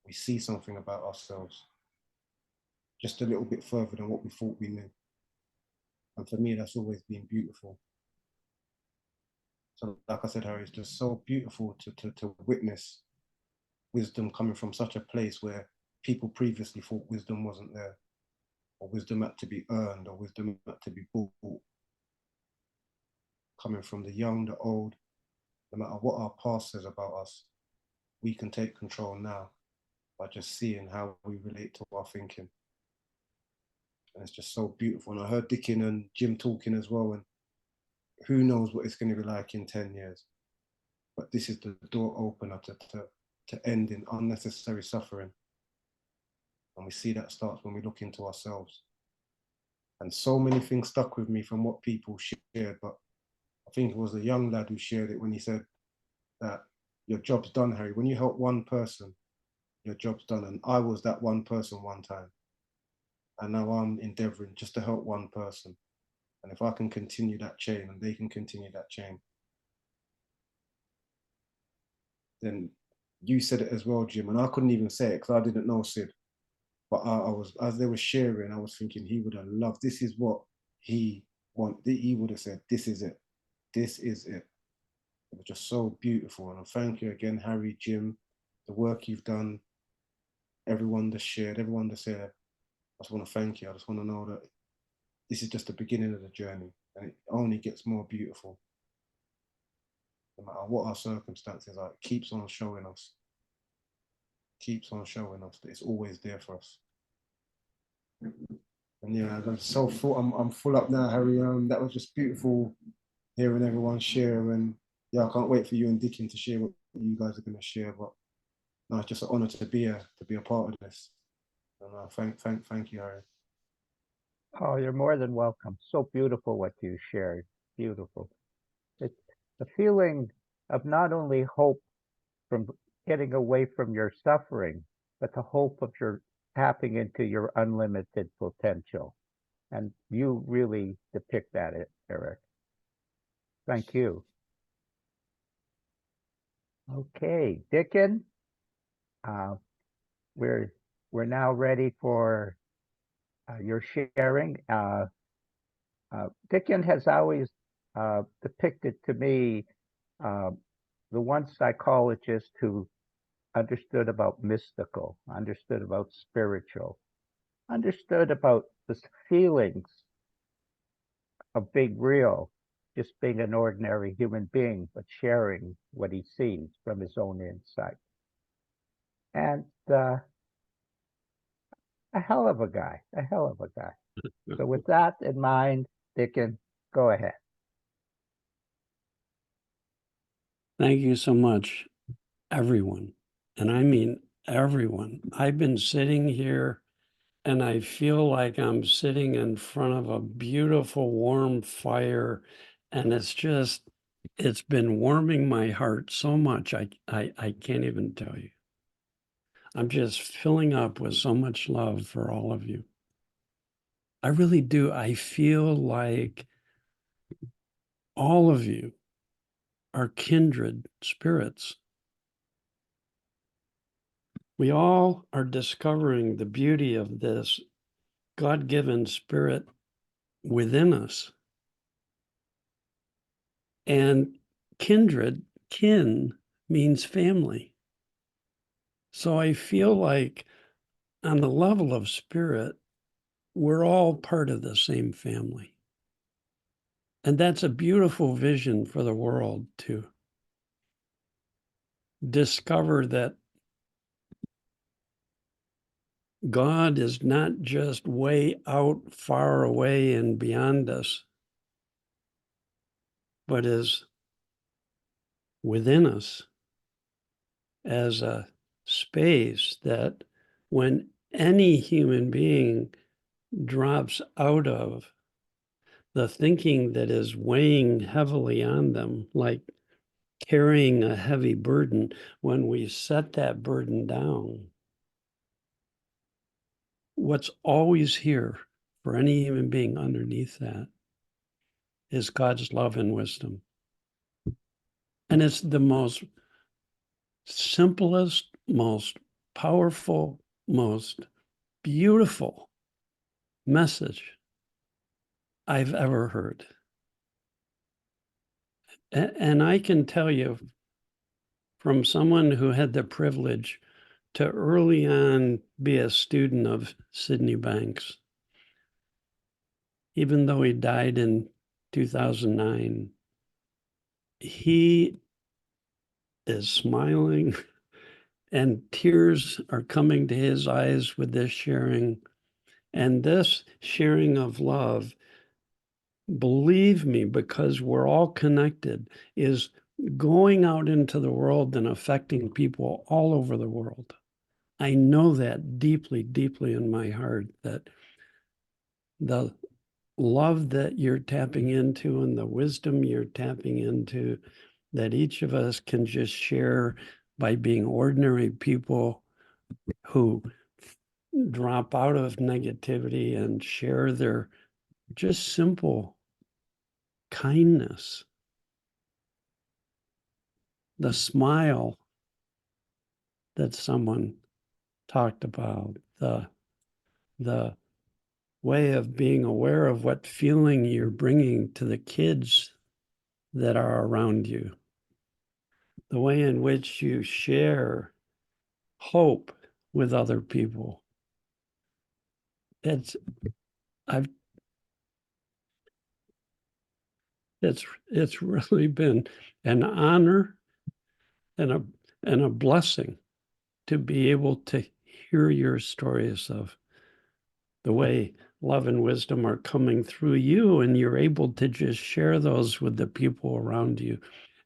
we see something about ourselves just a little bit further than what we thought we knew. And for me, that's always been beautiful. So like I said, Harry, it's just so beautiful to witness wisdom coming from such a place where people previously thought wisdom wasn't there, or wisdom had to be earned, or wisdom had to be bought. Coming from the young, the old, no matter what our past says about us, we can take control now by just seeing how we relate to our thinking. And it's just so beautiful. And I heard Dickin and Jim talking as well, and who knows what it's going to be like in 10 years. But this is the door opener to ending unnecessary suffering. And we see that starts when we look into ourselves. And so many things stuck with me from what people shared, but I think it was a young lad who shared it when he said that your job's done, Harry. When you help one person, your job's done. And I was that one person one time. And now I'm endeavoring just to help one person. And if I can continue that chain and they can continue that chain, then you said it as well, Jim. And I couldn't even say it because I didn't know Sid. But I was, as they were sharing, I was thinking he would have loved, this is what he wanted. He would have said, this is it. This is it. It was just so beautiful. And thank you again, Harry, Jim, the work you've done, everyone that shared, everyone that's here. I just want to thank you. I just want to know that this is just the beginning of the journey, and it only gets more beautiful. No matter what our circumstances are, it keeps on showing us. Keeps on showing us that it's always there for us. And yeah, I'm so full. I'm full up now, Harry. That was just beautiful hearing everyone share, and yeah, I can't wait for you and Dickin to share what you guys are going to share. But no, it's just an honor to be a part of this. And thank you, Harry. Oh, you're more than welcome. So beautiful what you shared. Beautiful. It's the feeling of not only hope from getting away from your suffering, but the hope of your tapping into your unlimited potential. And you really depict that, Eric. Thank you. Okay, Dickin, we're now ready for your sharing. Dickin has always depicted to me the one psychologist who understood about mystical, understood about spiritual, understood about the feelings of being real, just being an ordinary human being, but sharing what he sees from his own insight. And a hell of a guy, a hell of a guy. So with that in mind, Dickin, go ahead. Thank you so much, everyone. And I mean everyone. I've been sitting here and I feel like I'm sitting in front of a beautiful warm fire, and it's been warming my heart so much I can't even tell you. I'm just filling up with so much love for all of you. I really do. I feel like all of you are kindred spirits. We all are discovering the beauty of this God-given spirit within us. And kindred, kin, means family. So I feel like on the level of spirit, we're all part of the same family. And that's a beautiful vision for the world to discover that God is not just way out, far away and beyond us, but is within us as a space that when any human being drops out of the thinking that is weighing heavily on them, like carrying a heavy burden, when we set that burden down, what's always here for any human being underneath that is God's love and wisdom. And it's the most simplest, most powerful, most beautiful message I've ever heard. And I can tell you from someone who had the privilege to early on be a student of Sydney Banks, even though he died in 2009, he is smiling and tears are coming to his eyes with this sharing. And this sharing of love, believe me, because we're all connected, is going out into the world and affecting people all over the world. I know that deeply, deeply in my heart, that the love that you're tapping into and the wisdom you're tapping into, that each of us can just share by being ordinary people who drop out of negativity and share their just simple kindness, the smile that someone talked about, the way of being aware of what feeling you're bringing to the kids that are around you, the way in which you share hope with other people. It's really been an honor and a blessing to be able to hear your stories of the way love and wisdom are coming through you, and you're able to just share those with the people around you.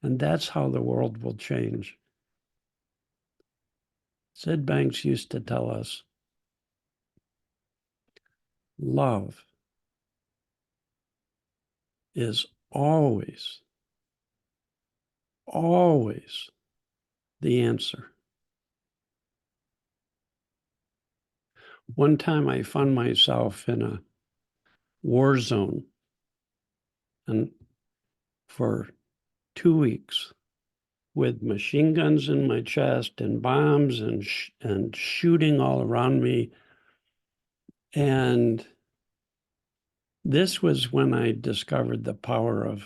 And that's how the world will change. Sid Banks used to tell us, love is always, always the answer. One time I found myself in a war zone, and for 2 weeks, with machine guns in my chest and bombs and shooting all around me. And this was when I discovered the power of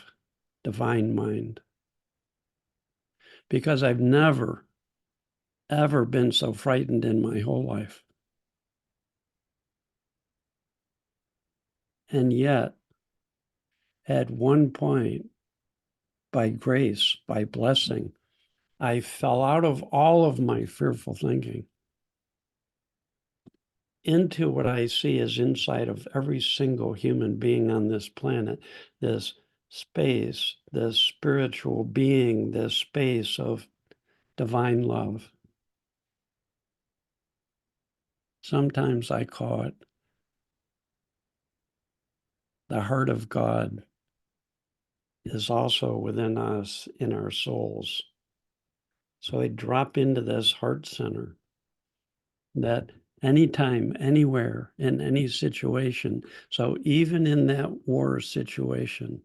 divine mind, because I've never, ever been so frightened in my whole life. And yet, at one point, by grace, by blessing, I fell out of all of my fearful thinking into what I see as inside of every single human being on this planet, this space, this spiritual being, this space of divine love. Sometimes I call it the heart of God is also within us, in our souls. So I drop into this heart center that anytime, anywhere, in any situation, so even in that war situation,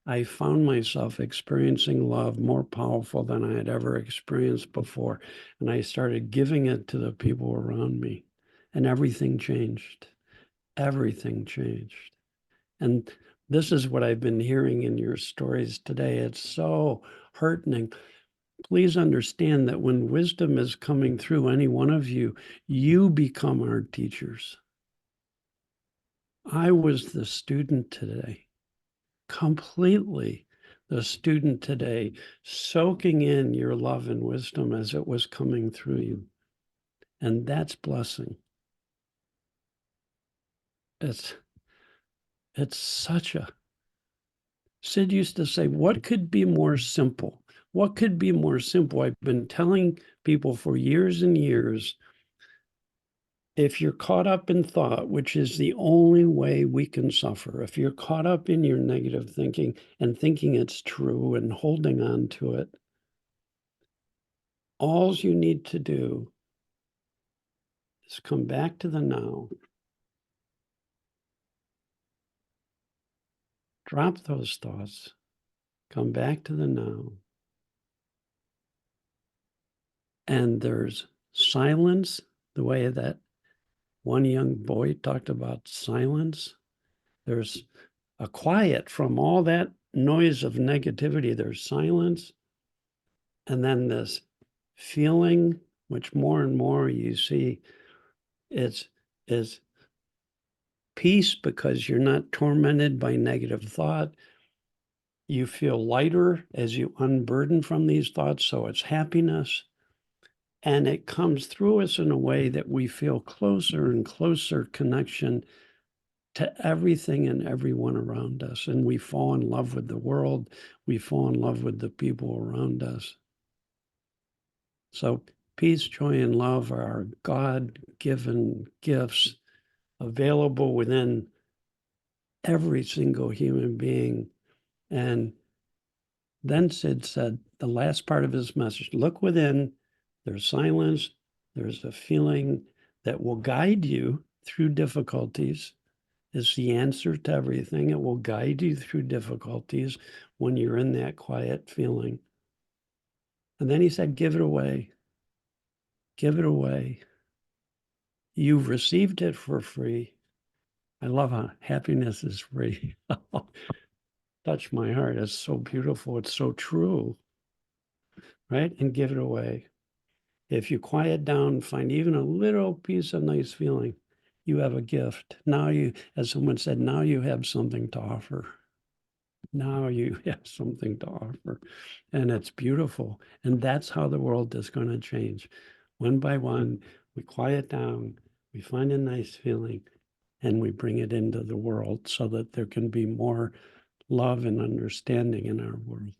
I found myself experiencing love more powerful than I had ever experienced before. And I started giving it to the people around me, and everything changed. Everything changed. And this is what I've been hearing in your stories today. It's so heartening. Please understand that when wisdom is coming through any one of you, you become our teachers. I was the student today, completely the student today, soaking in your love and wisdom as it was coming through you. And that's blessing. It's such a, Sid used to say, what could be more simple? What could be more simple? I've been telling people for years and years, if you're caught up in thought, which is the only way we can suffer, if you're caught up in your negative thinking and thinking it's true and holding on to it, all you need to do is come back to the now. Drop those thoughts. Come back to the now. And there's silence, the way that one young boy talked about silence. There's a quiet from all that noise of negativity. There's silence. And then this feeling, which more and more you see, is peace, because you're not tormented by negative thought. You feel lighter as you unburden from these thoughts, so it's happiness. And it comes through us in a way that we feel closer and closer connection to everything and everyone around us. And we fall in love with the world. We fall in love with the people around us. So peace, joy, and love are our God-given gifts available within every single human being. And then Sid said, the last part of his message, look within. There's silence. There's a feeling that will guide you through difficulties. It's the answer to everything. It will guide you through difficulties when you're in that quiet feeling. And then he said, give it away. Give it away. You've received it for free. I love how happiness is free. Touch my heart. It's so beautiful. It's so true. Right? And give it away. If you quiet down, find even a little piece of nice feeling, you have a gift. Now you, as someone said, now you have something to offer. Now you have something to offer. And it's beautiful. And that's how the world is going to change. One by one, we quiet down, we find a nice feeling, and we bring it into the world so that there can be more love and understanding in our world.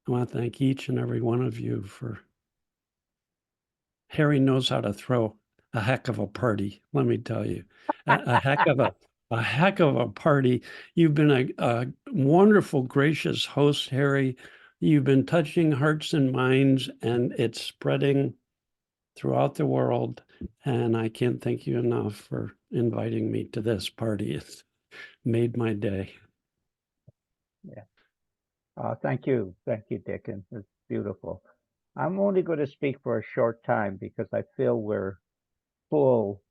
I want to thank each and every one of you for, Harry knows how to throw a heck of a party, let me tell you, a heck of a party. You've been a wonderful, gracious host, Harry. You've been touching hearts and minds, and it's spreading throughout the world. And I can't thank you enough for inviting me to this party. It's made my day. Yeah. Thank you, Dickon. It's beautiful. I'm only going to speak for a short time because I feel we're full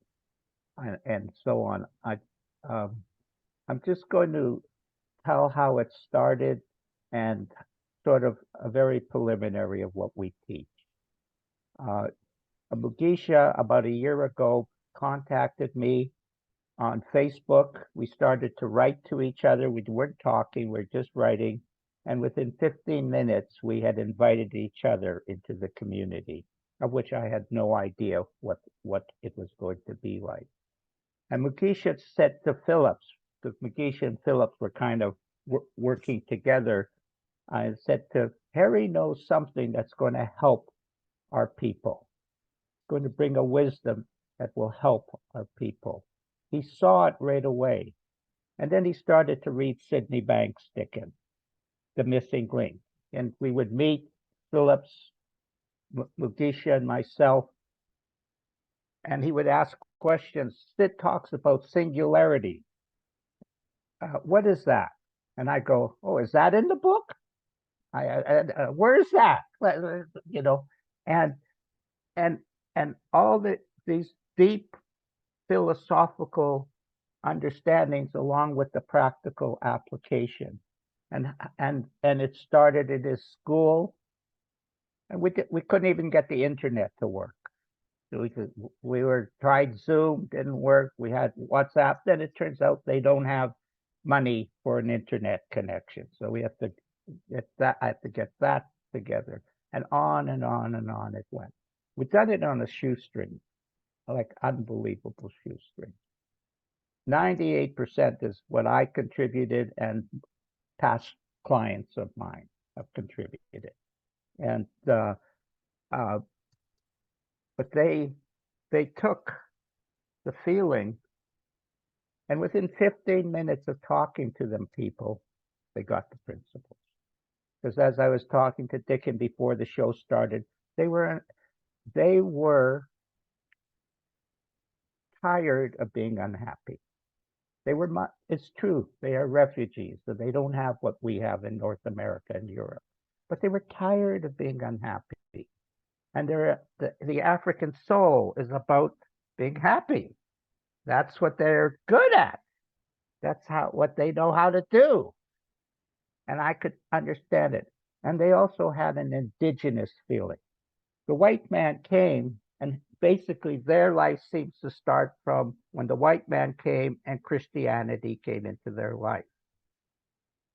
and so on. I'm just going to tell how it started and sort of a very preliminary of what we teach. Mugisha, about a year ago, contacted me on Facebook. We started to write to each other. We weren't talking, we were just writing. And within 15 minutes, we had invited each other into the community, of which I had no idea what it was going to be like. And Mugisha said to Phillips, because Mugisha and Phillips were kind of working together, I said to Harry knows something that's going to help our people, going to bring a wisdom that will help our people. He saw it right away. And then he started to read Sydney Banks' Dickens, The Missing Link. And we would meet, Phillips, Mugisha, and myself, and he would ask questions. Sid talks about singularity. what is that? And I go, oh, is that in the book? Where's that? You know, and all these deep philosophical understandings along with the practical application. And it started in his school, and we couldn't even get the internet to work. So we tried Zoom, didn't work. We had WhatsApp. Then it turns out they don't have money for an internet connection. So we have to get that. I have to get that together, and on and on and on it went. We done it on a shoestring, like unbelievable shoestring. 98% is what I contributed, and past clients of mine have contributed. And but they took the feeling, and within 15 minutes of talking to them people, they got the principles. Because as I was talking to Dickon before the show started, they were tired of being unhappy. It's true, they are refugees, so they don't have what we have in North America and Europe. But they were tired of being unhappy. And the African soul is about being happy. That's what they're good at. That's what they know how to do. And I could understand it. And they also had an indigenous feeling. The white man came, and basically their life seems to start from when the white man came and Christianity came into their life.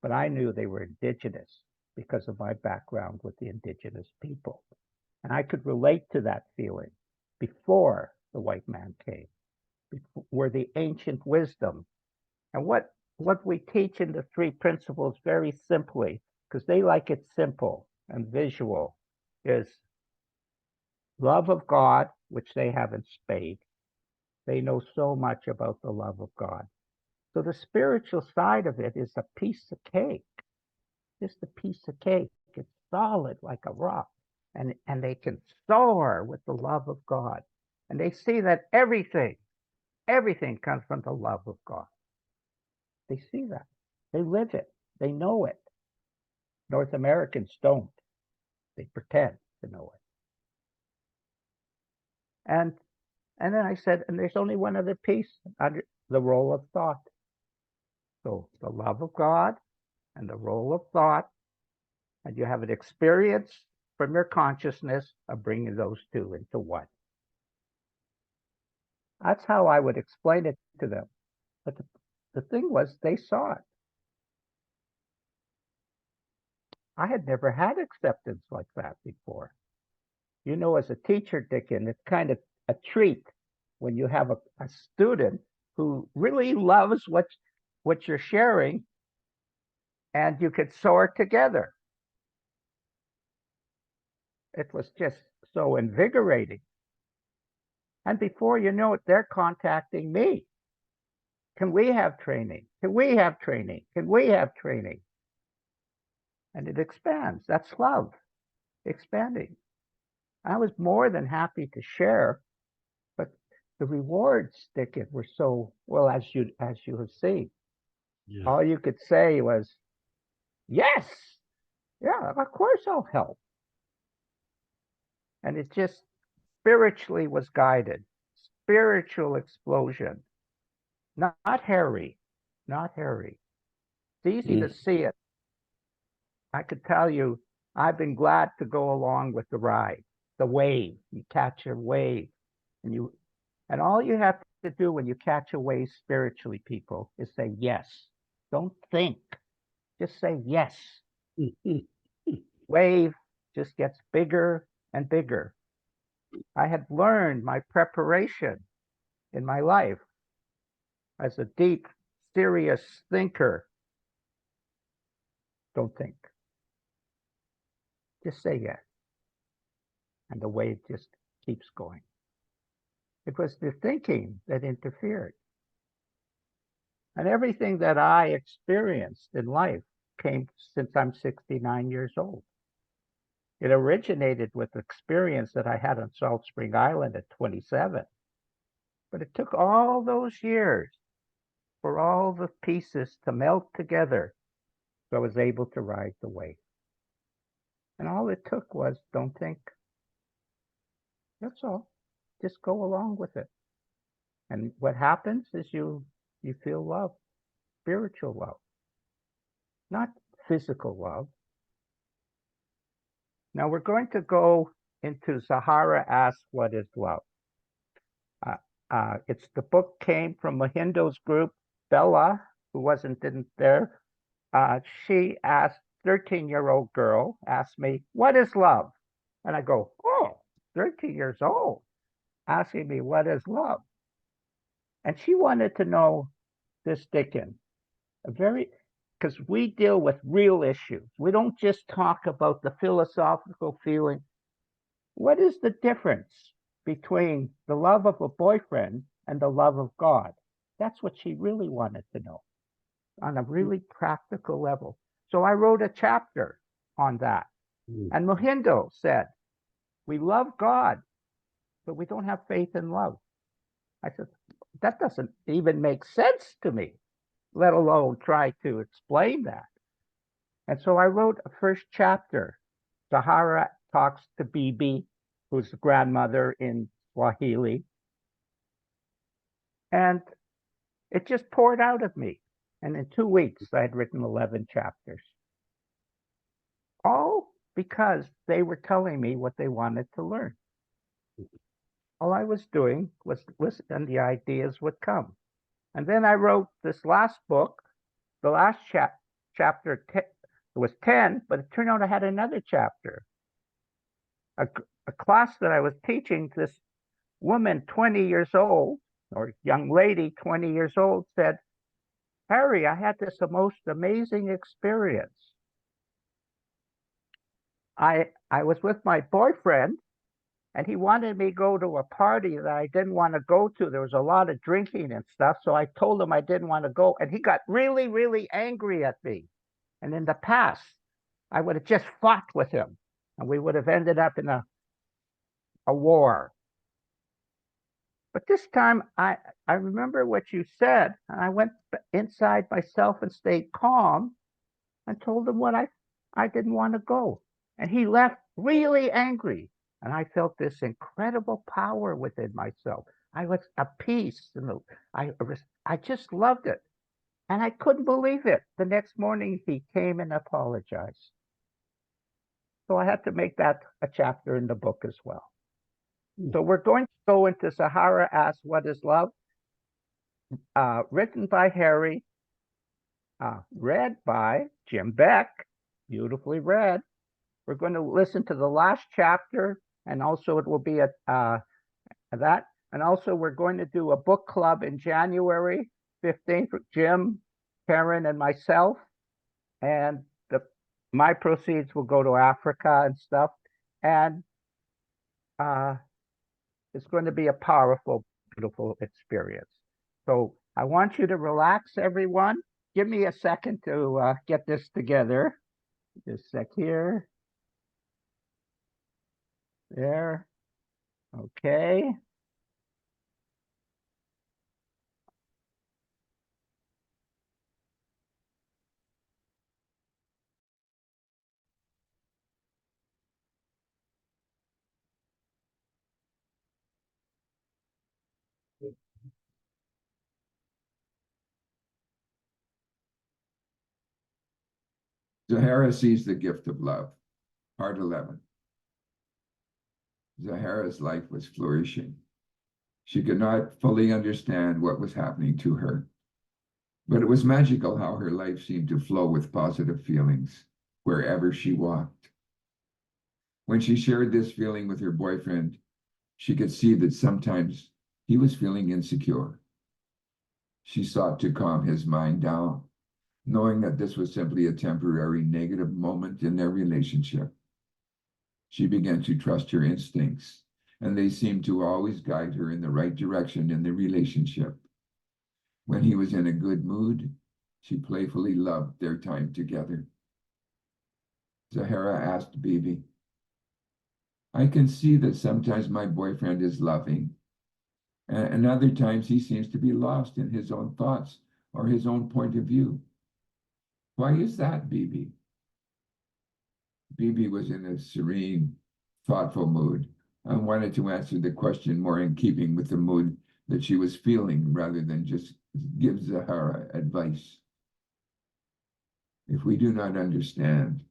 But I knew they were indigenous because of my background with the indigenous people. And I could relate to that feeling before the white man came, were the ancient wisdom. And what we teach in the three principles very simply, because they like it simple and visual, is love of God, which they have in spades. They know so much about the love of God. So the spiritual side of it is a piece of cake, just a piece of cake. It's solid like a rock. And they can soar with the love of God. And they see that everything comes from the love of God. They see that. They live it. They know it. North Americans don't. They pretend to know it. And then I said, and there's only one other piece, under the role of thought. So the love of God and the role of thought, and you have an experience from your consciousness of bringing those two into one. That's how I would explain it to them. But the thing was, they saw it. I had never had acceptance like that before. You know, as a teacher, Dickon, it's kind of a treat when you have a student who really loves what you're sharing, and you could soar together. It was just so invigorating. And before you know it, they're contacting me. Can we have training? Can we have training? Can we have training? And it expands. That's love, expanding. I was more than happy to share, but the rewards, Dickon, were so, well, as you have seen. Yeah. All you could say was, yes, yeah, of course I'll help. And it just spiritually was guided, spiritual explosion, not hairy, not hairy. It's easy to see it. I could tell you, I've been glad to go along with the ride, the wave. You catch a wave, and all you have to do when you catch a wave spiritually, people, is say yes. Don't think, just say yes. Wave just gets bigger and bigger. I had learned my preparation in my life as a deep, serious thinker. Don't think. Just say yes. And the wave just keeps going. It was the thinking that interfered. And everything that I experienced in life came since I'm 69 years old. It originated with experience that I had on Salt Spring Island at 27. But it took all those years for all the pieces to melt together so I was able to ride the wave. And all it took was don't think. That's all. Just go along with it. And what happens is you feel love, spiritual love, not physical love. Now we're going to go into Zahara Asks What is Love. It's the book came from Mahindo's group. Bella, who didn't there, she asked, 13-year-old girl asked me, what is love? And I go, oh, 13 years old, asking me what is love? And she wanted to know this Dickens, because we deal with real issues. We don't just talk about the philosophical feeling. What is the difference between the love of a boyfriend and the love of God? That's what she really wanted to know on a really practical level. So I wrote a chapter on that. And Mahindo said, we love God, but we don't have faith in love. I said, that doesn't even make sense to me, let alone try to explain that. And so I wrote a first chapter. Zahara talks to Bibi, who's the grandmother in Swahili. And it just poured out of me. And in 2 weeks, I had written 11 chapters. All because they were telling me what they wanted to learn. All I was doing was listen, and the ideas would come. And then I wrote this last book. The last chapter was 10, but it turned out I had another chapter. A class that I was teaching, this woman, 20 years old, or young lady, 20 years old, said, Harry, I had this most amazing experience. I was with my boyfriend, and he wanted me to go to a party that I didn't want to go to. There was a lot of drinking and stuff, so I told him I didn't want to go, and he got really, really angry at me. And in the past, I would have just fought with him, and we would have ended up in a war. But this time, I remember what you said, and I went inside myself and stayed calm and told him what I didn't want to go. And he left really angry. And I felt this incredible power within myself. I was at peace. And I just loved it. And I couldn't believe it. The next morning, he came and apologized. So I had to make that a chapter in the book as well. So we're going to go into Zahara Asks What is Love? Written by Harry, read by Jim Beck, beautifully read. We're going to listen to the last chapter, and also it will be that. And also we're going to do a book club in January 15th, Jim, Karen, and myself. And my proceeds will go to Africa and stuff. And it's going to be a powerful, beautiful experience. So I want you to relax, everyone. Give me a second to get this together. Just a sec here. There. Okay. Zahara Sees the Gift of Love, Part 11. Zahara's life was flourishing. She could not fully understand what was happening to her, but it was magical how her life seemed to flow with positive feelings wherever she walked. When she shared this feeling with her boyfriend, she could see that sometimes he was feeling insecure. She sought to calm his mind down, knowing that this was simply a temporary negative moment in their relationship. She began to trust her instincts, and they seemed to always guide her in the right direction in the relationship. When he was in a good mood, she playfully loved their time together. Zahara asked Bibi, I can see that sometimes my boyfriend is loving, and other times he seems to be lost in his own thoughts or his own point of view. Why is that, Bibi? Bibi was in a serene, thoughtful mood and wanted to answer the question more in keeping with the mood that she was feeling rather than just give Zahara advice. If we do not understand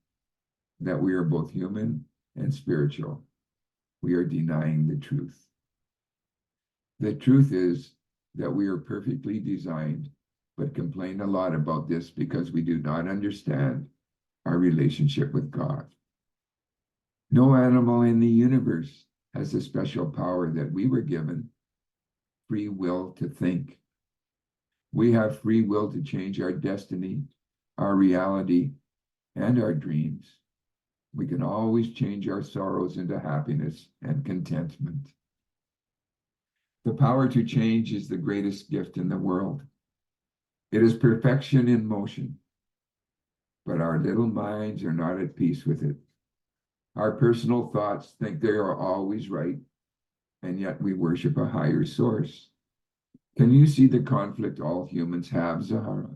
that we are both human and spiritual, we are denying the truth. The truth is that we are perfectly designed, but complain a lot about this because we do not understand our relationship with God. No animal in the universe has the special power that we were given, free will to think. We have free will to change our destiny, our reality, and our dreams. We can always change our sorrows into happiness and contentment. The power to change is the greatest gift in the world. It is perfection in motion, but our little minds are not at peace with it. Our personal thoughts think they are always right, and yet we worship a higher source. Can you see the conflict all humans have, Zahara?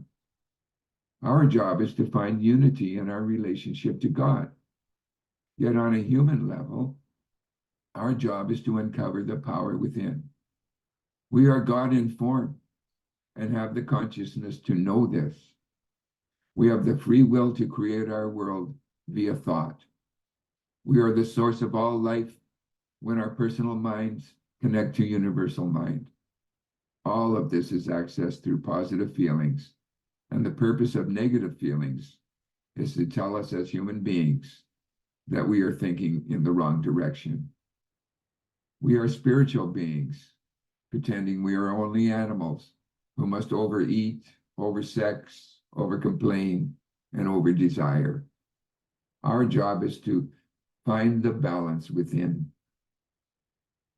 Our job is to find unity in our relationship to God. Yet on a human level, our job is to uncover the power within. We are God in form and have the consciousness to know this. We have the free will to create our world via thought. We are the source of all life when our personal minds connect to universal mind. All of this is accessed through positive feelings, and the purpose of negative feelings is to tell us as human beings that we are thinking in the wrong direction. We are spiritual beings, pretending we are only animals who must overeat, oversex, overcomplain, and overdesire. Our job is to find the balance within.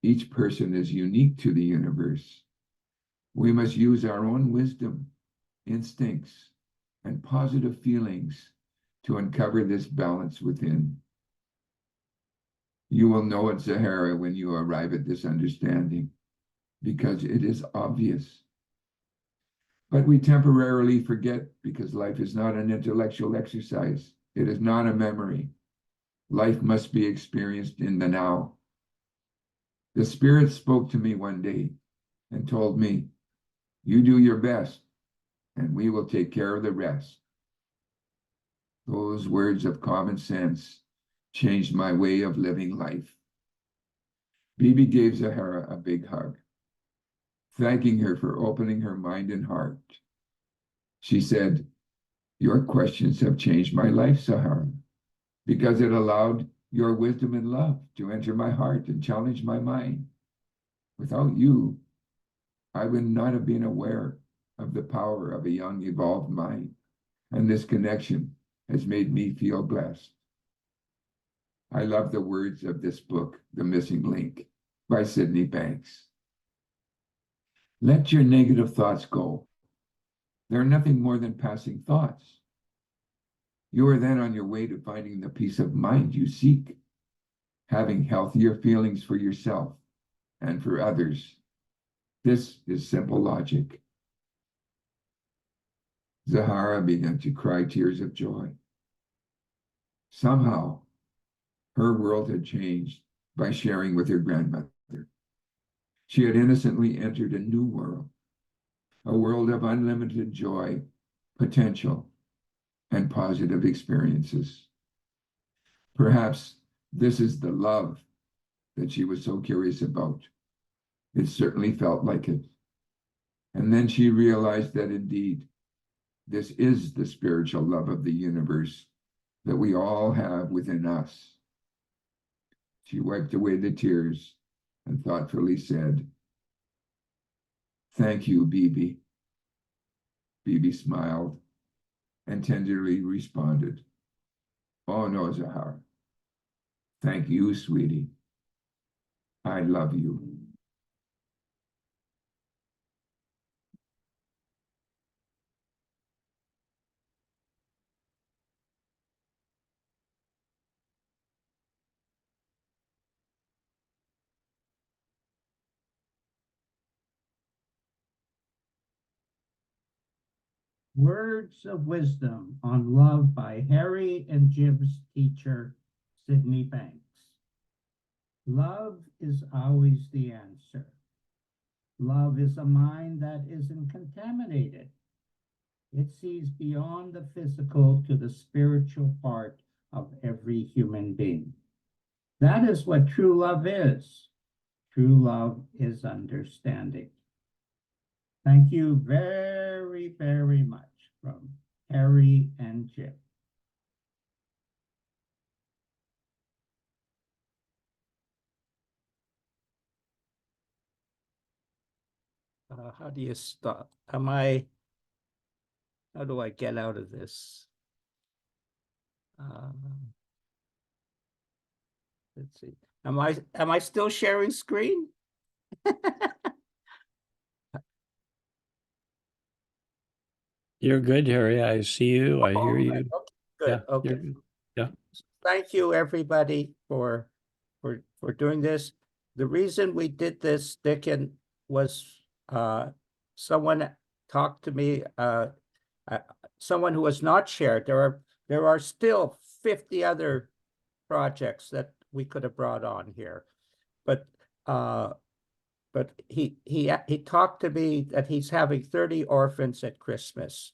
Each person is unique to the universe. We must use our own wisdom, instincts, and positive feelings to uncover this balance within. You will know it, Zahara, when you arrive at this understanding, because it is obvious. But we temporarily forget because life is not an intellectual exercise. It is not a memory. Life must be experienced in the now. The Spirit spoke to me one day and told me, "You do your best, and we will take care of the rest." Those words of common sense changed my way of living life. Bibi gave Zahara a big hug, thanking her for opening her mind and heart. She said, "Your questions have changed my life, Zahara, because it allowed your wisdom and love to enter my heart and challenge my mind. Without you, I would not have been aware of the power of a young, evolved mind, and this connection has made me feel blessed." I love the words of this book, The Missing Link, by Sydney Banks. Let your negative thoughts go. They're nothing more than passing thoughts. You are then on your way to finding the peace of mind you seek, having healthier feelings for yourself and for others. This is simple logic. Zahara began to cry tears of joy. Somehow, her world had changed by sharing with her grandmother. She had innocently entered a new world, a world of unlimited joy, potential, and positive experiences. Perhaps this is the love that she was so curious about. It certainly felt like it. And then she realized that indeed, this is the spiritual love of the universe that we all have within us. She wiped away the tears and thoughtfully said, "Thank you, Bibi." Bibi smiled and tenderly responded, "Oh no, Zahara. Thank you, sweetie. I love you." Words of Wisdom on Love by Harry and Jim's teacher, Sydney Banks. Love is always the answer. Love is a mind that isn't contaminated. It sees beyond the physical to the spiritual part of every human being. That is what true love is. True love is understanding. Thank you very, very much from Harry and Jim. How do you stop? How do I get out of this? Let's see. Am I still sharing screen? You're good, Harry. I see you. I hear you. Okay, good. Yeah, Okay. you're good. Yeah. Thank you, everybody, for doing this. The reason we did this, Dickon, was someone talked to me, someone who has not shared. There are still 50 other projects that we could have brought on here, but he talked to me that he's having 30 orphans at Christmas,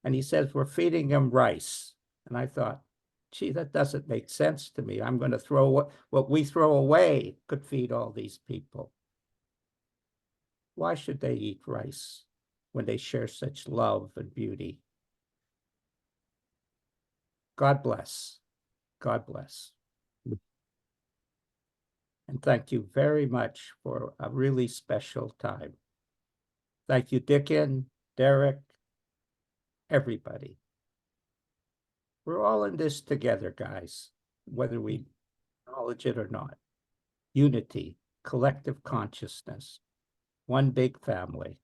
and he says we're feeding them rice, and I thought, gee, that doesn't make sense to me. I'm going to throw what we throw away could feed all these people. Why should they eat rice when they share such love and beauty? God bless. God bless. And thank you very much for a really special time. Thank you, Dickon, Derek, everybody. We're all in this together, guys, whether we acknowledge it or not. Unity, collective consciousness, one big family.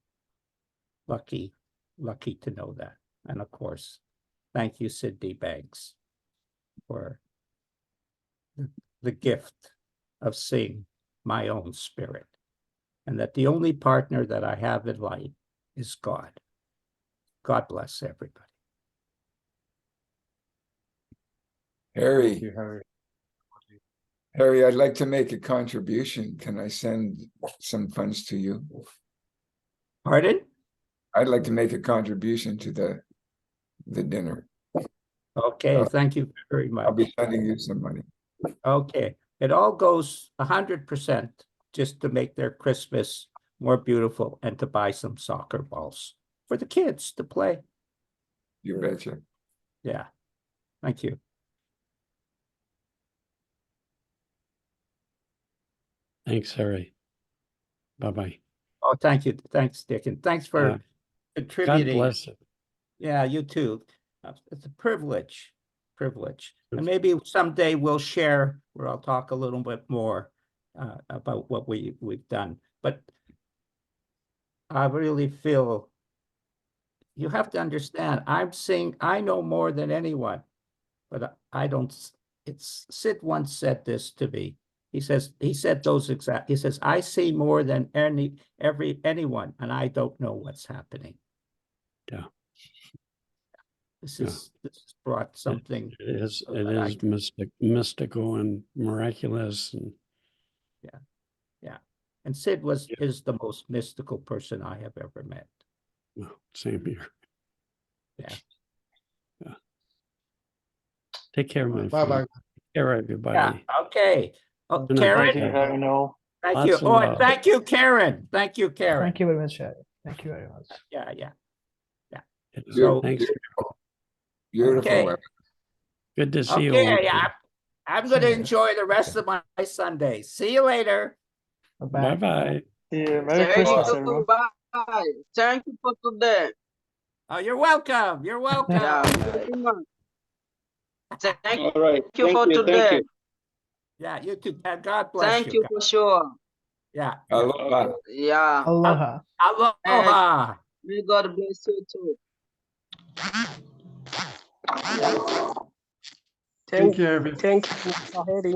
Lucky to know that. And of course, thank you, Sydney Banks, for the gift of seeing my own spirit, and that the only partner that I have in life is God. God bless everybody. Harry. Thank you, Harry. Harry, I'd like to make a contribution. Can I send some funds to you? Pardon? I'd like to make a contribution to the dinner. Okay, thank you very much. I'll be sending you some money. Okay, it all goes 100% just to make their Christmas more beautiful and to buy some soccer balls for the kids to play. You betcha. Yeah, thank you. Thanks, Harry. Bye-bye. Oh, thank you. Thanks, Dick. And thanks for contributing. God bless you. Yeah, you too. It's a privilege. And maybe someday we'll share where I'll talk a little bit more about what we've done. But I really feel you have to understand, I know more than anyone, but I don't, Sid once said this to me. He says, he says, I see more than anyone, and I don't know what's happening. Yeah. This has brought something. It is mystical and miraculous. And yeah. And Sid is the most mystical person I have ever met. well, same here. Yeah. Take care, my Bye-bye. friend. Take care, everybody. Yeah. Okay. Oh, Good night. Karen. Thank you, Harry. No. Thank Lots you. of Oh, and love. thank you, Karen. Thank you, Karen. Thank you very much, Harry. Thank you very much. Yeah. So, thanks. Beautiful. Okay. Good to see you all. Okay, I'm going to enjoy the rest of my Sunday. See you later. Bye bye. Yeah, Merry Christmas, everyone. Bye. Thank you for today. Oh, you're welcome. You're welcome. Yeah, very much. Thank All right. you for Thank today. you. Yeah, you too. God bless Thank you guys. for sure. Yeah. Aloha. Yeah. Aloha. Aloha. May God bless you too. Thank you, everyone. Thank you, Mr. Harry.